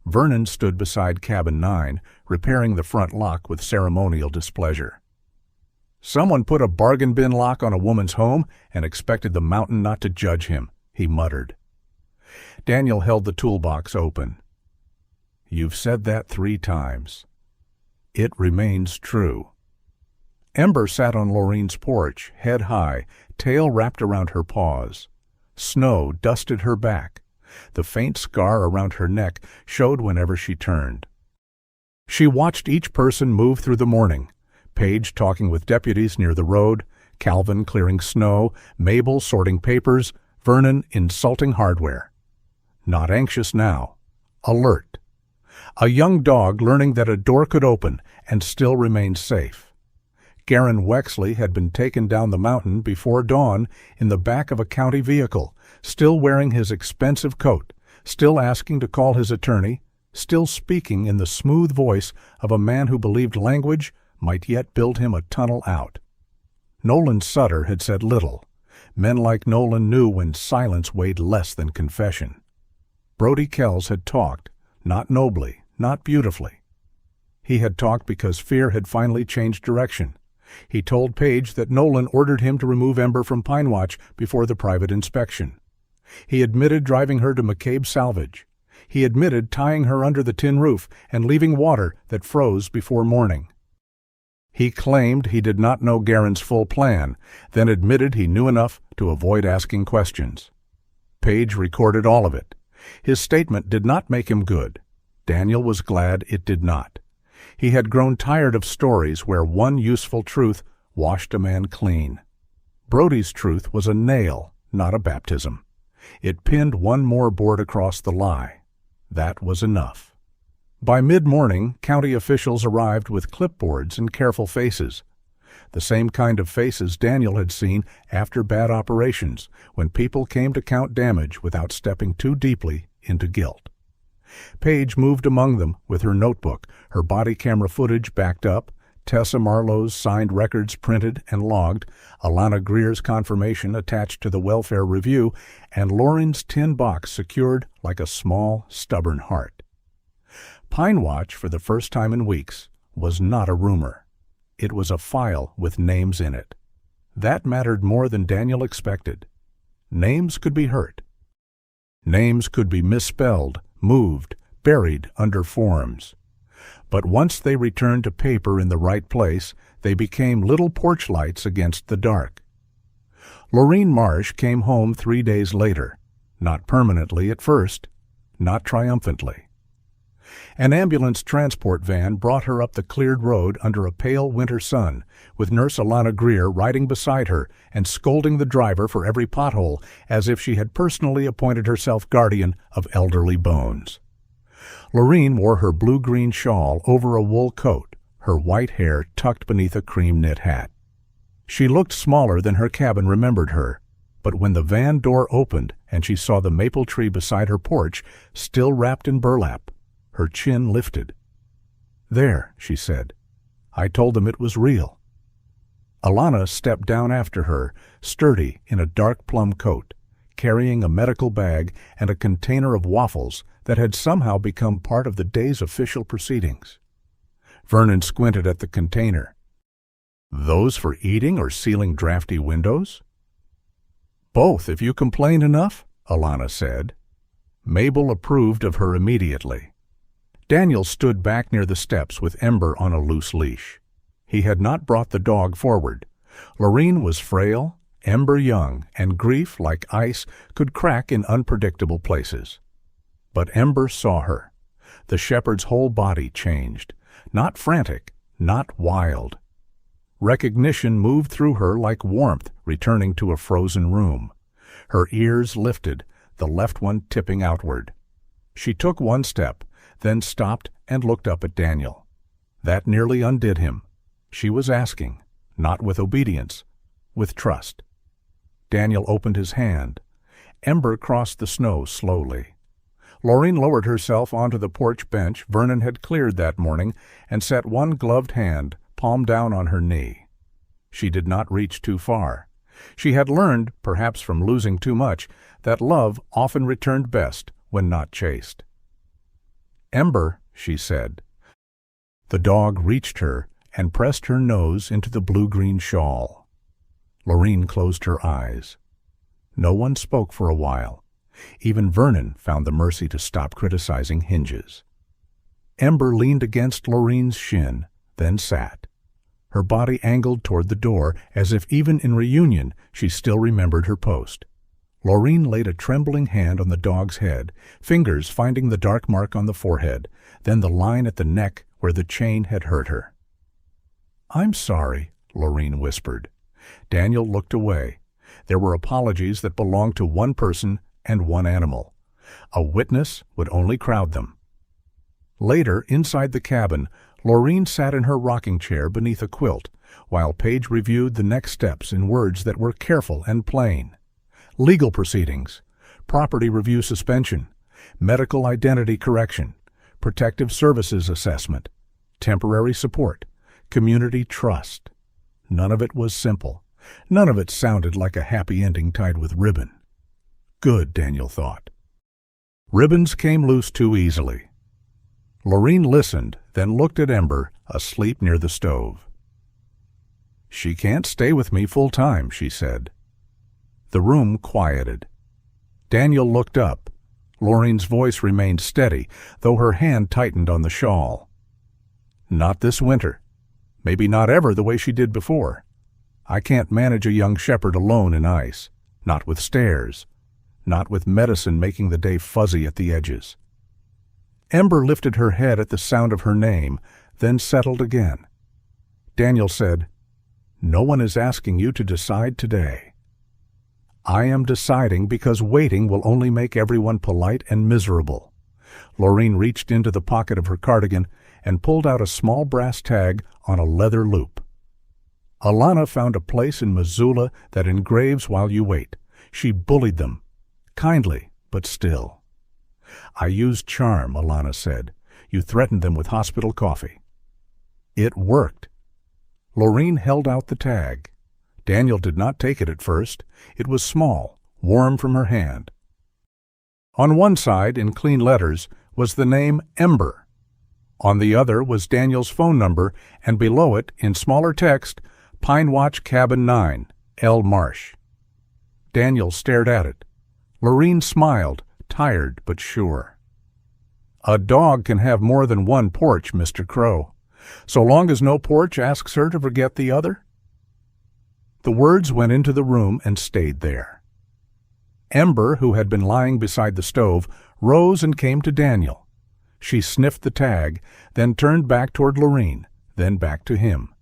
Vernon stood beside cabin 9, repairing the front lock with ceremonial displeasure. "Someone put a bargain bin lock on a woman's home and expected the mountain not to judge him," he muttered. Daniel held the toolbox open. "You've said that 3 times. It remains true." Ember sat on Laureen's porch, head high, tail wrapped around her paws. Snow dusted her back. The faint scar around her neck showed whenever she turned. She watched each person move through the morning, Paige talking with deputies near the road, Calvin clearing snow, Mabel sorting papers, Vernon insulting hardware. Not anxious now. Alert. A young dog learning that a door could open and still remain safe. Garin Wexley had been taken down the mountain before dawn in the back of a county vehicle, still wearing his expensive coat, still asking to call his attorney, still speaking in the smooth voice of a man who believed language might yet build him a tunnel out. Nolan Sutter had said little. Men like Nolan knew when silence weighed less than confession. Brody Kells had talked, not nobly, not beautifully. He had talked because fear had finally changed direction. He told Paige that Nolan ordered him to remove Ember from Pinewatch before the private inspection. He admitted driving her to McCabe's salvage. He admitted tying her under the tin roof and leaving water that froze before morning. He claimed he did not know Garin's full plan, then admitted he knew enough to avoid asking questions. Paige recorded all of it. His statement did not make him good. Daniel was glad it did not. He had grown tired of stories where one useful truth washed a man clean. Brody's truth was a nail, not a baptism. It pinned one more board across the lie. That was enough. By mid-morning, county officials arrived with clipboards and careful faces. The same kind of faces Daniel had seen after bad operations, when people came to count damage without stepping too deeply into guilt. Paige moved among them with her notebook, her body camera footage backed up, Tessa Marlowe's signed records printed and logged, Alana Greer's confirmation attached to the welfare review, and Lauren's tin box secured like a small, stubborn heart. Pinewatch, for the first time in weeks, was not a rumor. It was a file with names in it. That mattered more than Daniel expected. Names could be hurt. Names could be misspelled, moved, buried under forms. But once they returned to paper in the right place, they became little porch lights against the dark. Lorene Marsh came home 3 days later, not permanently at first, not triumphantly. An ambulance transport van brought her up the cleared road under a pale winter sun, with Nurse Alana Greer riding beside her and scolding the driver for every pothole, as if she had personally appointed herself guardian of elderly bones. Lorene wore her blue-green shawl over a wool coat, her white hair tucked beneath a cream knit hat. She looked smaller than her cabin remembered her, but when the van door opened and she saw the maple tree beside her porch, still wrapped in burlap, her chin lifted. "There," she said. "I told them it was real." Alana stepped down after her, sturdy in a dark plum coat, carrying a medical bag and a container of waffles that had somehow become part of the day's official proceedings. Vernon squinted at the container. "Those for eating or sealing drafty windows?" "Both, if you complain enough," Alana said. Mabel approved of her immediately. Daniel stood back near the steps with Ember on a loose leash. He had not brought the dog forward. Lorene was frail, Ember young, and grief, like ice, could crack in unpredictable places. But Ember saw her. The shepherd's whole body changed. Not frantic, not wild. Recognition moved through her like warmth returning to a frozen room. Her ears lifted, the left one tipping outward. She took one step, then stopped and looked up at Daniel. That nearly undid him. She was asking, not with obedience, with trust. Daniel opened his hand. Ember crossed the snow slowly. Lorene lowered herself onto the porch bench Vernon had cleared that morning and set one gloved hand, palm down on her knee. She did not reach too far. She had learned, perhaps from losing too much, that love often returned best when not chased. "Ember," she said. The dog reached her and pressed her nose into the blue-green shawl. Lorene closed her eyes. No one spoke for a while. Even Vernon found the mercy to stop criticizing hinges. Ember leaned against Lorene's shin, then sat. Her body angled toward the door, as if even in reunion she still remembered her post. Lorene laid a trembling hand on the dog's head, fingers finding the dark mark on the forehead, then the line at the neck where the chain had hurt her. "I'm sorry," Lorene whispered. Daniel looked away. There were apologies that belonged to one person and one animal. A witness would only crowd them. Later, inside the cabin, Lorene sat in her rocking chair beneath a quilt, while Paige reviewed the next steps in words that were careful and plain. Legal proceedings, property review suspension, medical identity correction, protective services assessment, temporary support, community trust. None of it was simple. None of it sounded like a happy ending tied with ribbon. Good, Daniel thought. Ribbons came loose too easily. Lorene listened, then looked at Ember, asleep near the stove. "She can't stay with me full time," she said. The room quieted. Daniel looked up. Lorene's voice remained steady, though her hand tightened on the shawl. "Not this winter. Maybe not ever the way she did before. I can't manage a young shepherd alone in ice. Not with stairs. Not with medicine making the day fuzzy at the edges." Ember lifted her head at the sound of her name, then settled again. Daniel said, "No one is asking you to decide today. I am deciding because waiting will only make everyone polite and miserable." Lorene reached into the pocket of her cardigan and pulled out a small brass tag on a leather loop. Alana found a place in Missoula that engraves while you wait. She bullied them. Kindly, but still. I used charm, Alana said. You threatened them with hospital coffee. It worked. Lorene held out the tag. Daniel did not take it at first. It was small, warm from her hand. On one side, in clean letters, was the name Ember. On the other was Daniel's phone number, and below it, in smaller text, Pinewatch Cabin 9, L. Marsh. Daniel stared at it. Lorene smiled, tired but sure. A dog can have more than one porch, Mr. Crowe. So long as no porch asks her to forget the other? The words went into the room and stayed there. Ember, who had been lying beside the stove, rose and came to Daniel. She sniffed the tag, then turned back toward Lorene, then back to him,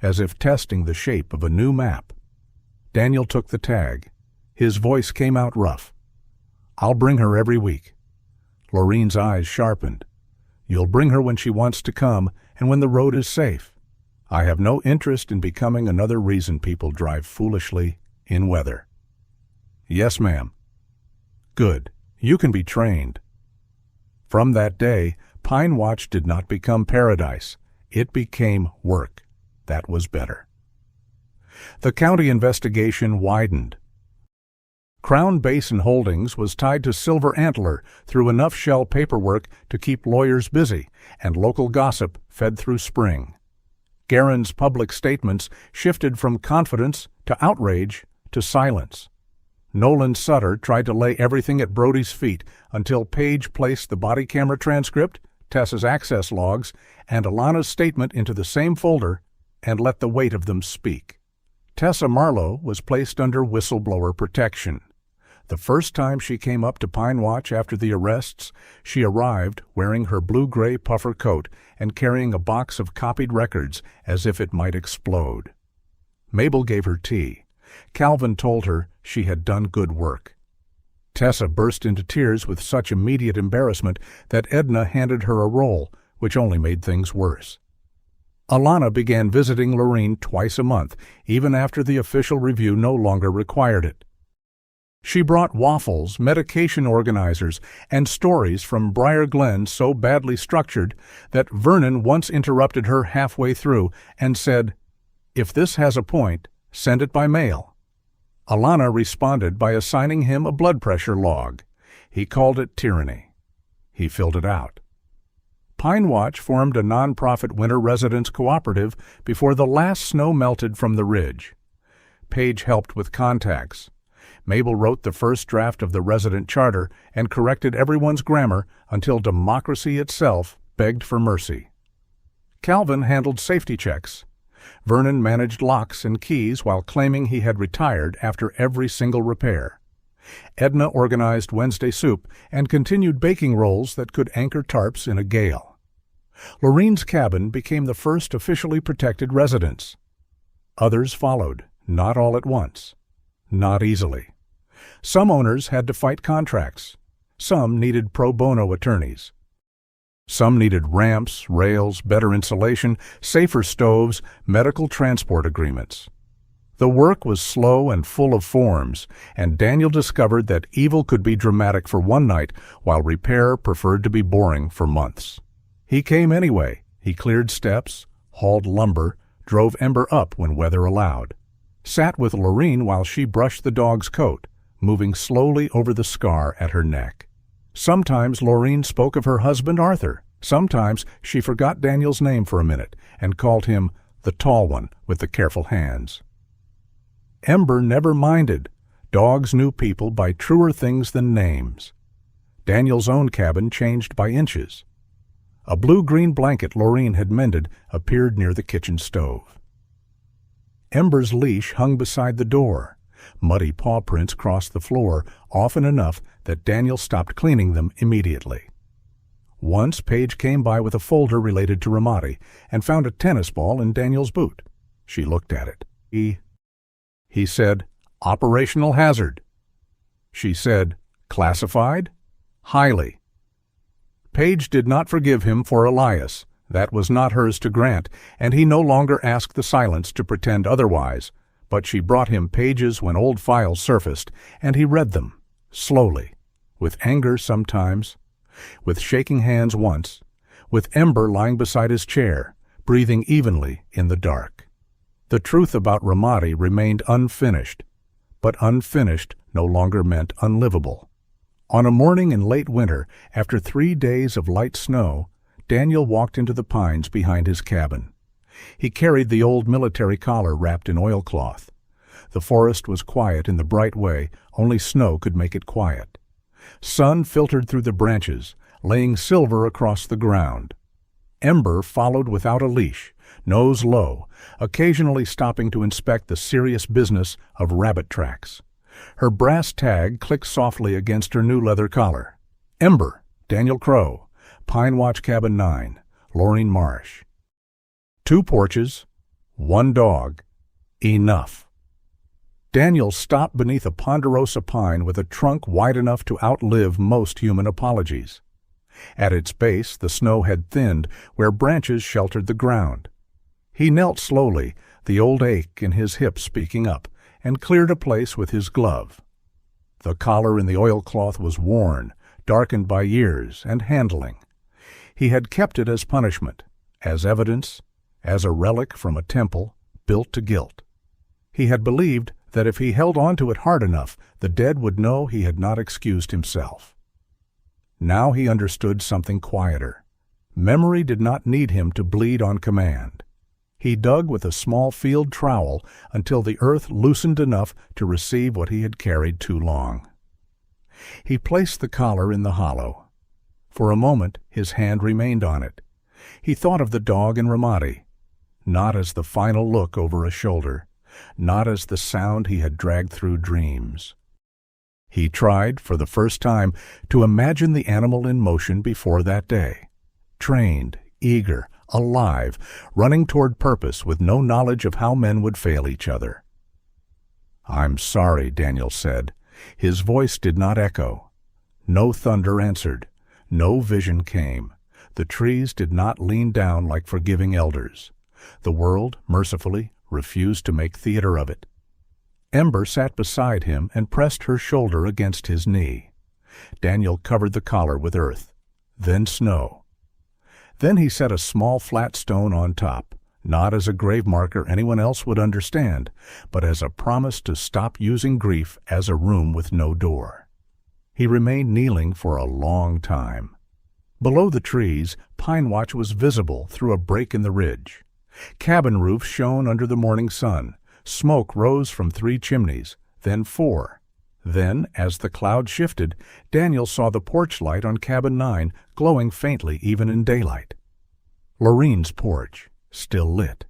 as if testing the shape of a new map. Daniel took the tag. His voice came out rough. I'll bring her every week. Lorene's eyes sharpened. You'll bring her when she wants to come and when the road is safe. I have no interest in becoming another reason people drive foolishly in weather. Yes, ma'am. Good. You can be trained. From that day, Pinewatch did not become paradise. It became work. That was better. The county investigation widened. Crown Basin Holdings was tied to Silver Antler through enough shell paperwork to keep lawyers busy, and local gossip fed through Spring. Guerin's public statements shifted from confidence to outrage to silence. Nolan Sutter tried to lay everything at Brody's feet until Page placed the body camera transcript, Tessa's access logs, and Alana's statement into the same folder and let the weight of them speak. Tessa Marlowe was placed under whistleblower protection. The first time she came up to Pinewatch after the arrests, she arrived wearing her blue-gray puffer coat and carrying a box of copied records as if it might explode. Mabel gave her tea. Calvin told her she had done good work. Tessa burst into tears with such immediate embarrassment that Edna handed her a roll, which only made things worse. Alana began visiting Lorene twice a month, even after the official review no longer required it. She brought waffles, medication organizers, and stories from Briar Glen so badly structured that Vernon once interrupted her halfway through and said, "If this has a point, send it by mail." Alana responded by assigning him a blood pressure log. He called it tyranny. He filled it out. Pinewatch formed a nonprofit winter residence cooperative before the last snow melted from the ridge. Page helped with contacts. Mabel wrote the first draft of the resident charter and corrected everyone's grammar until democracy itself begged for mercy. Calvin handled safety checks. Vernon managed locks and keys while claiming he had retired after every single repair. Edna organized Wednesday soup and continued baking rolls that could anchor tarps in a gale. Lorene's cabin became the first officially protected residence. Others followed, not all at once, not easily. Some owners had to fight contracts. Some needed pro bono attorneys. Some needed ramps, rails, better insulation, safer stoves, medical transport agreements. The work was slow and full of forms, and Daniel discovered that evil could be dramatic for one night, while repair preferred to be boring for months. He came anyway. He cleared steps, hauled lumber, drove Ember up when weather allowed, sat with Lorene while she brushed the dog's coat, moving slowly over the scar at her neck. Sometimes Lorene spoke of her husband Arthur. Sometimes she forgot Daniel's name for a minute and called him the tall one with the careful hands. Ember never minded. Dogs knew people by truer things than names. Daniel's own cabin changed by inches. A blue-green blanket Lorene had mended appeared near the kitchen stove. Ember's leash hung beside the door. Muddy paw prints crossed the floor often enough that Daniel stopped cleaning them immediately. Once Paige came by with a folder related to Ramadi and found a tennis ball in Daniel's boot. She looked at it. He said, "Operational hazard." She said, "Classified?" "Highly." Paige did not forgive him for Elias, That was not hers to grant, and he no longer asked the silence to pretend otherwise, but she brought him pages when old files surfaced, and he read them, slowly, with anger sometimes, with shaking hands once, with Ember lying beside his chair, breathing evenly in the dark. The truth about Ramadi remained unfinished, but unfinished no longer meant unlivable. On a morning in late winter, after 3 days of light snow, Daniel walked into the pines behind his cabin. He carried the old military collar wrapped in oilcloth. The forest was quiet in the bright way only snow could make it quiet. Sun filtered through the branches, laying silver across the ground. Ember followed without a leash, nose low, occasionally stopping to inspect the serious business of rabbit tracks. Her brass tag clicked softly against her new leather collar. Ember, Daniel Crowe, Pinewatch Cabin 9, Laureen Marsh. 2 porches, 1 dog, enough. Daniel stopped beneath a ponderosa pine with a trunk wide enough to outlive most human apologies. At its base, the snow had thinned where branches sheltered the ground. He knelt slowly, the old ache in his hip speaking up, and cleared a place with his glove. The collar in the oilcloth was worn, darkened by years and handling. He had kept it as punishment, as evidence, as a relic from a temple built to guilt. He had believed that if he held on to it hard enough, the dead would know he had not excused himself. Now he understood something quieter. Memory did not need him to bleed on command. He dug with a small field trowel until the earth loosened enough to receive what he had carried too long. He placed the collar in the hollow. For a moment his hand remained on it. He thought of the dog and Ramadi, not as the final look over a shoulder, not as the sound he had dragged through dreams. He tried, for the first time, to imagine the animal in motion before that day, trained, eager, alive, running toward purpose with no knowledge of how men would fail each other. "I'm sorry," Daniel said. His voice did not echo. No thunder answered. No vision came. The trees did not lean down like forgiving elders. The world, mercifully, refused to make theater of it. Ember sat beside him and pressed her shoulder against his knee. Daniel covered the collar with earth, then snow. Then he set a small flat stone on top, not as a grave marker anyone else would understand, but as a promise to stop using grief as a room with no door. He remained kneeling for a long time. Below the trees, Pinewatch was visible through a break in the ridge. Cabin roofs shone under the morning sun. Smoke rose from 3 chimneys, then 4. Then, as the cloud shifted, Daniel saw the porch light on Cabin 9 glowing faintly even in daylight. Laureen's porch, still lit.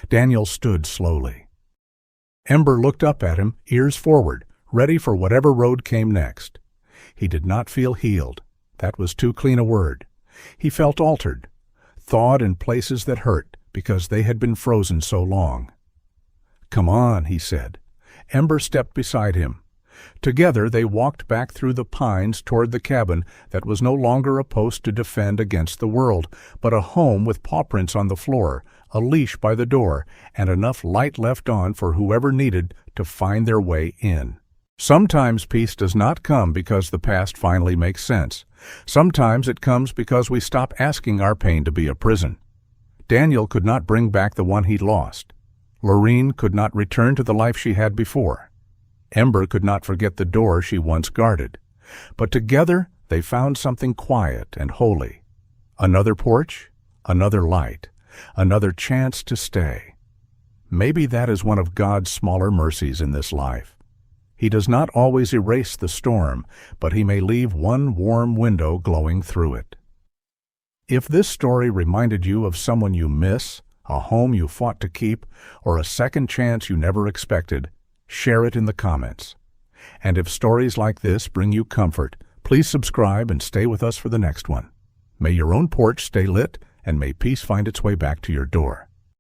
Daniel stood slowly. Ember looked up at him, ears forward, ready for whatever road came next. He did not feel healed. That was too clean a word. He felt altered, thawed in places that hurt because they had been frozen so long. "Come on," he said. Ember stepped beside him. Together they walked back through the pines toward the cabin that was no longer a post to defend against the world, but a home with paw prints on the floor, a leash by the door, and enough light left on for whoever needed to find their way in. Sometimes peace does not come because the past finally makes sense. Sometimes it comes because we stop asking our pain to be a prison. Daniel could not bring back the one he'd lost. Laureen could not return to the life she had before. Ember could not forget the door she once guarded. But together they found something quiet and holy. Another porch, another light, another chance to stay. Maybe that is one of God's smaller mercies in this life. He does not always erase the storm, but he may leave one warm window glowing through it. If this story reminded you of someone you miss, a home you fought to keep, or a second chance you never expected, share it in the comments. And if stories like this bring you comfort, please subscribe and stay with us for the next one. May your own porch stay lit, and may peace find its way back to your door.